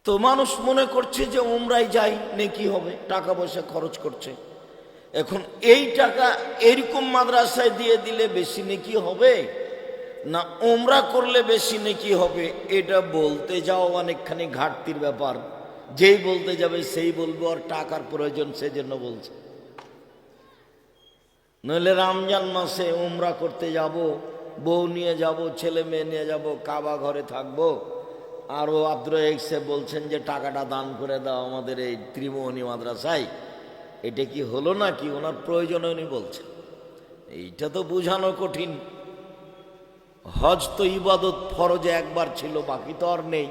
তো মানুষ মনে করছে যে উমরায় যাই নেকি হবে, টাকা পয়সা খরচ করছে। এখন এই টাকা এরকম মাদ্রাসায় দিয়ে দিলে বেশি নেকি হবে না উমরা করলে বেশি নেকি হবে, এটা বলতে যাও অনেকখানি ঘাটতির ব্যাপার। যেই বলতে যাবে সেই বলবো আর টাকার প্রয়োজন সেজন্য বলছে। নইলে রমজান মাসে উমরা করতে যাব, বউ নিয়ে যাব, ছেলে মেয়ে নিয়ে যাব, কাবা ঘরে থাকবো, আরও আব্দুর রাজ্জাক বলছেন যে টাকাটা দান করে দাও আমাদের এই ত্রিমোহনী মাদ্রাসায়। এটা কি হলো নাকি? ওনার প্রয়োজন উনি বলছেন। এইটা তো বোঝানো কঠিন। হজ তো ইবাদত, ফরজে একবার ছিল, বাকি তো আর নেই।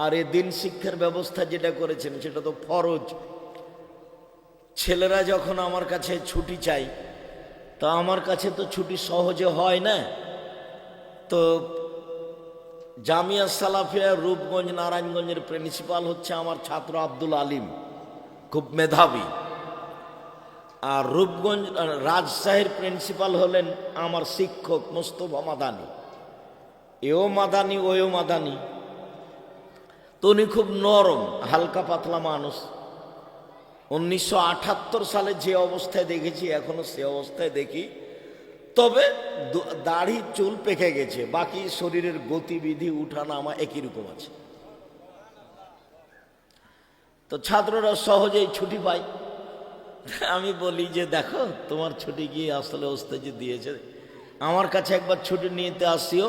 আর এ দিন শিক্ষার ব্যবস্থা যেটা করেছেন সেটা তো ফরজ। ছেলেরা যখন আমার কাছে ছুটি চাই, তা আমার কাছে তো ছুটি সহজে হয় না। তো জামিয়া সালাফিয়া রূপগঞ্জ নারায়ণগঞ্জের প্রিন্সিপাল হচ্ছে আমার ছাত্র আব্দুল আলিম, খুব মেধাবী। আর রূপগঞ্জ রাজশাহীর প্রিন্সিপাল হলেন আমার শিক্ষক মোস্তফা মাদানি। এও মাদানি ওও মাদানি। তো উনি খুব নরম হালকা পাতলা মানুষ। 1978 সালে যে অবস্থায় দেখেছি এখনো সে অবস্থায় দেখি, তবে দাড়ি চুল পেকে গেছে, বাকি শরীরের গতিবিধি উঠানামা একই রকম আছে। তো ছাত্ররা সহজেই ছুটি পায়। আমি বলি যে দেখো তোমার ছুটি গিয়ে আসলে ওস্তাদ দিয়েছে, আমার কাছে একবার ছুটি নিতে আসিও।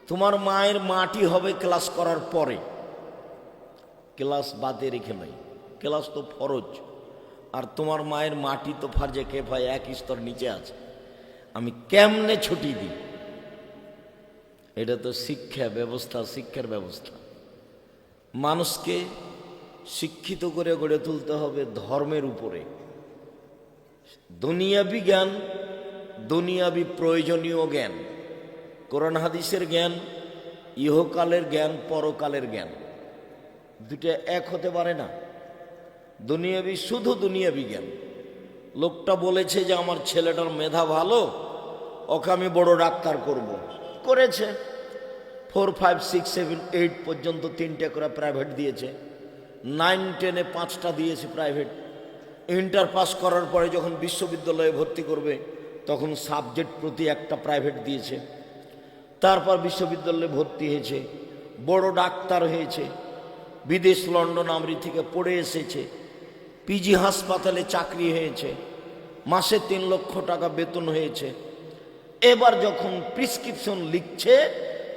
তোমার মায়ের মাটি হবে ক্লাস করার পরে, ক্লাস বাদে রেখে নয়, ক্লাস তো ফরজ। আর তোমার মায়ের মাটি তো ফার্জে কেফায় এক স্তর নিচে আছে, আমি কেমনে ছুটি দিই? এটা তো শিক্ষা ব্যবস্থা, শিক্ষার ব্যবস্থা। মানুষকে শিক্ষিত করে গড়ে তুলতে হবে ধর্মের উপরে। দুনিয়াবি জ্ঞান, দুনিয়াবি প্রয়োজনীয় জ্ঞান, কোরআন হাদিসের জ্ঞান, ইহকালের জ্ঞান, পরকালের জ্ঞান, দুটা এক হতে পারে না। দুনিয়াবি শুধু দুনিয়াবি জ্ঞান। লোকটা বলেছে যে আমার ছেলেটার মেধা ভালো, ওকে আমি বড় ডাক্তার করব, করেছে। 4, 5, 6, 7, 8 পর্যন্ত 3টে করে প্রাইভেট দিয়েছে, 9, 10-এ 5টা দিয়েছে প্রাইভেট। ইন্টার পাস করার পরে যখন বিশ্ববিদ্যালয়ে ভর্তি করবে তখন সাবজেক্ট প্রতি একটা প্রাইভেট দিয়েছে। তারপর বিশ্ববিদ্যালয়ে ভর্তি হয়েছে, বড় ডাক্তার হয়েছে, বিদেশ লন্ডন আমেরিকা থেকে পড়ে এসেছে, পিজি হাসপাতালে চাকরি হয়েছে, মাসে 3 লক্ষ টাকা বেতন হয়েছে। এবার যখন প্রেসক্রিপশন লিখছে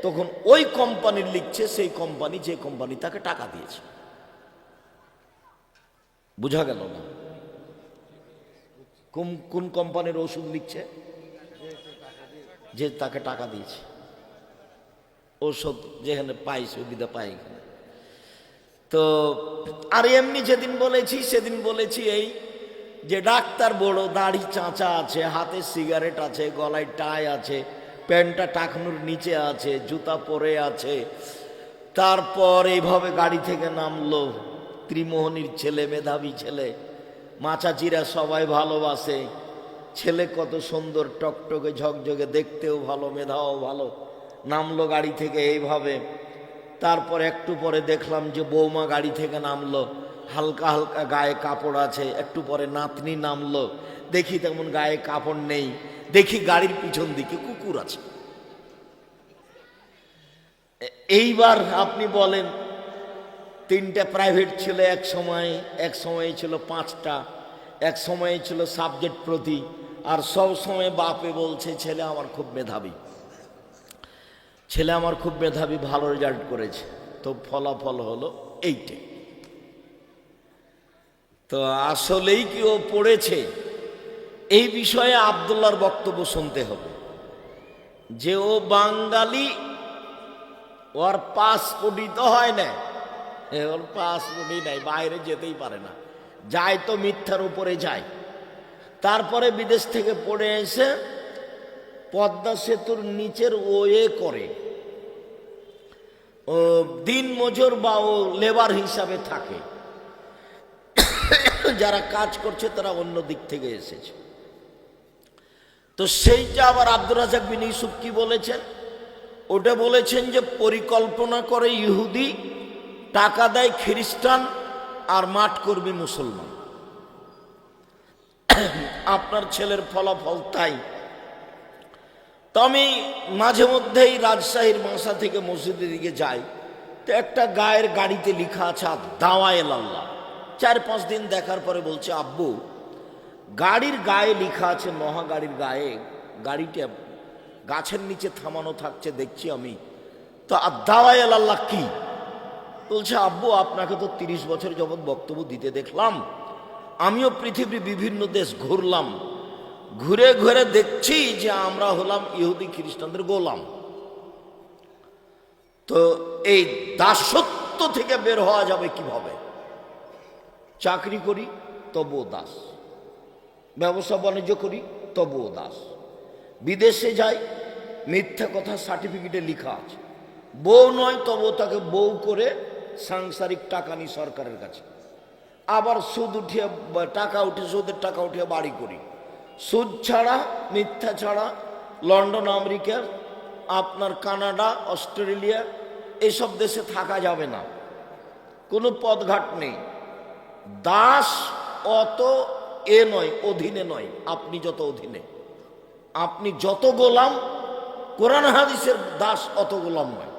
তখন ওই কোম্পানির লিখছে, সেই কোম্পানি যে কোম্পানি তাকে টাকা দিয়েছে। বুঝা গেল না? কোন কোম্পানির ওষুধ লিখছে? যে তাকে টাকা দিয়েছে। ওষুধ যেখানে পাই সুবিধা পাই এখানে। তো আর এমনি যেদিন বলেছি সেদিন বলেছি এই যে ডাক্তার বড়, দাড়ি চাঁচা আছে, হাতে সিগারেট আছে, গলায় টাই আছে, প্যান্টটা টাকনুর নিচে আছে, জুতা পরে আছে। তারপর এইভাবে গাড়ি থেকে নামলো, ত্রিমোহনীর ছেলে, মেধাবী ছেলে, মাচাচিরা সবাই ভালোবাসে। ছেলে কত সুন্দর, টকটকে ঝকঝকে, দেখতেও ভালো, মেধাও ভালো। নামলো গাড়ি থেকে এইভাবে। তারপর একটু পরে দেখলাম যে বৌমা গাড়ি থেকে নামলো, হালকা হালকা গায়ে কাপড় আছে। একটু পরে নাতনি নামলো, দেখি তেমন গায়ে কাপড় নেই। দেখি গাড়ির পিছন দিকে কুকুর আছে। এইবার আপনি বলেন, 3টে প্রাইভেট ছিল এক সময়ে ছিল 5টা, এক সময়ে ছিল সাবজেক্ট প্রতি। আর সব সময় বাপে বলছে ছেলে আমার খুব মেধাবী, ছেলে আমার খুব মেধাবী, ভালো রেজাল্ট করেছে। তো ফলাফল হলো এইটে। তো আসলেই কি ও পড়েছে? এই বিষয়ে আব্দুল্লাহর বক্তব্য শুনতে হবে যে ও বাঙালি, ওর পাসপোর্টই তো হয় না, ওর পাসপোর্টই নাই, বাইরে যেতেই পারে না, যায় তো মিথ্যার উপরে যায়। তারপরে বিদেশ থেকে পড়ে এসে পদ্মা সেতুর নিচের ওয়ে করে, ও দিন মজুর বা ও লেবার হিসাবে থাকে। যারা কাজ করছে তারা অন্য দিক থেকে এসেছে। তো সেইটা আবার আব্দুর রাজ্জাক বিন ইউসুফ কি বলেছেন ওটা বলেছেন যে পরিকল্পনা করে ইহুদি, টাকা দেয় খ্রিস্টান, আর মাঠ করবি মুসলমান। আপনার ছেলের ফলাফল তাই। তো আমি মাঝে মধ্যেই রাজশাহীর বাসা থেকে মসজিদের দিকে যাই, তো একটা গায়ের গাড়িতে লেখা আছে দাওয়ায়ে আল্লাহ। 4-5 দিন দেখার পরে বলছে, আব্বু গাড়ির গায়ে লেখা আছে, মহা গাড়ির গায়ে, গাড়িটা গাছের নিচে থামানো থাকছে দেখছি আমি, তো দাওয়ায়ে আল্লাহ কি? বলছে, আব্বু আপনাকে তো 30 বছর যাবৎ বক্তব্য দিতে দেখলাম, আমিও পৃথিবীর বিভিন্ন দেশ ঘুরলাম, ঘুরে ঘুরে দেখছি যে আমরা হলাম ইহুদি খ্রিস্টানদের গোলাম। তো এই দাসত্ব থেকে বের হওয়া যাবে কিভাবে? চাকরি করি তবুও দাস, ব্যবসা বাণিজ্য করি তবুও দাস, বিদেশে যাই মিথ্যা কথা সার্টিফিকেটে লেখা আছে, বউ নয় তবুও তাকে বউ করে সাংসারিক টাকা নিই সরকারের কাছে, আবার সুদ উঠিয়ে টাকা উঠে, সুদের টাকা উঠিয়ে বাড়ি করি। সুদ ছাড়া, মিথ্যা ছাড়া লন্ডন, আমেরিকা, আপনার কানাডা, অস্ট্রেলিয়া এসব দেশে থাকা যাবে না, কোনো পদঘাট নেই। দাস অত নয়, অধীনে নয়। আপনি যত অধীনে, আপনি যত গোলাম, কোরআন হাদিসের দাস অত গোলাম নয়।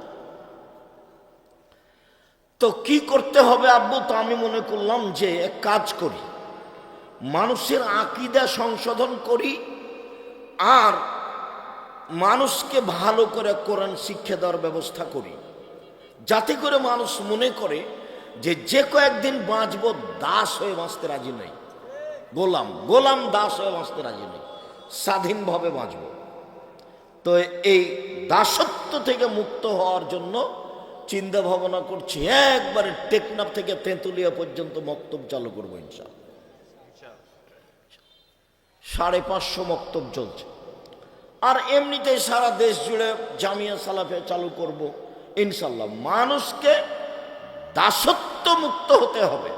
তো কি করতে হবে আব্বু? তো আমি মনে করলাম যে এক কাজ করি, মানুষের আকীদা সংশোধন করি, আর মানুষকে ভালো করে কোরআন শিক্ষা দেওয়ার ব্যবস্থা করি, যাতে করে মানুষ মনে করে যে যে কয়েকদিন বাঁচব দাস হয়ে বাঁচতে রাজি নই, গোলাম গোলাম দাস হয়ে বাঁচতে রাজি নই, স্বাধীনভাবে বাঁচব। তো এই দাসত্ব থেকে মুক্ত হওয়ার জন্য চিন্তা ভাবনা করছি, একবারে টেকনাফ থেকে তেঁতুলিয়া পর্যন্ত মক্তব চালু করবো ইনশাআল্লাহ। 550 মক্তব চলছে, আর এমনিতে সারা দেশ জুড়ে জামিয়া সালাফে চালু করব ইনশাল্লাহ। মানুষকে দাসত্ব মুক্ত হতে হবে।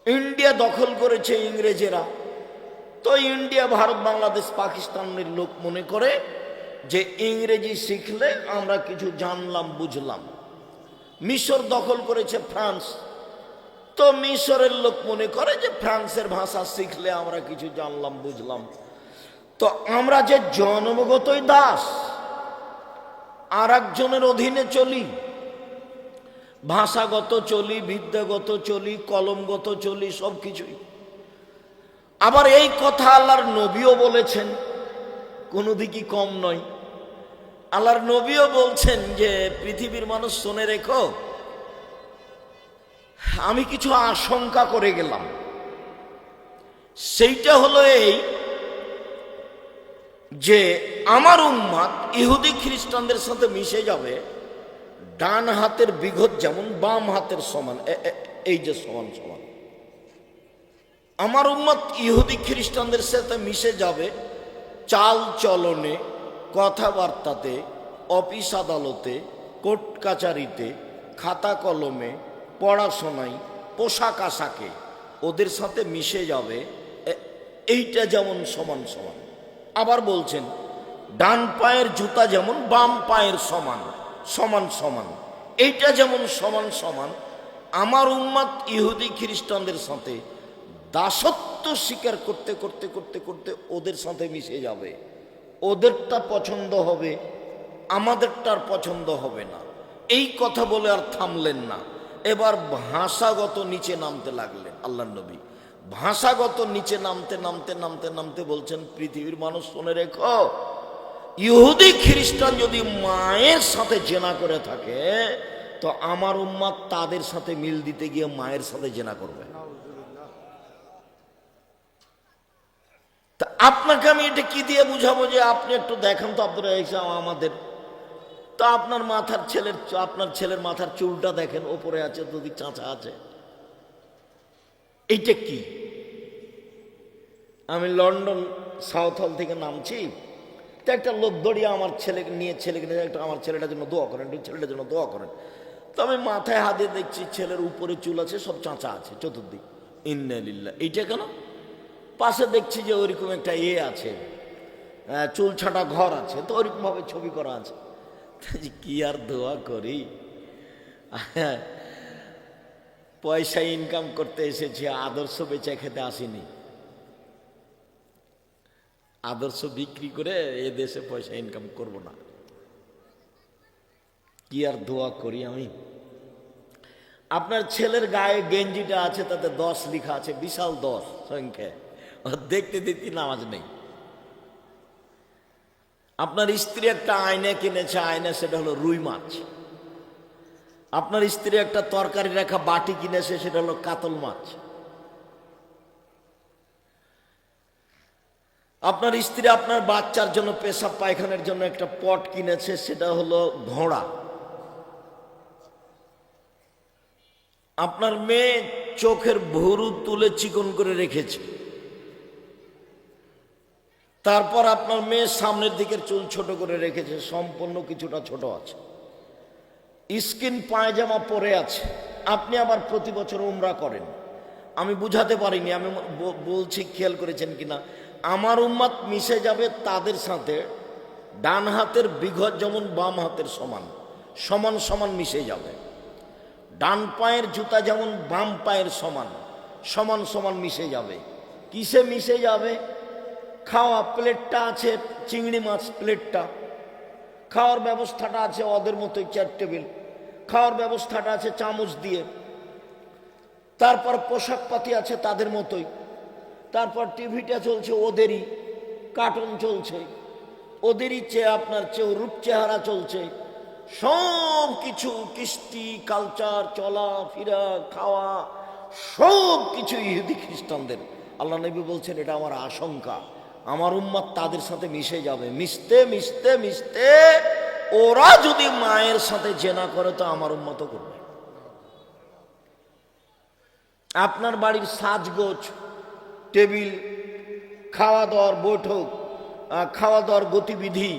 ইন্ডিয়া দখল করেছে ইংরেজেরা, তো ইন্ডিয়া, ভারত, বাংলাদেশ, পাকিস্তানের লোক মনে করে যে ইংরেজি শিখলে আমরা কিছু জানলাম বুঝলাম। মিশর দখল করেছে ফ্রান্স, তো মিশরের লোক মনে করে যে ফ্রান্সের ভাষা শিখলে আমরা কিছু জানলাম বুঝলাম। তো আমরা যে জন্মগতই দাস, আর একজনের অধীনে চলি, ভাষাগত চলি, বিদ্যাগত চলি, কলমগত চলি, সব কিছুই। আবার এই কথা আল্লাহর নবীও বলেছেন, কোনো দিকই কম নয়। আল্লাহর নবীও বলছেন যে পৃথিবীর মানুষ শুনে রেখো, আমি কিছু আশঙ্কা করে গেলাম। সেইটা হলো এই যে আমার উম্মাত ইহুদি খ্রিস্টানদের সাথে মিশে যাবে, ডান হাতের বিঘত যেমন বাম হাতের সমান, এই যে সমান সমান। আমার উম্মাত ইহুদি খ্রিস্টানদের সাথে মিশে যাবে চাল চলনে, কথাবার্তাতে, অফিস আদালতে, কোর্ট কাচারিতে, খাতা কলমে, পড়াশোনায়, পোশাক আশাকে ওদের সাথে মিশে যাবে, এইটা যেমন সমান সমান। আবার বলছেন ডান পায়ের জুতা যেমন বাম পায়ের সমান, সমান সমান, এইটা যেমন সমান সমান। আমার উম্মাত ইহুদি খ্রিস্টানদের সাথে দাসত্ব স্বীকার করতে করতে করতে করতে ওদের সাথে মিশে যাবে, ওদেরটা পছন্দ হবে, আমাদেরটার পছন্দ হবে না। এই কথা বলে আর থামলেন না, এবার ভাষাগত নিচে নামতে লাগলেন আল্লাহর নবী। ভাষাগত নিচে নামতে নামতে নামতে নামতে বলছেন, পৃথিবীর মানুষ শুনে রেখো, ইহুদি খ্রিস্টান যদি মায়ের সাথে জেনা করে থাকে, তো আমার উম্মাত তাদের সাথে মিল দিতে গিয়ে মায়ের সাথে জেনা করবে। তা আপনাকে আমি এটা কি দিয়ে বুঝাবো যে আপনি একটু দেখেন তো আব্দুর রাজ্জাক আমাদের, তা আপনার মাথার আপনার ছেলের মাথার চুলটা দেখেন, ওপরে আছে, দুদি চাঁচা আছে, এইটা কি? আমি লন্ডন সাউথ হল থেকে নামছি, তো একটা লোক দড়িয়ে আমার ছেলেকে নিয়ে একটা আমার ছেলেটার জন্য দোয়া করেন, ছেলেটার জন্য দোয়া করেন। তো আমি মাথায় হাত দিয়ে দেখছি ছেলের উপরে চুল আছে, সব চাঁচা আছে চতুর্দিক। ইন্না লিল্লাহ। এইটা কেন? পাশে দেখছি যে ওইরকম একটা আছে, চুল ছাটা ঘর আছে, তো ওরকম ভাবে ছবি করা আছে। কি আর দোয়া করি, পয়সা ইনকাম করতে এসেছি, আদর্শ বেচে খেতে আসিনি। আদর্শ বিক্রি করে এ দেশে পয়সা ইনকাম করব না। কি আর দোয়া করি আমি। আপনার ছেলের গায়ে গেঞ্জিটা আছে, তাতে 10 লেখা আছে, বিশাল 10 সংখ্যায়, দেখতে দেখতে নামাজ নেই। আপনার স্ত্রী একটা আয়না কিনেছে, আয়না সেটা হলো রুই মাছ। আপনার স্ত্রী একটা তরকারি রাখা বাটি কিনেছে, সেটা হলো কাতল মাছ। আপনার স্ত্রী আপনার বাচ্চার জন্য পেশাব পায়খানার জন্য একটা পট কিনেছে, সেটা হলো ঘোড়া। আপনার মেয়ে চোখের ভুরু তুলে চিকন করে রেখেছে, তারপর আপনার মেয়ে সামনের দিকের চুল ছোট করে রেখেছে, সম্পূর্ণ কিছুটা ছোট আছে, স্কিন পায়জামা পরে আছে। আপনি আবার প্রতি বছর উমরা করেন। আমি বুঝাতে পারিনি, আমি বলছি, খেয়াল করেছেন কিনা, আমার উম্মত মিশে যাবে তাদের সাথে, ডান হাতের বিঘত যেমন বাম হাতের সমান, সমান সমান মিশে যাবে। ডান পায়ের জুতা যেমন বাম পায়ের সমান, সমান সমান মিশে যাবে। কিসে মিশে যাবে? খাওয়া প্লেটটা আছে, চিংড়ি মাছ প্লেটটা, খাওয়ার ব্যবস্থাটা আছে ওদের মতোই, 4 টেবিল, খাওয়ার ব্যবস্থাটা আছে চামচ দিয়ে, তারপর পোশাক পাতি আছে তাদের মতোই, তারপর টিভিটা চলছে ওদেরই, কার্টুন চলছে ওদেরই, আপনার রূপ চেহারা চলছে, সব কিছু, কৃষ্টি কালচার, চলা ফিরা খাওয়া সব কিছু ইহুদি খ্রিস্টানদের। আল্লাহ নবী বলছেন, এটা আমার আশঙ্কা, আমার উম্মত তাদের সাথে মিশে যাবে। মিশতে মিশতে মিশতে ওরা যদি মায়ের সাথে জেনা করে তো আমার উম্মতও করবে। আপনার বাড়ির সাজগোজ, টেবিল, খাওয়া দাওয়ার বৈঠক, খাওয়া দাওয়ার গতিবিধি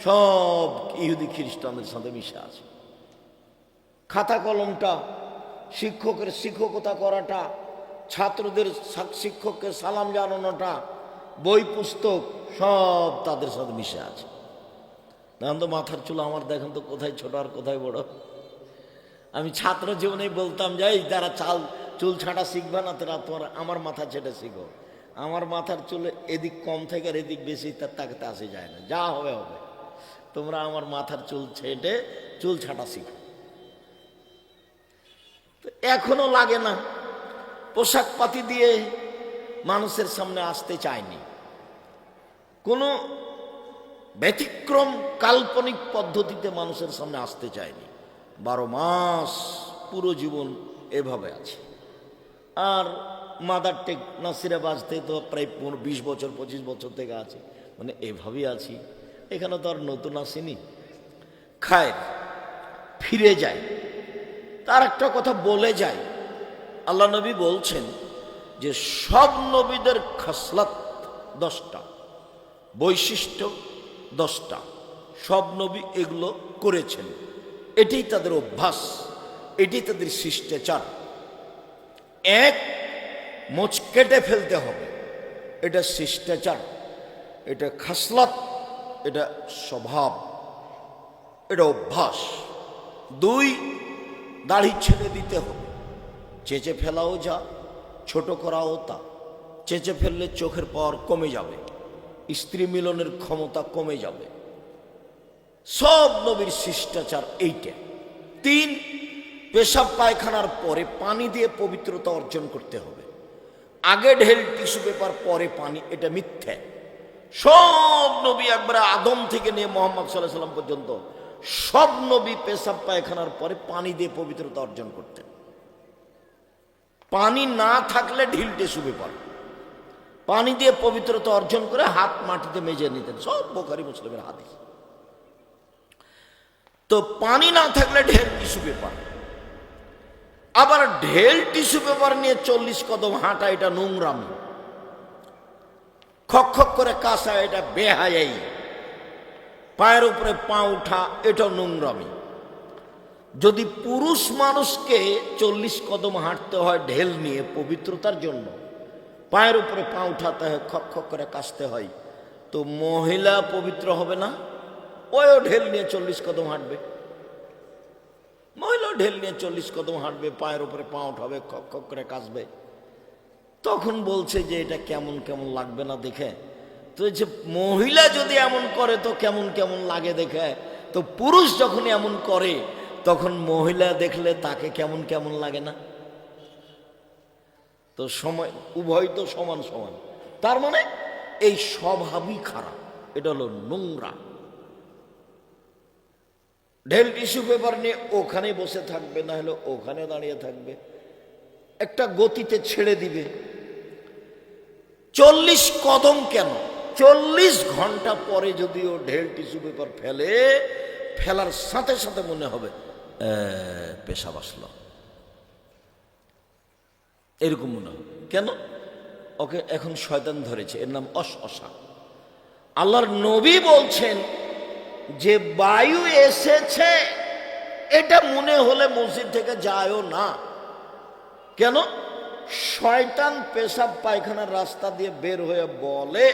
সব ইহুদি খ্রিস্টানদের সাথে মিশে আছে। খাতা কলমটা, শিক্ষকের শিক্ষকতা করাটা, ছাত্রদের শিক্ষককে সালাম জানানোটা, বই পুস্তক সব তাদের সাথে মিশে আছে। দেখেন তো মাথার চুল আমার, দেখেন তো কোথায় ছোট আর কোথায় বড়। আমি ছাত্র জীবনেই বলতাম, যাই যারা চুল ছাঁটা শিখবে না তারা তোমার আমার মাথা ছেটে শিখো। আমার মাথার চুল এদিক কম থেকে আর এদিক বেশি, তার তাকাতে আসে যায় না, যা হবে হবে। তোমরা আমার মাথার চুল ছেটে চুল ছাঁটা শিখো। এখনো লাগে না, পোশাক পাতি দিয়ে মানুষের সামনে আসতে চায়নি, কোনো ব্যতিক্রম কাল্পনিক পদ্ধতিতে মানুষের সামনে আসতে চায়নি। 12 মাস পুরো জীবন এভাবে আছে। আর মাদার টেক নাসিরা বাজতে তো প্রায় 20 বছর 25 বছর থেকে আছে, মানে এভাবেই আছি। এখানে তো আর নতুন আসেনি। খায়, ফিরে যায়, তার একটা কথা বলে যায়। আল্লাহ নবী বলছেন যে সব নবীদের খাসলাত 10টা, বৈশিষ্ট্য 10টা, সব নবী এগুলো করেছেন। এটাই তাদের অভ্যাস, এটাই তাদের শিষ্টাচার। এক, মোচ কেটে ফেলতে হবে, এটা শিষ্টাচার, এটা খাসলাত, এটা স্বভাব, এটা অভ্যাস। 2, দাড়ি ছেড়ে দিতে হবে, চেঁচে ফেলাও যা, ছোট করাও তা। চেঁচে ফেললে চোখের পাওয়ার কমে যাবে, স্ত্রী মিলনের ক্ষমতা কমে যাবে। সব নবীর শিষ্টাচার এইটা। 3, পেশাব পায়খানার পরে পানি দিয়ে পবিত্রতা অর্জন করতে হবে। আগে ঢেল টিস্যু পেপার, পরে পানি, এটা মিথ্যা। সব নবী একবারে আদম থেকে নিয়ে মোহাম্মদ সাল্লাল্লাহু আলাইহি সাল্লাম পর্যন্ত সব নবী পেশাব পায়খানার পরে পানি দিয়ে পবিত্রতা অর্জন করতেন। পানি না থাকলে ঢিল টিস্যু পেপার, পানি দিয়ে পবিত্রতা অর্জন করে হাত মাটিতে মেজে নিতেন। সব বুখারী মুসলিমের হাদিস। তো পানি না থাকলে ঢেল টিস্যু পেপার। আবার ঢেল টিস্যু পেপার নিয়ে 40 কদম হাঁটা, এটা নোংরামি। খক খক করে কাশা, এটা বেহায়াই। পায়ের উপরে পা উঠা, এটা নোংরামি। যদি পুরুষ মানুষকে 40 কদম হাঁটতে হয় ঢেল নিয়ে পবিত্রতার জন্য, পায়ের উপরে পা উঠাতে হয়, খক খক করে কাশতে হয়, তো মহিলা পবিত্র হবে না? ওইও ঢেল নিয়ে 40 কদম হাঁটবে, মহিলা ঢেল নিয়ে 40 কদম হাঁটবে, পায়ের উপরে পা উঠাবে, খক খক করে কাশবে। তখন বলছে যে এটা কেমন কেমন লাগবে না দেখে? তো যে মহিলা যদি এমন করে তো কেমন কেমন লাগে দেখে, তো পুরুষ যখন এমন করে তখন মহিলা দেখলে তাকে কেমন কেমন লাগে না? তো সময় উভয় তো সমান সমান। তার মানে এই স্বভাবই খারাপ, এটা হলো নোংরা। ঢেল টিস্যু পেপার নিয়ে ওখানে বসে থাকবে, না হলে ওখানে দাঁড়িয়ে থাকবে, একটা গতিতে ছেড়ে দিবে। 40 কদম কেন, 40 ঘন্টা পরে যদি ও ঢেল টিস্যু পেপার ফেলে, ফেলার সাথে সাথে মনে হবে পেশাব আসলো, এরকম মনে হবে। কেন? ওকে এখন শয়তান ধরেছে, এর নাম অশা। আল্লাহর নবী বলছেন যে বায়ু এসেছে এটা মনে হলে মসজিদ থেকে যায়ও না। কেন? শয়তান পেশাব পায়খানার রাস্তা দিয়ে বের হয়ে বলে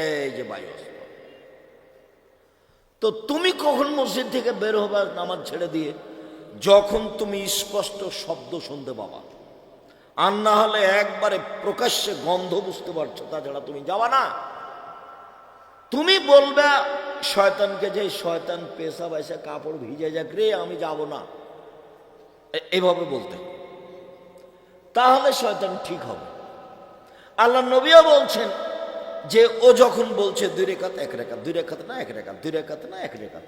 এই যে বায়ু আসলো। তো তুমি কখন মসজিদ থেকে বের হবে নামাজ ছেড়ে দিয়ে? যখন তুমি স্পষ্ট শব্দ শুনতে পাবা, আর না হলে একবারে প্রকাশ্যে গন্ধ বুঝতে পারছো, তাছাড়া তুমি যাবা না। তুমি বলবে শয়তানকে যে শয়তান পেশাব এসে কাপড় ভিজে যাক রে, আমি যাব না, এভাবে বলতে, তাহলে শয়তান ঠিক হবে। আল্লাহ নবীও বলছেন যে ও যখন বলছে 2 রাকাত 1 রাকাত, 2 রাকাত না 1 রাকাত, 2 রাকাত না 1 রাকাত,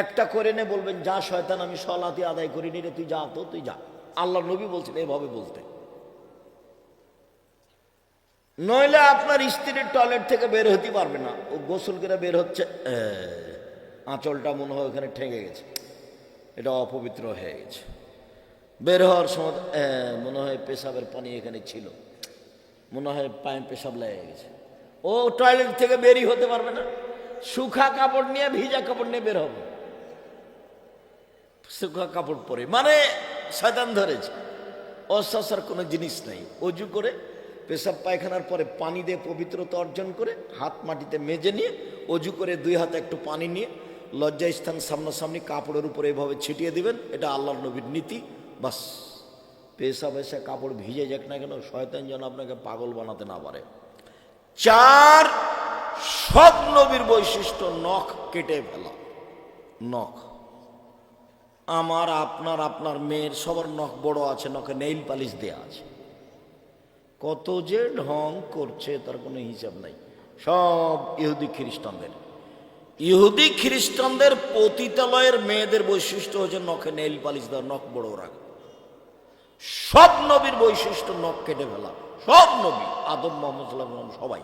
একটা করে নে, বলবেন যা শয়তান আমি সলাতি আদায় করিনি রে, তুই যা, তো তুই যা। আল্লাহ নবী বলছেন এভাবে বলতে। নইলে আপনার স্ত্রীর টয়লেট থেকে বের হতে পারবে না, ও গোসল করে বের হচ্ছে, আঁচলটা মনে হয় ওখানে ঠেকে গেছে, এটা অপবিত্র হয়ে গেছে। বের হওয়ার সময় মনে হয় পেশাবের পানি এখানে ছিল, মনে হয় পায়ে পেশাব লেগে গেছে, ও টয়লেট থেকে বেরই হতে পারবে না। শুখা কাপড় নিয়ে ভিজা কাপড় নিয়ে বের হবে, শুখা কাপড় পরে, মানে শয়তান ধরেছে। অশ্বাসার কোনো জিনিস নাই। অজু করে পেশাব পায়খানার পরে পানি দিয়ে পবিত্রতা অর্জন করে হাত মাটিতে মেজে নিয়ে অজু করে 2 হাতে একটু পানি নিয়ে লজ্জাস্থান সামনাসামনি কাপড়ের উপরে এভাবে ছিটিয়ে দিবেন, এটা আল্লাহর নবীর নীতি। বাস, পেশাব এসে কাপড় ভিজে যাক না কেন, শয়তান যেন আপনাকে পাগল বানাতে না পারে। 4, সব নবীর বৈশিষ্ট্য নখ কেটে ফেলা। নখ আমার, আপনার, আপনার মেয়ের সবার নখ বড় আছে, নখে নেইল পালিশ দেয়া আছে। কত যে ঢং করছে তার কোনো হিসাব নাই। সব ইহুদি খ্রিস্টানদের। ইহুদি খ্রিস্টানদের পতিতালয়ের মেয়েদের বৈশিষ্ট্য হচ্ছে নখে নেইল পালিশ দেওয়া, নখ বড় রাখা। সব নবীর বৈশিষ্ট্য নখ কেটে ফেলা। সব নবী, আদম, মোহাম্মদ সাল্লাল্লাহু আলাইহি ওয়াসাল্লাম সবাই।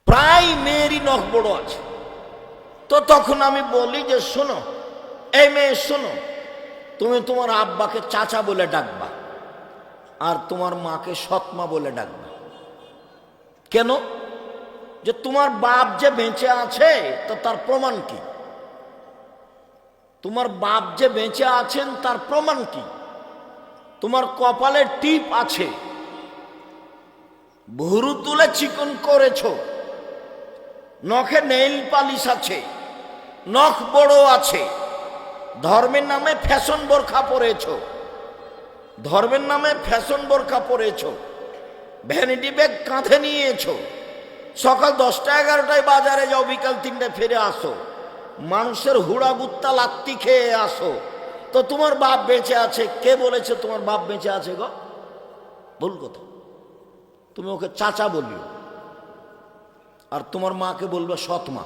প্রায় মেয়েরই নখ বড় আছে। তো তখন আমি বলি যে শোনো, এই মেয়ে শোনো, তুমি তোমার আব্বাকে চাচা বলে ডাকবা আর তোমার মাকে সৎমা বলে ডাকবা। কেন? যে তোমার বাপ যে বেঁচে আছে তো তার প্রমাণ কি? তোমার বাপ যে বেঁচে আছেন তার প্রমাণ কি? তোমার কপালে টিপ আছে, ভুরু তুলে চিকন করেছো, নখে নেইল পালিশ আছে, নখ বড় আছে, ধর্মের নামে ফ্যাশন বোরখা পরেছো, ধর্মের নামে ফ্যাশন বোরখা পরেছো, ভ্যানিটি ব্যাগ কাঁধে নিয়েছো, সকাল 10টা 11টায় বাজারে যাও, বিকাল 3টায় ফিরে আসো, মানুষের হুড়া গুত্তা লাত্তি খেয়ে আসো। তো তোমার বাপ বেঁচে আছে, কে বলেছে তোমার বাপ বেঁচে আছে গো? ভুল কথা। তুমি ওকে চাচা বলিও, আর তোমার মাকে বলবে সৎমা।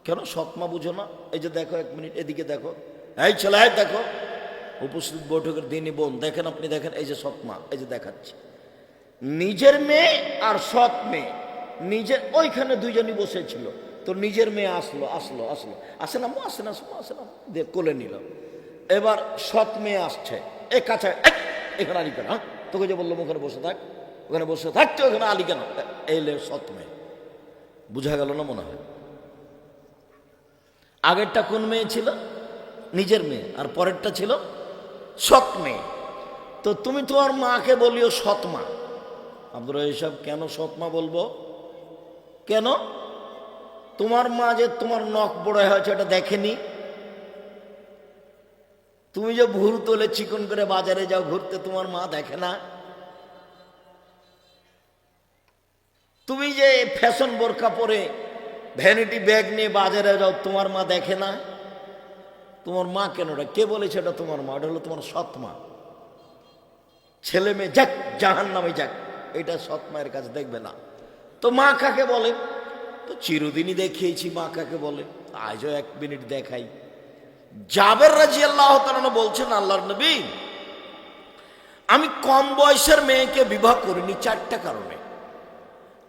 কেন সৎমা বুঝো না? এই যে দেখো, 1 মিনিট এদিকে দেখো, এই ছেলে দেখো, উপস্থিত বৈঠকের দিনই বোন দেখেন, আপনি দেখেন, এই যে সৎমা, এই যে দেখাচ্ছে নিজের মেয়ে আর সৎ মেয়ে, নিজের ওইখানে দুইজনই বসেছিল, তো নিজের মেয়ে আসলো, আসে না, আসে না, দিয়ে কোলে নিল। এবার সৎ মেয়ে আসছে, এ কাছে, এখানে আলি কেন? তোকে যে বললাম ওখানে বসে থাক, ওখানে বসে থাকতে, ওখানে আলি কেন? এলে সৎ মেয়ে। বুঝা গেল না মনে হয়? আগেরটা কোন মেয়ে ছিল? নিজের মেয়ে, আর পরেরটা ছিল সৎ মেয়ে। তো তুমি তোমার মাকে বলিও সৎ মা, আব্দুর রাজ্জাক সাহেব, কেন সৎ মা বলবো? কেন? তোমার মা যে তোমার নখ বড় হয়েছে এটা দেখেনি? তুমি যে ভুরু তোলে চিকন করে বাজারে যাও ঘুরতে, তোমার মা দেখে না? তুমি যে ফ্যাশন বোরকা পরে ভ্যানিটি ব্যাগ নিয়ে বাজারে যাও, তোমার মা দেখে না? তোমার মা কেন? ওটা কে বলেছে এটা তোমার মা? ওটা হলো তোমার সৎ মা। ছেলে মেয়ে যাক জাহান্নামে যাক, এটা সৎ মায়ের কাছে দেখবে না। তো মা কাকে বলে? তো চিরদিনই দেখিয়েছি মা কাকে বলে, আজও 1 মিনিট দেখাই। জাবের রাদিয়াল্লাহু তাআলা বলছেন, আল্লাহর নবী, আমি কম বয়সের মেয়েকে বিবাহ করিনি 4টা কারণে।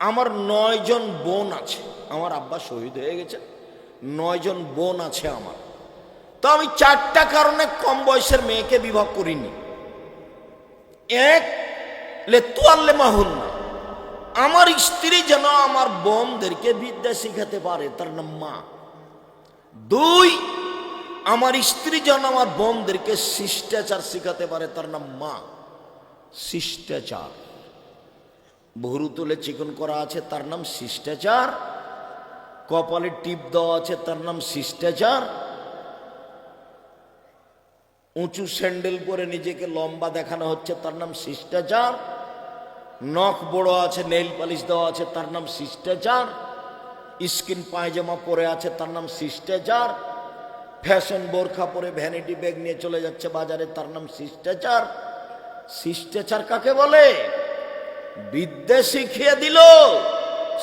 আমার 9 জন বোন আছে, আমার আব্বা শহীদ হয়ে গেছে, 9 জন বোন আছে আমার। তো আমি 4টা কারণে কম বয়সের মেয়েকে বিবাহ করিনি। 1, লেতুয়াল্লেমাহুন্না, আমার স্ত্রী যেন আমার বোনদেরকে বিদ্যা শিখাতে পারে, তার নাম মা। 2, আমার স্ত্রী যেন আমার বোনদেরকে শিষ্টাচার শিখাতে পারে, তার নাম মা। শিষ্টাচার, ভুরু তুলে চিকন করা আছে, তার নাম শিষ্টাচার। কপালে টিপ দেওয়া আছে, তার নাম শিষ্টাচার। উঁচু স্যান্ডেল পরে নিজেকে লম্বা দেখানো হচ্ছে, তার নাম শিষ্টাচার। নখ বড় আছে, নেইল পালিশ দেওয়া আছে, তার নাম শিষ্টাচার। স্কিন পায়জামা পরে আছে, তার নাম শিষ্টাচার। ফ্যাশন বোরখা পরে ভ্যানিটি ব্যাগ নিয়ে চলে যাচ্ছে বাজারে, তার নাম শিষ্টাচার। শিষ্টাচার কাকে বলে? বিদ্যা শিখিয়ে দিল,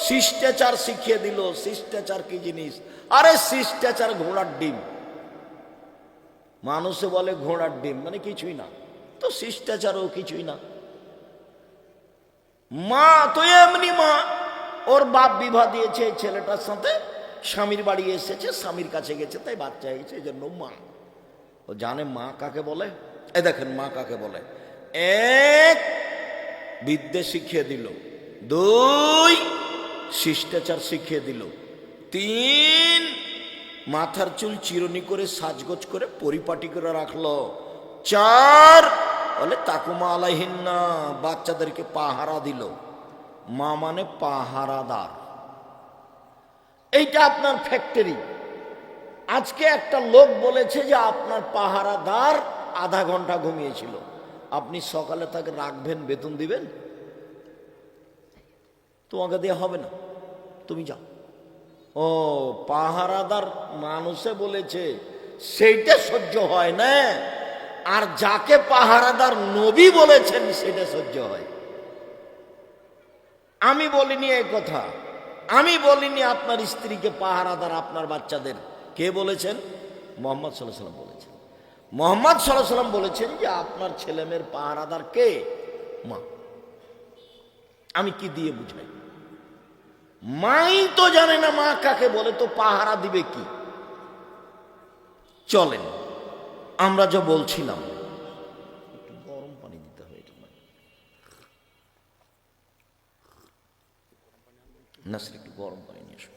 শিষ্টাচার শিখিয়ে দিল। শিষ্টাচার কি জিনিস? আরে শিষ্টাচার ঘোড়ার ডিম। মানুষে বলে ঘোড়ার ডিম মানে কিছুই না, তো শিষ্টাচারও কিছুই না। মা তো এমনি মা, ওর বাপ বিবাহ দিয়েছে এই ছেলেটার সাথে, স্বামীর বাড়ি এসেছে, স্বামীর কাছে গেছে, তাই বাচ্চা হয়েছে, এই জন্য মা। ও জানে মা কাকে বলে? এই দেখেন মা কাকে বলে। 1, বিদ্যা শিখিয়ে দিল। 2, শিষ্টাচার শিখিয়ে দিল। 3, মাথার চুল চিরুনি করে সাজগোজ করে পরিপাটি করে রাখলো। 4, বলে তাকুমা আলাইহিন্না, বাচ্চাদেরকে পাহারা দিল। মা মানে পাহারাদার। এইটা আপনার ফ্যাক্টরি। আজকে একটা লোক বলেছে যে আপনার পাহারাদার আধা ঘন্টা ঘুমিয়েছিল, আপনি সকালে তাকে রাখবেন, বেতন দিবেন? তোমাকে দেওয়া হবে না, তুমি যাও। ও পাহারাদার মানুষে বলেছে, সেইটা সহ্য হয় না। আর যাকে পাহারাদার নবী বলেছেন সেটা সহ্য হয়। আমি বলিনি এই কথা, আমি বলিনি আপনার স্ত্রীকে পাহারাদার আপনার বাচ্চাদের। কে বলেছেন? মুহাম্মদ সাল্লাল্লাহু আলাইহি ওয়াসাল্লাম বলেছেন। মুহাম্মদ সাল্লাল্লাহু আলাইহি ওয়াসাল্লাম বলেছেন যে আপনার ছেলেমেয়ের পাহারাদার কে? মা। আমি কি দিয়ে বুঝাই? মাই তো জানে না মা কাকে বলে, তো পাহারা দিবে কি? চলেন আমরা যা বলছিলাম, একটু গরম পানি দিতে হবে নাসির, একটু গরম পানি নিয়ে এসো।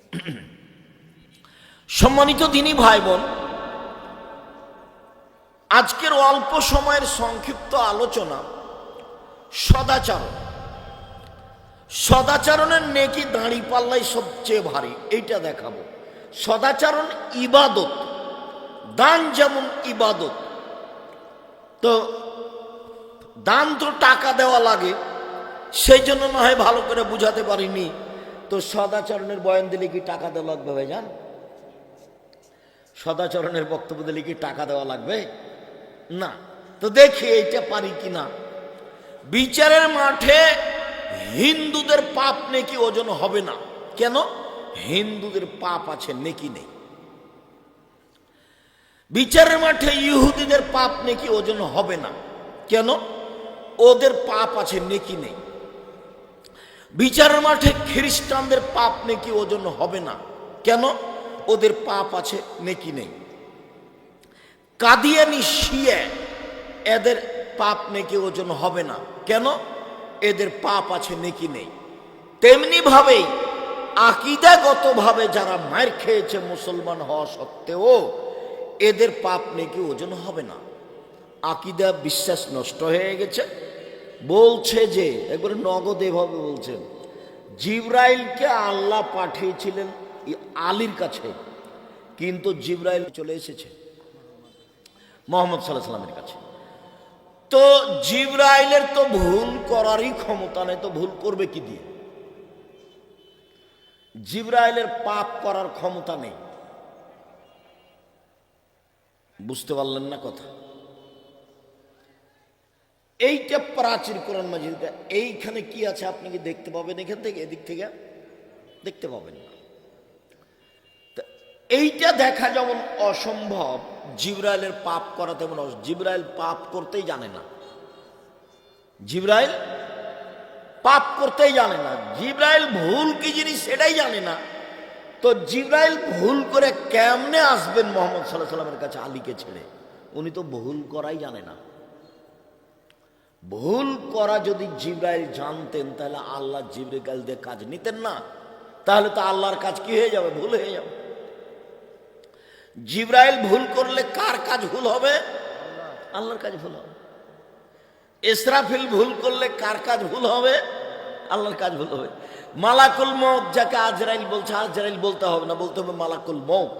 সম্মানিত দিনী ভাই বোন, আজকের অল্প সময়ের সংক্ষিপ্ত আলোচনা সদাচরণ। সদাচরণের নেকি দাঁড়ি পাল্লাই সবচেয়ে ভারী, এইটা দেখাবো। সদাচরণ ইবাদত, দান যেমন ইবাদত। তো দান তো টাকা দেওয়া লাগে, সেই জন্য না হয় ভালো করে বুঝাতে পারিনি। তো সদাচরণের বয়ান দিলে কি টাকা দেওয়া লাগবে ভাইজান? সদাচরণের বক্তব্য দিলে কি টাকা দেওয়া লাগবে? না। তো দেখি এইটা পারি কিনা। বিচারের মাঠে হিন্দুদের পাপ নেকি ওজন হবে না। কেন? হিন্দুদের পাপ আছে, নেকি নেই। বিচারের মাঠে ইহুদিদের পাপ নেকি ওজন হবে না। কেন? ওদের পাপ আছে, নেকি নেই। বিচারের মাঠে খ্রিস্টানদের পাপ নেকি ওজন হবে না। কেন? ওদের পাপ আছে, নেকি নেই। কাদিয়ানি শিয়া, এদের পাপ নেকি ওজন হবে না। কেন? এদের পাপ আছে, নেকি নেই। তেমনি ভাবেই আকীদাগতভাবে যারা মার খেয়েছে মুসলমান হওয়া সত্ত্বেও, এদের পাপ নেকি ওজন হবে না। আকীদা বিশ্বাস নষ্ট হয়ে গেছে, বলছে যে একবারে নগদ এভাবে বলছেন, জিবরাইলকে আল্লাহ পাঠিয়েছিলেন আলীর কাছে, কিন্তু জিবরাইল চলে এসেছে মুহাম্মদ সাল্লাল্লাহু আলাইহি ওয়াসাল্লামের কাছে। তো জিবরাইলের তো ভুল করারই ক্ষমতা নেই, তো ভুল করবে কি দিয়ে? জিবরাইলের পাপ করার ক্ষমতা নেই। বুঝতে পারলেন না কথা? এইটা প্রাচীর কোরআন মাজিদটা, এইখানে কি আছে আপনি কি দেখতে পাবেন? এখান থেকে এদিক থেকে দেখতে পাবেন না। এইটা দেখা যেমন অসম্ভব, জিবরাইলের পাপ করা তেমন। জিবরাইল পাপ করতেই জানে না, জিবরাইল পাপ করতেই জানে না, জিবরাইল ভুল কি জিনিস সেটাই জানে না। তো জিবরাইল ভুল করে কেমনে আসবেন মুহাম্মদ সাল্লাল্লাহু আলাইহি ওয়াসাল্লামের কাছে আলীকে ছেড়ে? উনি তো ভুল করাই জানে না। ভুল করা যদি জিবরাইল জানতেন তাহলে আল্লাহ জিবরাইল দিয়ে কাজ নিতেন না, তাহলে তো আল্লাহর কাজ কি হয়ে যাবে? ভুল হয়ে যাবে। জিবরাইল ভুল করলে কার কাজ ভুল হবে? আল্লাহর কাজ ভুল হবে। ইসরাফিল ভুল করলে কার কাজ ভুল হবে? আল্লাহর কাজ ভুল হবে। মালাকুল মউত যাকে আজরাইল বলছে, আজরাইল বলতে হবে না, বলতে হবে মালাকুল মউত,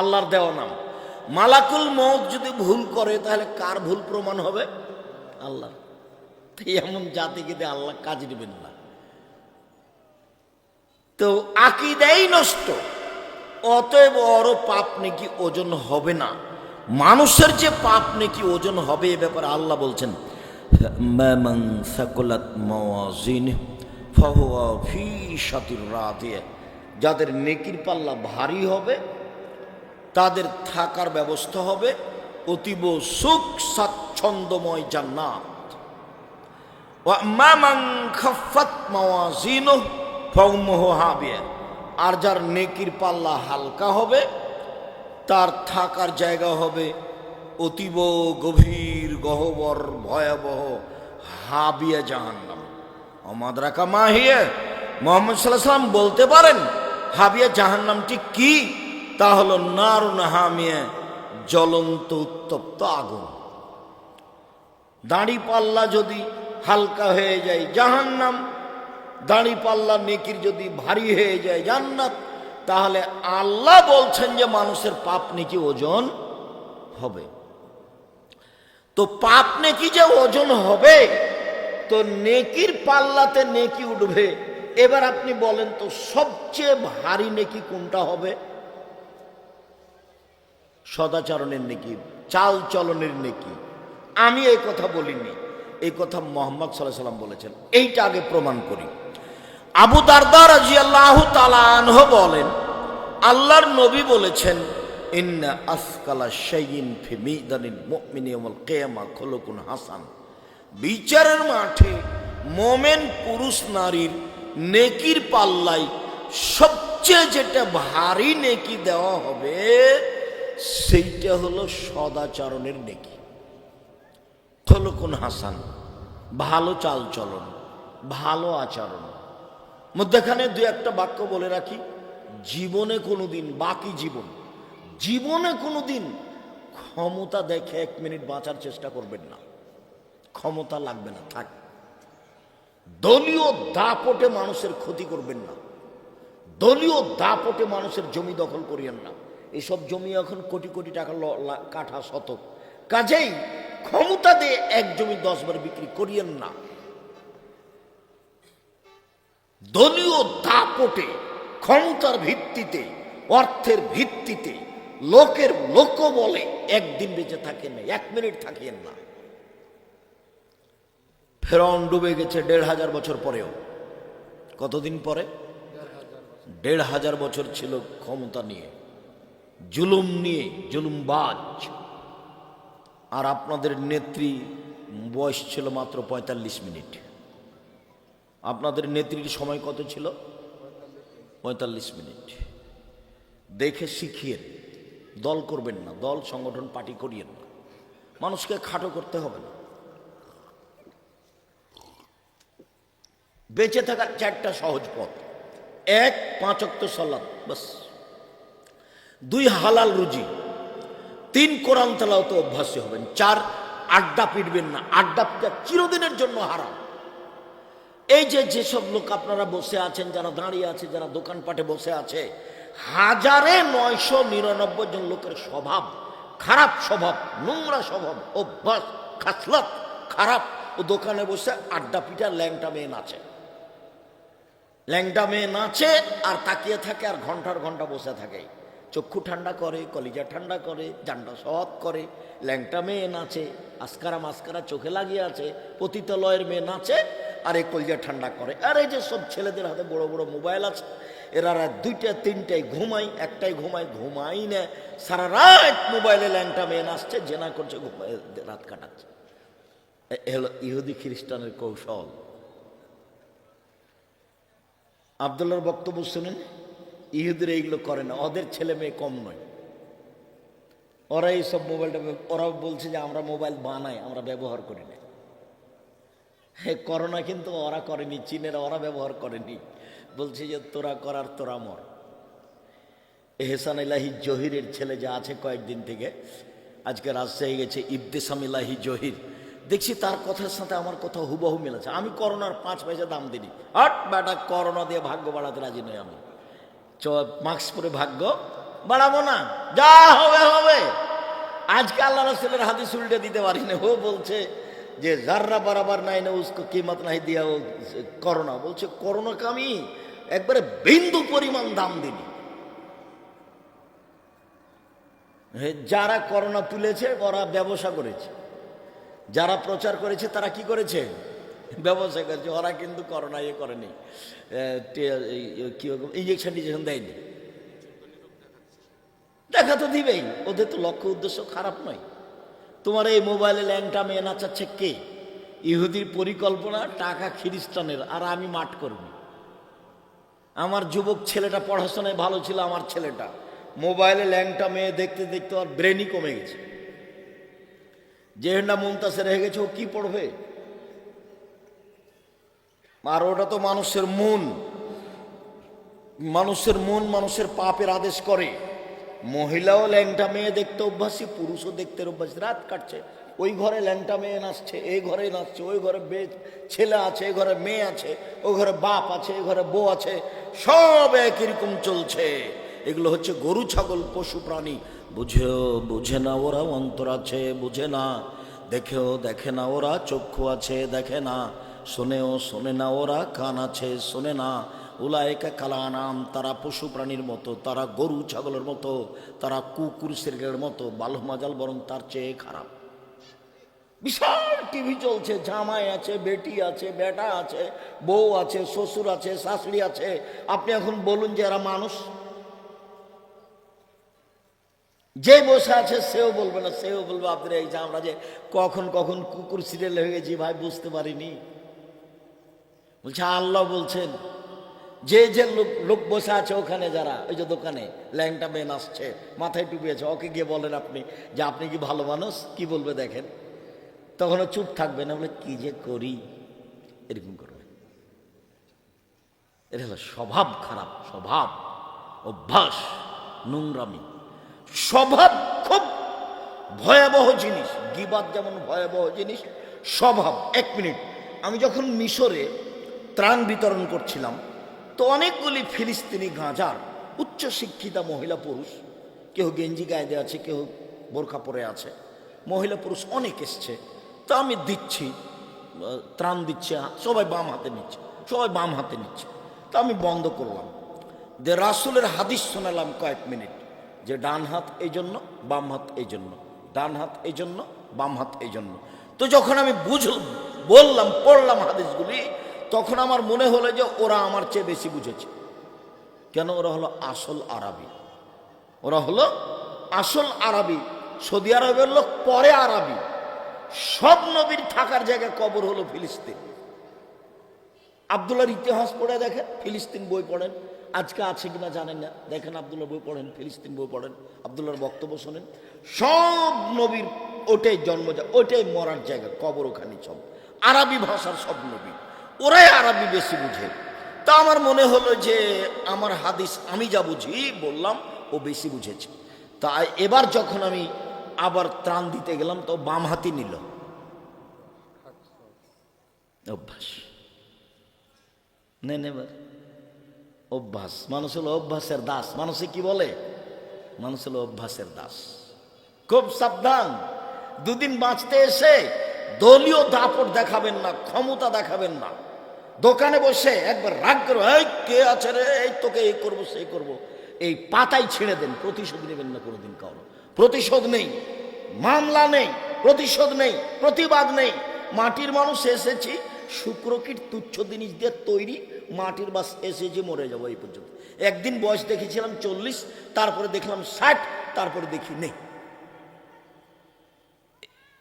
আল্লাহর দেওয়া নাম। মালাকুল মউত যদি ভুল করে তাহলে কার ভুল প্রমাণ হবে? আল্লাহ। এমন জাতিকে দিয়ে আল্লাহ কাজ দিবেন না। তো আকীদাই নষ্ট, অতএব বড় পাপ নাকি ওজন হবে না। মানুষের যে পাপ নাকি ওজন হবে এ ব্যাপারে আল্লাহ বলছেন, মান সাকুলাত মাওয়াজিনহু ফাহুয়া ফি শাতির রাদিয়া, যাদের নেকির পাল্লা ভারী হবে তাদের থাকার ব্যবস্থা হবে অতীব সুখ স্বাচ্ছন্দ্যময় জান্নাত। ওয়া মান খাফফাত মাওয়াজিনহু ফাউমুহু হাবিয়া, আর যার নেকির পাল্লা হালকা হবে তার থাকার জায়গা হবে অতীব গভীর গহ্বর ভয়াবহ হাবিয়া জাহান্নাম। আমাদরাকা মাহিয়া, মুহাম্মদ সাল্লাল্লাহু আলাইহি ওয়াসাল্লাম বলতে পারেন হাবিয়া জাহান্নামটি কি? তা হলো নারুন হামিয়া, জ্বলন্ত উত্তপ্ত আগুন। দাড়ি পাল্লা যদি হালকা হয়ে যায় জাহান্নাম, দাড়ি পাল্লা নেকির যদি ভারী হয়ে যায় জান্নাত। তাহলে আল্লাহ বলছেন যে মানুষের পাপ নেকি ওজন হবে। তো পাপ নেকি যে ওজন হবে, তো নেকির পাল্লাতে নেকি উঠবে। এবার আপনি বলেন তো সবচেয়ে ভারী নেকি কোনটা হবে? সদাচরণের নেকি, চাল চলনের নেকি। আমি এই কথা বলিনি, এই কথা মুহাম্মদ সাল্লাল্লাহু আলাইহি ওয়াসাল্লাম বলেছেন। এইটা আগে প্রমাণ করি। আবু দারদা রাদিয়াল্লাহু তাআলা আনহু বলেন, আল্লাহর নবী বলেছেন, ইন্না আসকালা শাইইন ফি মিজানিল মুমিনি ইয়াউমাল কিয়ামা খুলুকুন হাসান, বিচারের মাঠে মোমেন পুরুষ নারীর নেকির পাল্লায় সবচেয়ে যেটা ভারী নেকি দেওয়া হবে সেইটা হলো সদাচরণের নেকি। খুলুকুন হাসান, ভালো চাল চলন, ভালো আচরণ। মধ্যখানে দু একটা বাক্য বলে রাখি, জীবনে কোনোদিন, বাকি জীবনে কোনোদিন ক্ষমতা দেখে 1 মিনিট বাঁচার চেষ্টা করবেন না। ক্ষমতা লাগবে না, থাক। দলীয় দাপটে মানুষের ক্ষতি করবেন না, দলীয় দাপটে মানুষের জমি দখল করিয়েন না। এসব জমি এখন কোটি কোটি টাকা কাঠা শতক, কাজেই ক্ষমতা দিয়ে এক জমি 10 বার বিক্রি করিয়েন না। দলীয় দাপটে, ক্ষমতার ভিত্তিতে, অর্থের ভিত্তিতে, লোকের লোক বলে একদিন বেঁচে থাকেন না, 1 মিনিট থাকিয়েন না। ফেরাউন ডুবে গেছে 1500 বছর পরেও। কতদিন পরে? 1500 বছর ছিল ক্ষমতা নিয়ে, জুলুম নিয়ে, জুলুমবাজ। আর আপনাদের নেত্রী বয়স ছিল মাত্র 45 মিনিট। আপনাদের নেত্রীর সময় কত ছিল? 45 মিনিট। দেখে শিখিয়েন, দল করবেন না, দল সংগঠন পার্টি করিয়েন না। মানুষকে খাটো করতে হবে না। বেঁচে থাকার 4টা সহজ পথ: 1, 5 ওয়াক্ত সালাত, বাস। 2, হালাল রুজি। 3, কোরআন তেলাওয়াতে অভ্যাসী হবেন। 4, আড্ডা পিটবেন না। আড্ডা চিরদিনের জন্য হারাম। এই যে যেসব লোক আপনারা বসে আছেন, যারা দাঁড়িয়ে আছে, যারা দোকানপাটে বসে আছে, 1999 জন লোকের স্বভাব খারাপ, স্বভাব নোংরা, স্বভাব অভ্যাস খাসলত খারাপ। ও দোকানে বসে আড্ডা পিটা ল্যাংটা মেয়ে নাচে, ল্যাংটা মেয়ে নাচে আর তাকিয়ে থাকে আর ঘন্টার ঘন্টা বসে থাকে। চক্ষু ঠান্ডা করে, কলিজা ঠান্ডা করে, জান্ডা সৎ করে। ল্যাংটা মেয়ে নাচে, আসকারা মাস্কারা চোখে লাগিয়ে আছে, পতিতালয়ের মেয়ে নাচে আর এই কলিজা ঠান্ডা করে। আর এই যে সব ছেলেদের হাতে বড় বড় মোবাইল আছে, এরা রাত 2টা 3টায় ঘুমাই, একটাই ঘুমাই না, সারা রাত মোবাইলে ল্যাংটা মেয়ে নাচছে, জেনা করছে, ঘুমায় রাত কাটাচ্ছে। হলো ইহুদি খ্রিস্টানের কৌশল। আব্দুল্লাহর বক্তব্য শুনেন, ইহুদিরা এইগুলো করে না, ওদের ছেলে মেয়ে কম নয়। ওরা এইসব মোবাইলটা, ওরা বলছে যে আমরা মোবাইল বানাই, আমরা ব্যবহার করি না। করোনা কিন্তু ওরা করেনি, চীনের ওরা ব্যবহার করেনি। বলছে যে তোরা করার তোরা মর। এহসান ইলাহি জহিরের ছেলে যা আছে কয়েকদিন থেকে, আজকে রাজশাহী গেছে, ইবতেসাম ইলাহি জহির, দেখছি তার কথার সাথে আমার কথা হুবহু মিলেছে। আমি করোনার 5 পয়সা দাম দিই, হট বেটা করোনা দিয়ে ভাগ্য বাড়াতে রাজি নই আমি। মাস্ক পরে ভাগ্য বাড়াবো না, যা হবে হবে। আজকে আল্লাহ রাসূলের হাদিস উল্টে দিতে পারি না। ও বলছে যে জাররা বরাবর নাই না উসকো কিমত নাই দিয়া করোনা, বলছে করোনাকে আমি একবারে বিন্দু পরিমাণ দাম দিনি। যারা করোনা তুলেছে ওরা ব্যবসা করেছে, যারা প্রচার করেছে তারা কি করেছে, ব্যবসা করেছে। ওরা কিন্তু করোনা ইয়ে করেনি, কি ইঞ্জেকশন দেয়নি। দেখা তো দিবেই, ওদের তো লক্ষ্য উদ্দেশ্য খারাপ নয়। তোমার এই মোবাইলে ল্যাংটা মেয়ে নাচাচ্ছে কে? ইহুদির পরিকল্পনা, টাকা খ্রিস্টানের, আর আমি মাঠ করবি। আমার যুবক ছেলেটা পড়াশোনায় ভালো ছিল, আমার ছেলেটা মোবাইলে ল্যাংটা মেয়ে দেখতে দেখতে আর ব্রেনই কমে গেছে। যেহেন্ডা মুমতাজে রেখে গেছে, ও কি পড়বে? আর ওটা তো মানুষের মন, মানুষের পাপের আদেশ করে। মহিলাও ল্যাংটা মেয়ে দেখতে অভ্যাসী, পুরুষও দেখতে অভ্যাসী। রাত কাটছে, ওই ঘরে ল্যাংটা মেয়ে নাচছে, এই ঘরে নাচছে, ওই ঘরে ছেলে আছে, এই ঘরে মেয়ে আছে, ওই ঘরে বাপ আছে, এই ঘরে বউ আছে, সব একই রকম চলছে। এগুলো হচ্ছে গরু ছাগল পশু প্রাণী। বুঝে না ওরা, অন্তর আছে বুঝে না, দেখেও দেখে না ওরা, চক্ষু আছে দেখে না, শোনেও শোনে না ওরা, কান আছে শোনে না। উলায়েকা কালানাম, তারা পশু প্রাণীর মতো, তারা গরু ছাগলের মতো, তারা কুকুর শিরগের মতো, বালু মাজাল বরং তার চেয়ে খারাপ। বিশাল টিভি চলছে, জামাই আছে, বেটি আছে, বেটা আছে, বউ আছে, শ্বশুর আছে, শাশুড়ি আছে। আপনি এখন বলুন যে এরা মানুষ? যে বসে আছে সেও বলবে না, সেও বলবে আপনার এই যে আমরা যে কখন কখন কুকুর সিরিয়াল হয়ে গেছি ভাই বুঝতে পারিনি। বলছে আল্লাহ বলছেন যে যে লোক বসে আছে ওখানে, যারা ওই যে দোকানে ল্যাংটা মেয়ে নাচছে, মাথায় টুপি আছে, ওকে গিয়ে বলেন আপনি যে আপনি কি ভালো মানুষ? কি বলবে দেখেন? তখনও চুপ থাকবে না, বলে কি যে করি, এরকম করবে। এটা হলো স্বভাব খারাপ, স্বভাব অভ্যাস নোংরামি। স্বভাব খুব ভয়াবহ জিনিস, গীবাত যেমন ভয়াবহ জিনিস, স্বভাব। 1 মিনিট, আমি যখন মিশরে ত্রাণ বিতরণ করছিলাম, তো অনেকগুলি ফিলিস্তিনি গাঁজার উচ্চশিক্ষিতা মহিলা পুরুষ, কেউ গেঞ্জি গায়ে দিয়ে আছে, কেউ বোরখা পরে আছে, মহিলা পুরুষ অনেক এসছে। তো আমি দিচ্ছি, ত্রাণ দিচ্ছে, সবাই বাম হাতে নিচ্ছে, তো আমি বন্ধ করলাম, যে রাসূলের হাদিস শোনালাম কয়েক মিনিট, যে ডান হাত এই জন্য, বাম হাত এই জন্য, ডান হাত এই জন্য, বাম হাত এই জন্য। তো যখন আমি বললাম, পড়লাম হাদিসগুলি, তখন আমার মনে হলো যে ওরা আমার চেয়ে বেশি বুঝেছে। কেন? ওরা হলো আসল আরবি, সৌদি আরবের লোক, পরে আরবি। সব নবীর থাকার জায়গায় কবর হলো ফিলিস্তিন। আব্দুল্লাহর ইতিহাস পড়ে দেখেন, ফিলিস্তিন বই পড়েন, আজকে আছে কিনা জানেন না, দেখেন আব্দুল্লাহ বই পড়েন, ফিলিস্তিন বই পড়েন, আব্দুল্লাহর বক্তব্য শোনেন, সব নবীর ওটাই জন্ম, ওটাই মরার জায়গা, কবর ওখানে। সব আরবি ভাষার সব নবী, ওরাই আরবি বেশি বুঝে। তা আমার মনে হলো যে আমার হাদিস আমি যা বুঝি বললাম, ও বেশি বুঝেছে। তাই এবার যখন আমি আবার ত্রাণ দিতে গেলাম, তো বাম হাতি নিল, অভ্যাস। নেন এবার অভ্যাস। মানুষ হলো অভ্যাসের দাস। মানুষে কি বলে? মানুষ হলো অভ্যাসের দাস। খুব সাবধান। দুদিন বাঁচতে এসে দলীয় দাপট দেখাবেন না, ক্ষমতা দেখাবেন না। দোকানে বসে একবার রাগ করো, এই কে আছে রে, এই তোকে এই করবো সেই করবো, এই পাতাই ছেড়ে দেন। প্রতিশোধ নেবেন না কোনোদিন কারো। প্রতিশোধ নেই, মামলা নেই, প্রতিশোধ নেই, প্রতিবাদ নেই। মাটির মানুষ এসেছি, শুক্রকীট তুচ্ছ জিনিস দিয়ে তৈরি মাটির বাস, এসেছি মরে যাবো এই পর্যন্ত। একদিন বয়স দেখেছিলাম 40, তারপরে দেখলাম 60, তারপরে দেখি নেই।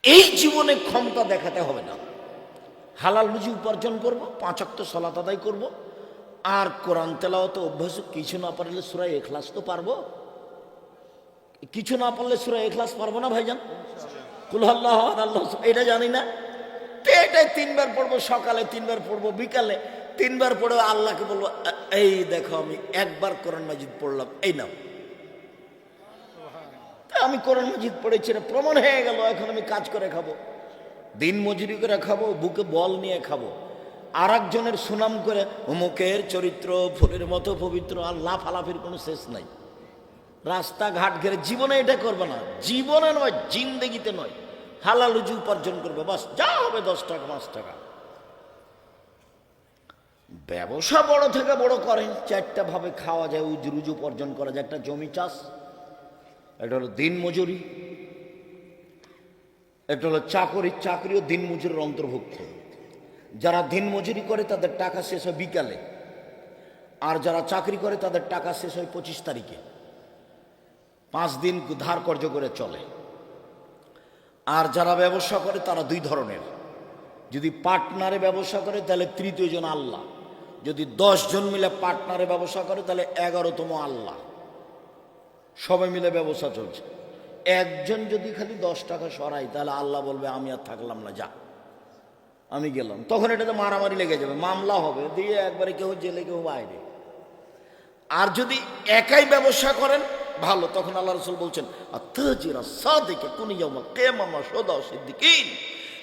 এই জীবনে ক্ষমতা দেখাতে হবে না। হালাল রুজি উপার্জন করব, 5 ওয়াক্ত সালাত আদায় করব, আর কোরআন তেলাওয়াত অভ্যাস। কিছু না পারলে সূরা ইখলাস তো পারবো। কিছু না পারলে সূরা ইখলাস পারবো না ভাইজান? কুল আল্লাহু আহাদ আল্লাহু সামাদ, এটা জানি না। তো এটাই 3 বার পড়বো, সকালে 3 বার পড়বো, বিকালে 3 বার পড়ে আল্লাহকে বলবো, এই দেখো আমি একবার কোরআন মাজিদ পড়লাম, এই নাও। আমি কোরআন মাজিদ পড়েছি, প্রমাণ হয়ে গেল। এখন আমি কাজ করে খাবো, দিন মজুরি করে খাবো, বুকে বল নিয়ে খাবো। আর একজনের সুনাম করে অমুকের চরিত্র ফুলের মতো পবিত্র, আর লাফালাফির কোনো শেষ নাই। রাস্তাঘাট ঘেরে জীবনে এটা করবে না। জীবনে নয়, জিন্দেগিতে নয়। হালাল রুজি উপার্জন করবে, বাস যা হবে 10 টাকা 5 টাকা। ব্যবসা বড় থেকে বড় করেন, 4টা ভাবে খাওয়া যায়, রুজি উপার্জন করা যায়। একটা জমি চাষ, এটা হলো দিন মজুরি, এটা হলো চাকরি। চাকরিও দিন মজুরির অন্তর্ভুক্ত। যারা দিন মজুরি করে তাদের টাকা শেষ হয় বিকালে, আর যারা চাকরি করে তাদের টাকা শেষ হয় 25 তারিখে। 5 দিন ধার কর্য করে চলে। আর যারা ব্যবসা করে তারা 2 ধরনের। যদি পার্টনারে ব্যবসা করে তাহলে তৃতীয় জন আল্লাহ। যদি 10 জন মিলে পার্টনারে ব্যবসা করে তাহলে 11তম আল্লাহ। সবাই মিলে ব্যবসা চলছে। একজন যদি খালি 10 টাকা সরাই তাহলে আল্লাহ বলবে আমি আর থাকলাম না, যা আমি গেলাম। তখন এটাতে মারামারি লেগে যাবে, মামলা হবে, দিয়ে একবারে কেউ জেলে কেউ বাইরে। আর যদি একাই ব্যবসা করেন ভালো, তখন আল্লাহ রাসূল বলছেন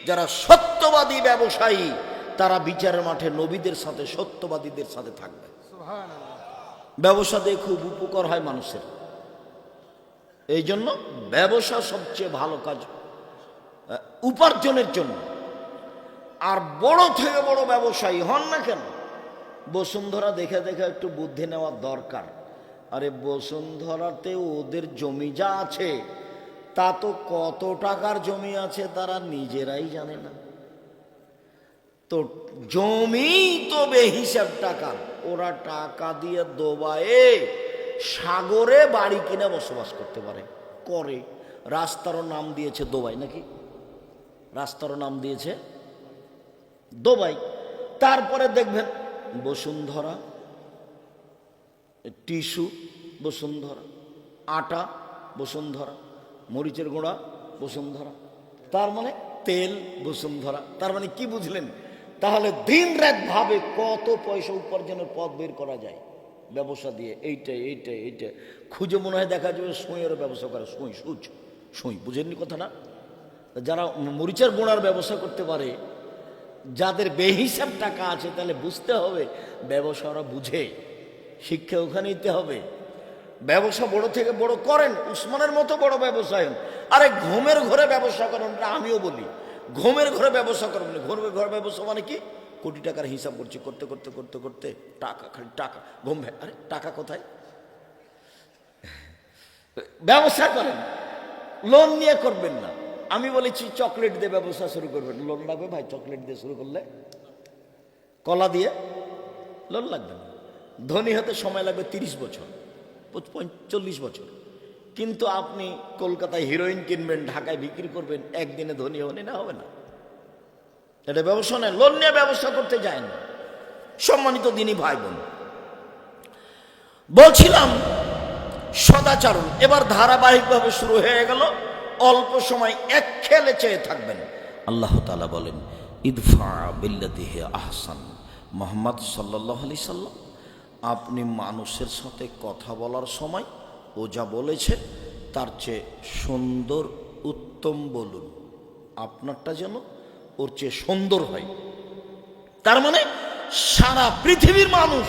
যারা সত্যবাদী ব্যবসায়ী তারা বিচারের মাঠে নবীদের সাথে, সত্যবাদীদের সাথে থাকবে। ব্যবসা দিয়ে খুব উপকার হয় মানুষের। এই জন্য ব্যবসা সবচেয়ে ভালো কাজ উপার্জনের জন্য। আর বড় থেকে বড় ব্যবসায়ী হন না কেন, বসুন্ধরা দেখে দেখে একটু বুদ্ধি নেওয়ার দরকার। আরে বসুন্ধরাতে ওদের জমি যা আছে, তা তো কত টাকার জমি আছে তারা নিজেরাই জানে না। তো জমি তো বেহিসাব টাকার। ওরা টাকা দিয়ে দুবাইয়ে সাগরে বাড়ি কিনে বসবাস করতে পারে, করে। রাস্তারও নাম দিয়েছে দুবাই, নাকি? রাস্তারও নাম দিয়েছে দুবাই। তারপরে দেখবেন বসুন্ধরা, টিস্যু বসুন্ধরা, আটা বসুন্ধরা, মরিচের গুঁড়া বসুন্ধরা, তার মানে তেল বসুন্ধরা। তার মানে কি বুঝলেন? তাহলে দিন রাত ভাবে কত পয়সা উপার্জনের পথ বের করা যায় ব্যবসা দিয়ে। এইটাই এইটাই এইটা খুঁজে মনে হয় দেখা যাবে সুঁইয়েরও ব্যবসা করে। সুঁই বুঝেননি কথা না? যারা মরিচের গুঁড়ার ব্যবসা করতে পারে, যাদের বেহিসাব টাকা আছে, তাহলে বুঝতে হবে ব্যবসা ওরা বুঝে। শিক্ষা ওখানে নিতে হবে। ব্যবসা বড় থেকে বড় করেন, উসমানের মতো বড় ব্যবসায়ী। আরে ঘুমের ঘরে ব্যবসা করেন, আমিও বলি ঘুমের ঘরে ব্যবসা করেন। ঘুমের ঘরে ব্যবসা মানে কি? কোটি টাকার হিসাব করছি, করতে করতে করতে করতে টাকা, খালি টাকা, ঘুম ভাই। আরে টাকা কোথায়? ব্যবসা করেন, লোন নিয়ে করবেন না। আমি বলেছি চকলেট দিয়ে ব্যবসা শুরু করবেন, লোন লাগবে ভাই। চকলেট দিয়ে শুরু করলে, কলা দিয়ে লোন লাগবে না। ধনী হতে সময় লাগবে 30 বছর, 40 বছর। কিন্তু আপনি কলকাতায় হিরোইন কিনবেন, ঢাকায় বিক্রি করবেন, একদিনে ধনী হবেন? না, হবে না। এটা ব্যবসা নয়। লোন নিয়ে ব্যবসা করতে যায় না। সম্মানিত দিনী ভাই বোন, বলছিলাম সদাচরণ এবার ধারাবাহিকভাবে শুরু হয়ে গেল। অল্প সময় এক খেলে চেয়ে থাকবেন। আল্লাহ তাআলা বলেন ইদফা বিল্লাতি হি আহসান। মুহাম্মদ সাল্লাল্লাহু আলাইহি সাল্লাম, আপনি মানুষের সাথে কথা বলার সময় ও যা বলেছে তার চেয়ে সুন্দর উত্তম বলুন। আপনারটা যেন ওর চেয়ে সুন্দর হয়। তার মানে সারা পৃথিবীর মানুষ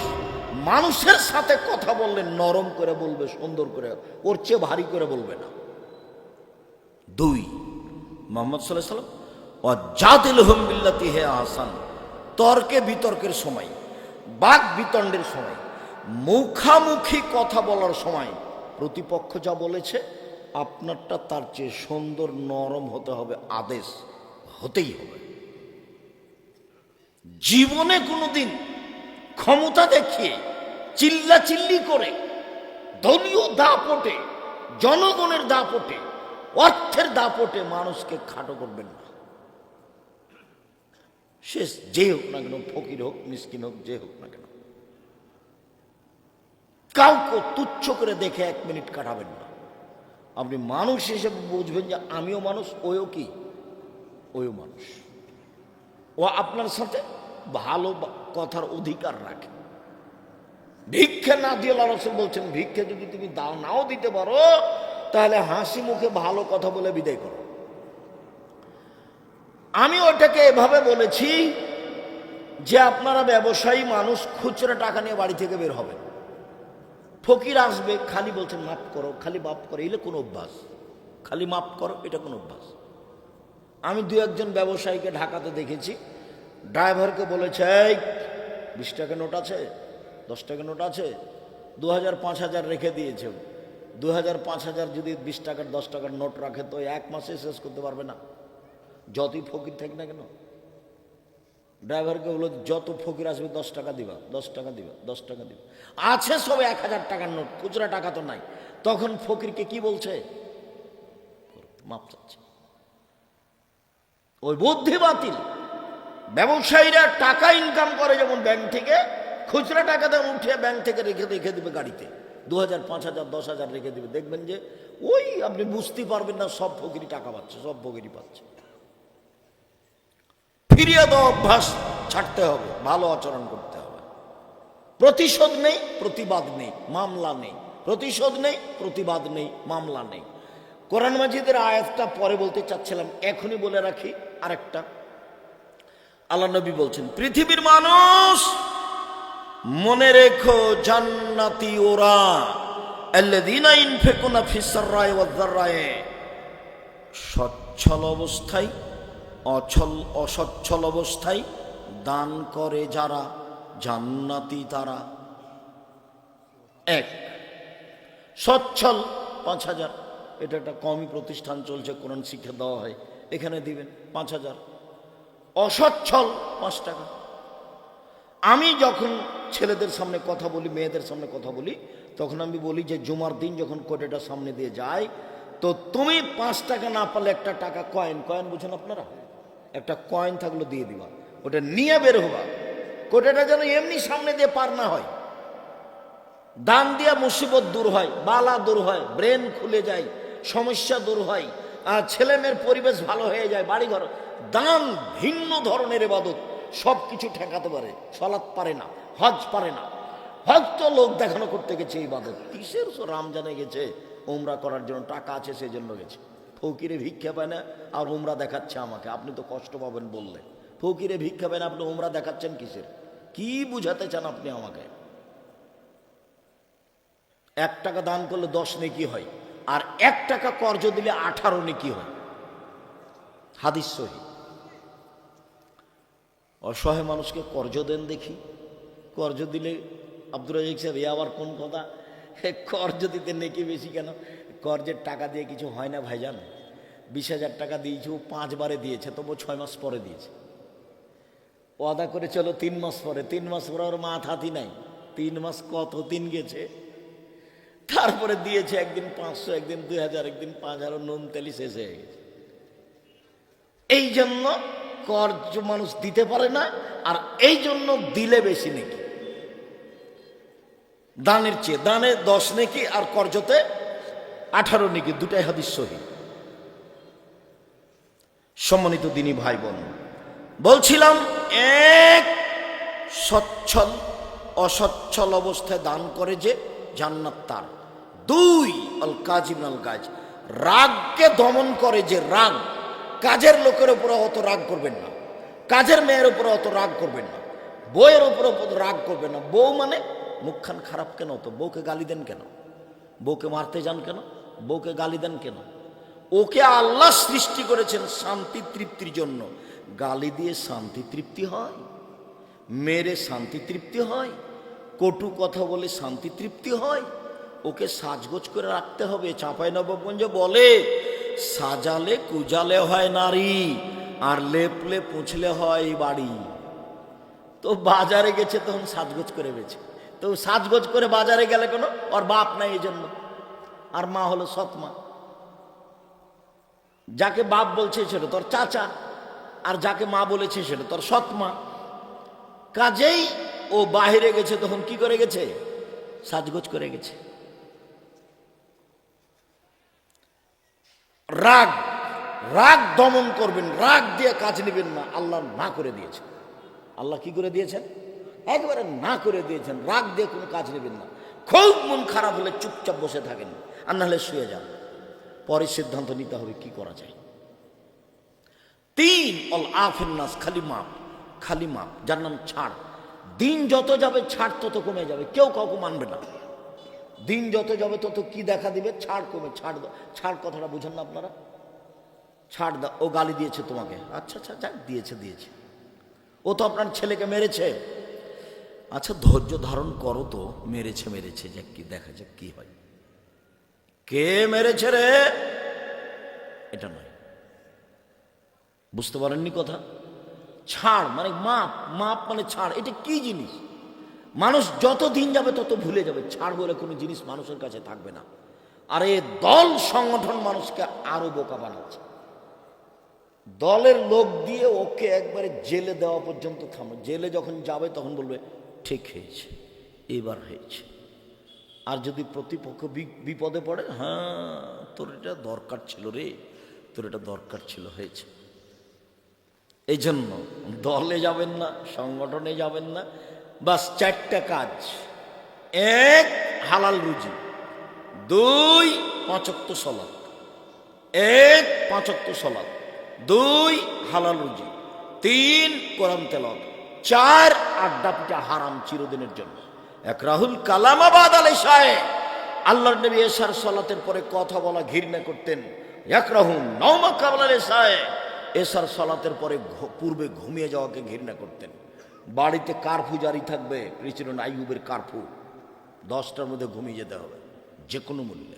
মানুষের সাথে কথা বললে নরম করে বলবে, সুন্দর করে, ওর চেয়ে ভারী করে বলবে না। দুই, মুহাম্মদ সাল্লাল্লাহু আলাইহি ওয়াসাল্লাম ওয়াজাদিলহুম বিল্লাতি হি আহসান, তর্কে বিতর্কের সময়, বাক বিতণ্ডের সময়, মুখামুখি কথা বলার সময় প্রতিপক্ষ যা বলেছে আপনারটা তার চেয়ে সুন্দর নরম হতে হবে, আদেশ হতেই হবে। জীবনে কোনোদিন ক্ষমতা দেখিয়ে চিল্লাচিল্লি করে দলীয় দাপটে, জনগণের দাপটে, অর্থের দাপটে মানুষকে খাটো করবেন না। সে যে হোক না কেন, ফকির হোক, মিসকিন হোক, যে হোক না কেন, কাউকে তুচ্ছ করে দেখে 1 মিনিট কাটাবেন না। আপনি মানুষ হিসেবে বুঝবেন যে আমিও মানুষ, ওও কি, ওও মানুষ। ও আপনার সাথে ভালো কথার অধিকার রাখে। ভিক্ষে না দিয়ে আল্লাহ রাসূল বলছেন, ভিক্ষে যদি তুমি দাও নাও দিতে পারো তাহলে হাসি মুখে ভালো কথা বলে বিদায় করো। আমি ওটাকে এভাবে বলেছি যে আপনারা ব্যবসায়ী মানুষ, খুচরা টাকা নিয়ে বাড়ি থেকে বের হবেন, ফকির আসবে, খালি বলছেন মাফ করো, খালি মাফ করো, এলে কোন অভ্যাস, খালি মাফ করো, এটা কোন অভ্যাস। আমি 2-1 ব্যবসায়ীকে ঢাকাতে দেখেছি, ড্রাইভারকে বলেছে, এই 20 টাকা নোট আছে, 10 টাকা নোট আছে, 2000 5000 রেখে দিয়েছে। 2000 5000 যদি 20 টাকার 10 টাকার নোট রাখে তো 1 মাসে শেষ করতে পারবে না, যতই ফকির থাক না কেন। ড্রাইভারকে বলল, যত ফকির আসবে 10 টাকা দিবা, 10 টাকা দিবা, 10 টাকা দিবা। আছে সব 1000 টাকার নোট, খুচরা টাকা তো নাই। তখন ফকিরকে কি বলছে, মাপ চাচ্ছে। ওই বুদ্ধি বাতিল। ব্যবসায়ীরা টাকা ইনকাম করে যেমন ব্যাংক থেকে, খুচরা টাকাটা উঠে ব্যাংক থেকে রেখে দিবে গাড়িতে, 2000 5000 10,000 রেখে দিবে। দেখবেন যে ওই আপনি বুঝতে পারবেন না সব ফকিরি টাকা পাচ্ছে, সব ফকিরি পাচ্ছে। ফিরিয়ে দেওয়া অভ্যাস ছাড়তে হবে, ভালো আচরণ করতে হবে। প্রতিশোধ নেই, প্রতিবাদ নেই, মামলা নেই। প্রতিশোধ নেই, প্রতিবাদ নেই, মামলা নেই। কোরআন মাজিদের আয়াতটা পরে বলতে চাচ্ছিলাম, এখনই বলে রাখি। আরেকটা আল্লাহ নবী বলছেন, পৃথিবীর মানুষ মনে রেখো জান্নাতি ওরা, আল্লাযীনা ইনফিকুনা ফিস সাররাই ওয়াজ যাররাই, সচ্ছল অবস্থায়, অসচ্ছল অবস্থায় দান করে যারা, জান্নাতি তারা। 1 সচ্ছল 5000, এটা একটা কমই প্রতিষ্ঠান চলছে, কোরআন শিক্ষা দেওয়া হয়, এখানে দিবেন 5000। অসচ্ছল 5 টাকা। আমি যখন ছেলেদের সামনে কথা বলি, মেয়েদের সামনে কথা বলি, তখন আমি বলি যে জুমার দিন যখন কোটেটা সামনে দিয়ে যায়, তো তুমি 5 টাকা না পারলে একটা টাকা কয়েন, কয়েন বুঝেন আপনারা, একটা কয়েন থাকলো দিয়ে দিবা, ওটা নিয়ে বের হবা। কোটেটা যেন এমনি সামনে দিয়ে পার না হয়। দান দিয়া মুসিবত দূর হয়, বালা দূর হয়, ব্রেন খুলে যায়, সমস্যা দূর হয়, আর ছেলে মেয়ের পরিবেশ ভালো হয়ে যায়, বাড়িঘর। দান ভিন্ন ধরনের ইবাদত, সব কিছু ঠেকাতে পারে। সালাত পারে না, হজ পারে না। হজ তো লোক দেখানো করতে গেছে, ইবাদত কিসের? রমজানে গেছে উমরা করার জন্য, টাকা আছে সেই জন্য গেছে। ফকিরে ভিক্ষা পায় না আর উমরা দেখাচ্ছে আমাকে, আপনি তো কষ্ট পাবেন বললে। ফকিরে ভিক্ষা পায় না, আপনি উমরা দেখাচ্ছেন কিসের? কি বুঝাতে চান আপনি আমাকে? 1 টাকা দান করলে 10 নেকি হয়, আর 1 টাকা কর্জ দিলে 18 নেকি হয়। হাদিস সহিহ। অসহায় মানুষকে কর্জ দেন দেখি। কর্জ দিলে আব্দুর রাজ্জাক সাহেব, আবার কোন কথা? কর্জ দিতে নেকি বেশি কেন? কর্জের টাকা দিয়ে কিছু হয় না ভাইজান। 20,000 টাকা দিয়েছে, ও 5 বারে দিয়েছে, তবু 6 মাস পরে দিয়েছে। ওয়াদা করে চলো 3 মাস পরে, 3 মাস পরে ওর মাথাতি নাই। 3 মাস কত দিন গেছে, তারপরে দিয়েছে। একদিন 500, একদিন 2000, একদিন 5000, নুন তেলি শেষ হয়ে গেছে। এই জন্য কর্জ মানুষ দিতে পারে না, আর এই জন্য দিলে বেশি নেকি দানের চেয়ে। দানে 10 নেকি আর কর্জতে 18 নেকি, দুটাই হাদিস সহিহ। সম্মানিত দিনী ভাই বোন, বলছিলাম 1 সচ্ছল অসচ্ছল অবস্থায় দান করে যে, জান্নাত তার। 2 আল কাজিম আল গাজ, রাগকে দমন করে যে, রাগ। কাজের লোকের উপরে অত রাগ করবেন না, কাজের মেয়ের উপরে অত রাগ করবেন না। বউয়ের উপর রাগ করবে না। বউ মানে মুখখান খারাপ কেন? তো বউকে গালি দেন কেন? বউকে মারতে যান কেন? বউকে গালি দেন কেন? ওকে আল্লাহ সৃষ্টি করেছেন শান্তি তৃপ্তির জন্য। গালি দিয়ে শান্তি তৃপ্তি হয়? মেরে শান্তি তৃপ্তি হয়? কটু কথা বলে শান্তি তৃপ্তি হয়? ওকে সাজগোজ করে রাখতে হবে। চাঁপাইনবাবগঞ্জে বলে, সাজালে কুজালে হয় নারী, আর লেপলে পুছলে হয় বাড়ি। তো বাজারে গেছে তখন সাজগোজ করে গেছে। তো সাজগোজ করে বাজারে গেলে কোনো ওর বাপ নাই এই জন্য, আর মা হলো সৎ মা। যাকে বাপ বলছে সেটা তোর চাচা, আর যাকে মা বলেছে সেটা তোর সৎ মা। কাজেই ও বাহিরে গেছে তখন কি করে গেছে? সাজগোজ করে গেছে। রাগ, রাগ দমন করবেন, রাগ দিয়ে কাজ নেবেন না। আল্লাহ না করে দিয়েছেন। আল্লাহ কি করে দিয়েছেন? একবারে না করে দিয়েছেন। রাগ দিয়ে কোনো কাজ নেবেন না। খুব মন খারাপ হলে চুপচাপ বসে থাকেন, আর নাহলে শুয়ে যান। পরে সিদ্ধান্ত নিতে হবে কি করা যায়। 3 অল আফিন নাস, খালি মাপ, খালি মাপ, যার নাম ছাড়। দিন যত যাবে ছাড় তত কমে যাবে, কেউ কাউকে মানবে না। দিন যত যাবে তত কি দেখা দিবে? ছাড় কমে। ছাড় দাও। ছাড় কথাটা বুঝেন না আপনারা? ছাড় দাও। ও গালি দিয়েছে তোমাকে, আচ্ছা আচ্ছা যাক, দিয়েছে দিয়েছে। ও তো আপনার ছেলেকে মেরেছে, আচ্ছা ধৈর্য ধারণ করো তো, মেরেছে মেরেছে, যাক কি দেখা যাক কি হয়। কে মেরেছে রে? এটা নয়। বুঝতে পারেননি কথা? ছাড় মানে মাপ, মাপ মানে ছাড়। এটা কি জিনিস? মানুষ যত দিন যাবে তত ভুলে যাবে। ছাড় বলে কোনো জিনিস মানুষের কাছে থাকবে না। আর এই দল সংগঠন মানুষকে আরো বোকা বানাচ্ছে। দলের লোক দিয়ে ওকে একবারে জেলে দেওয়া পর্যন্ত থামো। জেলে যখন যাবে তখন বলবে ঠিক হয়েছে, এবার হয়েছে। আর যদি প্রতিপক্ষ বিপদে পড়ে, হ্যাঁ তোর এটা দরকার ছিল রে, তোর এটা দরকার ছিল, হয়েছে। এই জন্য দলে যাবেন না, সংগঠনে যাবেন না। বাস 4টা কাজ। 1 হালাল রুজি, 2 5 ওয়াক্ত সালাত, 1 5 ওয়াক্ত সালাত, 2 হালাল রুজি, 3 কোরআন তেলাওয়াত, 4 আড্ডা পিটা হারাম চিরদিনের জন্য। একরাহুল কালামাবাদ আলাইশায়ে, আল্লাহর নবী এশার সালাতের পরে কথা বলা ঘৃণা করতেন। একরাহুম নওমা কাবলাল ইশায়ে, এশার সালাতের পরে পূর্বে ঘুমিয়ে যাওয়াকে ঘৃণা করতেন। বাড়িতে কারফু জারি থাকবে, প্রেসিডেন্ট আইয়ুবের কারফু, 10টার মধ্যে ঘুমিয়ে যেতে হবে যে কোনো মূল্যে।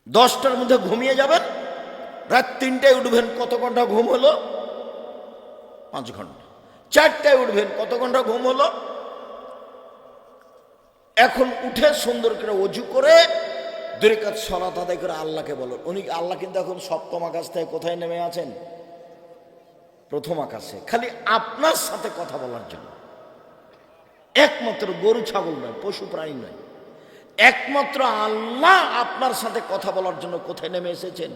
10টার মধ্যে ঘুমিয়ে যাবেন, রাত 3টায় উঠবেন, কত ঘন্টা ঘুম হলো? 5 ঘন্টা। 4টায় উঠবেন, কত ঘন্টা ঘুম হলো? এখন উঠে সুন্দর করে ওযু করে 2 রাকাত সালাত আদায় করে আল্লাহকে বলো। উনি আল্লাহ কিন্তু এখন 7ম আকাশ থেকে কোথায় নেমে আছেন? 1ম আকাশে, খালি আপনার সাথে কথা বলার জন্য। একমাত্র গরু ছাগল নয়, পশু প্রাণী নয়, একমাত্র আল্লাহ আপনার সাথে কথা বলার জন্য কোথায় নেমে এসেছেন?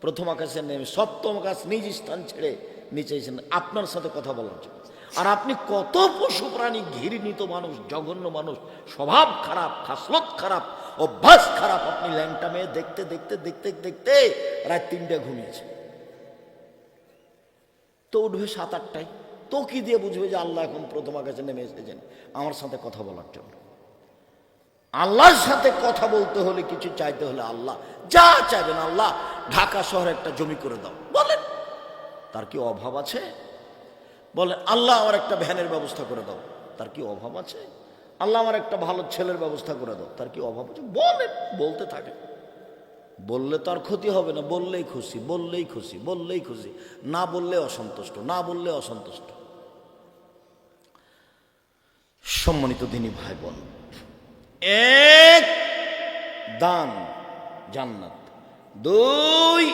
1ম আকাশে নেমে 7ম আকাশ নিজ স্থান ছেড়ে নিচে এসেছেন আপনার সাথে কথা বলার জন্য। আর আপনি কত পশু প্রাণী, ঘৃণিত মানুষ, জঘন্য মানুষ, স্বভাব খারাপ, খাসলত খারাপ, অভ্যাস খারাপ, আপনি ল্যাংটা মেয়ে দেখতে দেখতে দেখতে দেখতে রাত 3টায় ঘুমিয়েছে। তো উঠবে 7-8টায়। তো কি দিয়ে বুঝবে যে আল্লাহ এখন 1ম আকাশে নেমে এসেছেন আমার সাথে কথা বলার জন্য? আল্লাহর সাথে কথা বলতে হলে, কিছু চাইতে হলে, আল্লাহ যা চাইবেন, আল্লাহ ঢাকা শহরে একটা জমি করে দাও, বলেন, তার কি অভাব আছে? বলে আল্লাহ আমার একটা ভ্যানের ব্যবস্থা করে দাও, তার কি অভাব আছে? আল্লাহ আমার একটা ভালো ছেলের ব্যবস্থা করে দাও, তার কি অভাব আছে? বলেন, বলতে থাকে। বললে তো আর ক্ষতি হবে না, বললেই খুশি, বললেই খুশি, বললেই খুশি, না বললে অসন্তুষ্ট, না বললে অসন্তুষ্ট। সম্মানিত দিনী ভাই বোন, 1 দান, জান্নাত। 2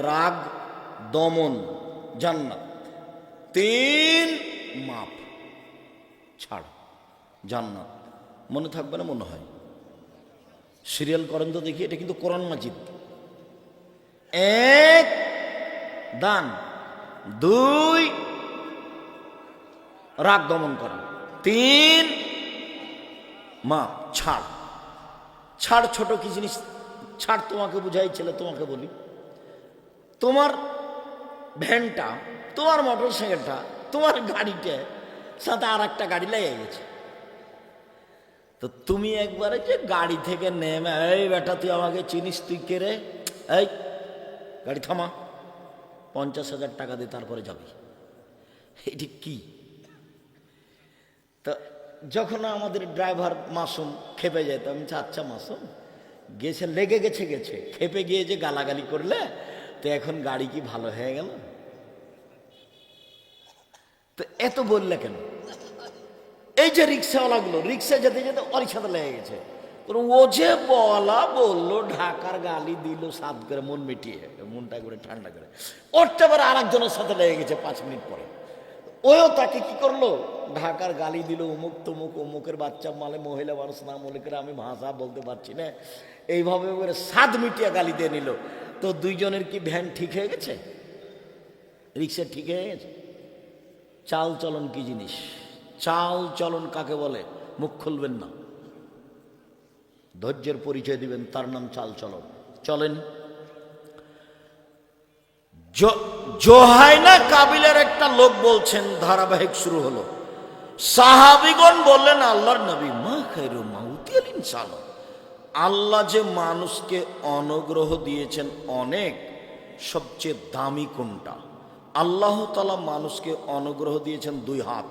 রাগ দমন, জান্নাত। 3 মাপ, ছাড়, জান্নাত। মনে থাকবে না মনে হয়? সিরিয়াল করেন তো দেখি, এটা কিন্তু কোরআন মাজিদ। 1 দান, 2 রাগ দমন করা, 3 মাপ, ছাড়। ছাড় ছোট কি জিনিস? ছাড় তোমাকে বুঝাই, ছেলে তোমাকে বলি, তোমার ভ্যানটা, তোমার মোটর সাইকেলটা তোমার গাড়িটা সাথে আর একটা গাড়ি লেগে গেছে। তো তুমি একবারে যে গাড়ি থেকে নেমে, এই বেটা তুই আমাকে চিনিস, তুই কে রে, এই গাড়ি থামা, 50,000 টাকা দিয়ে তারপরে যাবি, এটি কি? তো যখন আমাদের ড্রাইভার মাসুম খেপে যেত, আমি আচ্ছা মাসুম গেছে, লেগে গেছে, খেপে গিয়ে যে গালাগালি করলে তো এখন গাড়ি কি ভালো হয়ে গেল? তো এত বললে কেন? এই যে রিক্সাওয়ালাগুলো রিক্সা যেতে যেতে ওর সাথে লেগে গেছে, ও যে বললো ঢাকার গালি দিল সাত করে, মন মিটিয়ে, মনটা করে ঠান্ডা করে, ওরটা আবার আর একজনের সাথে লেগে গেছে 5 মিনিট পরে। ওও তাকে কি করলো, ঢাকার গালি দিল, অমুক তমুক, অমুকের বাচ্চা মালে, মহিলা মানুষ না মনে করে, আমি ভাষা বলতে পারছি না, এইভাবে করে 7 মিটিয়া গালি দিয়ে নিল। তো দুইজনের কি ভ্যান ঠিক হয়ে গেছে? রিক্সা ঠিক হয়ে গেছে? চাল চলন কি জিনিস? চাল চলন কাকে বলে? মুখ খুলবেন না, ধৈর্যের পরিচয় দিবেন, তার নাম চাল চলন। চলেন, জোহাইনা কাবিলের একটা লোক বলছেন, ধারাবাহিক শুরু হলো, সাহাবীগণ বললেন আল্লাহর নবী, মা খায়রু মাউতিল ইনসান, আল্লাহ যে মানুষকে অনুগ্রহ দিয়েছেন অনেক, সবচেয়ে দামি কোনটা? আল্লাহ তাআলা মানুষকে অনুগ্রহ দিয়েছেন 2 হাত।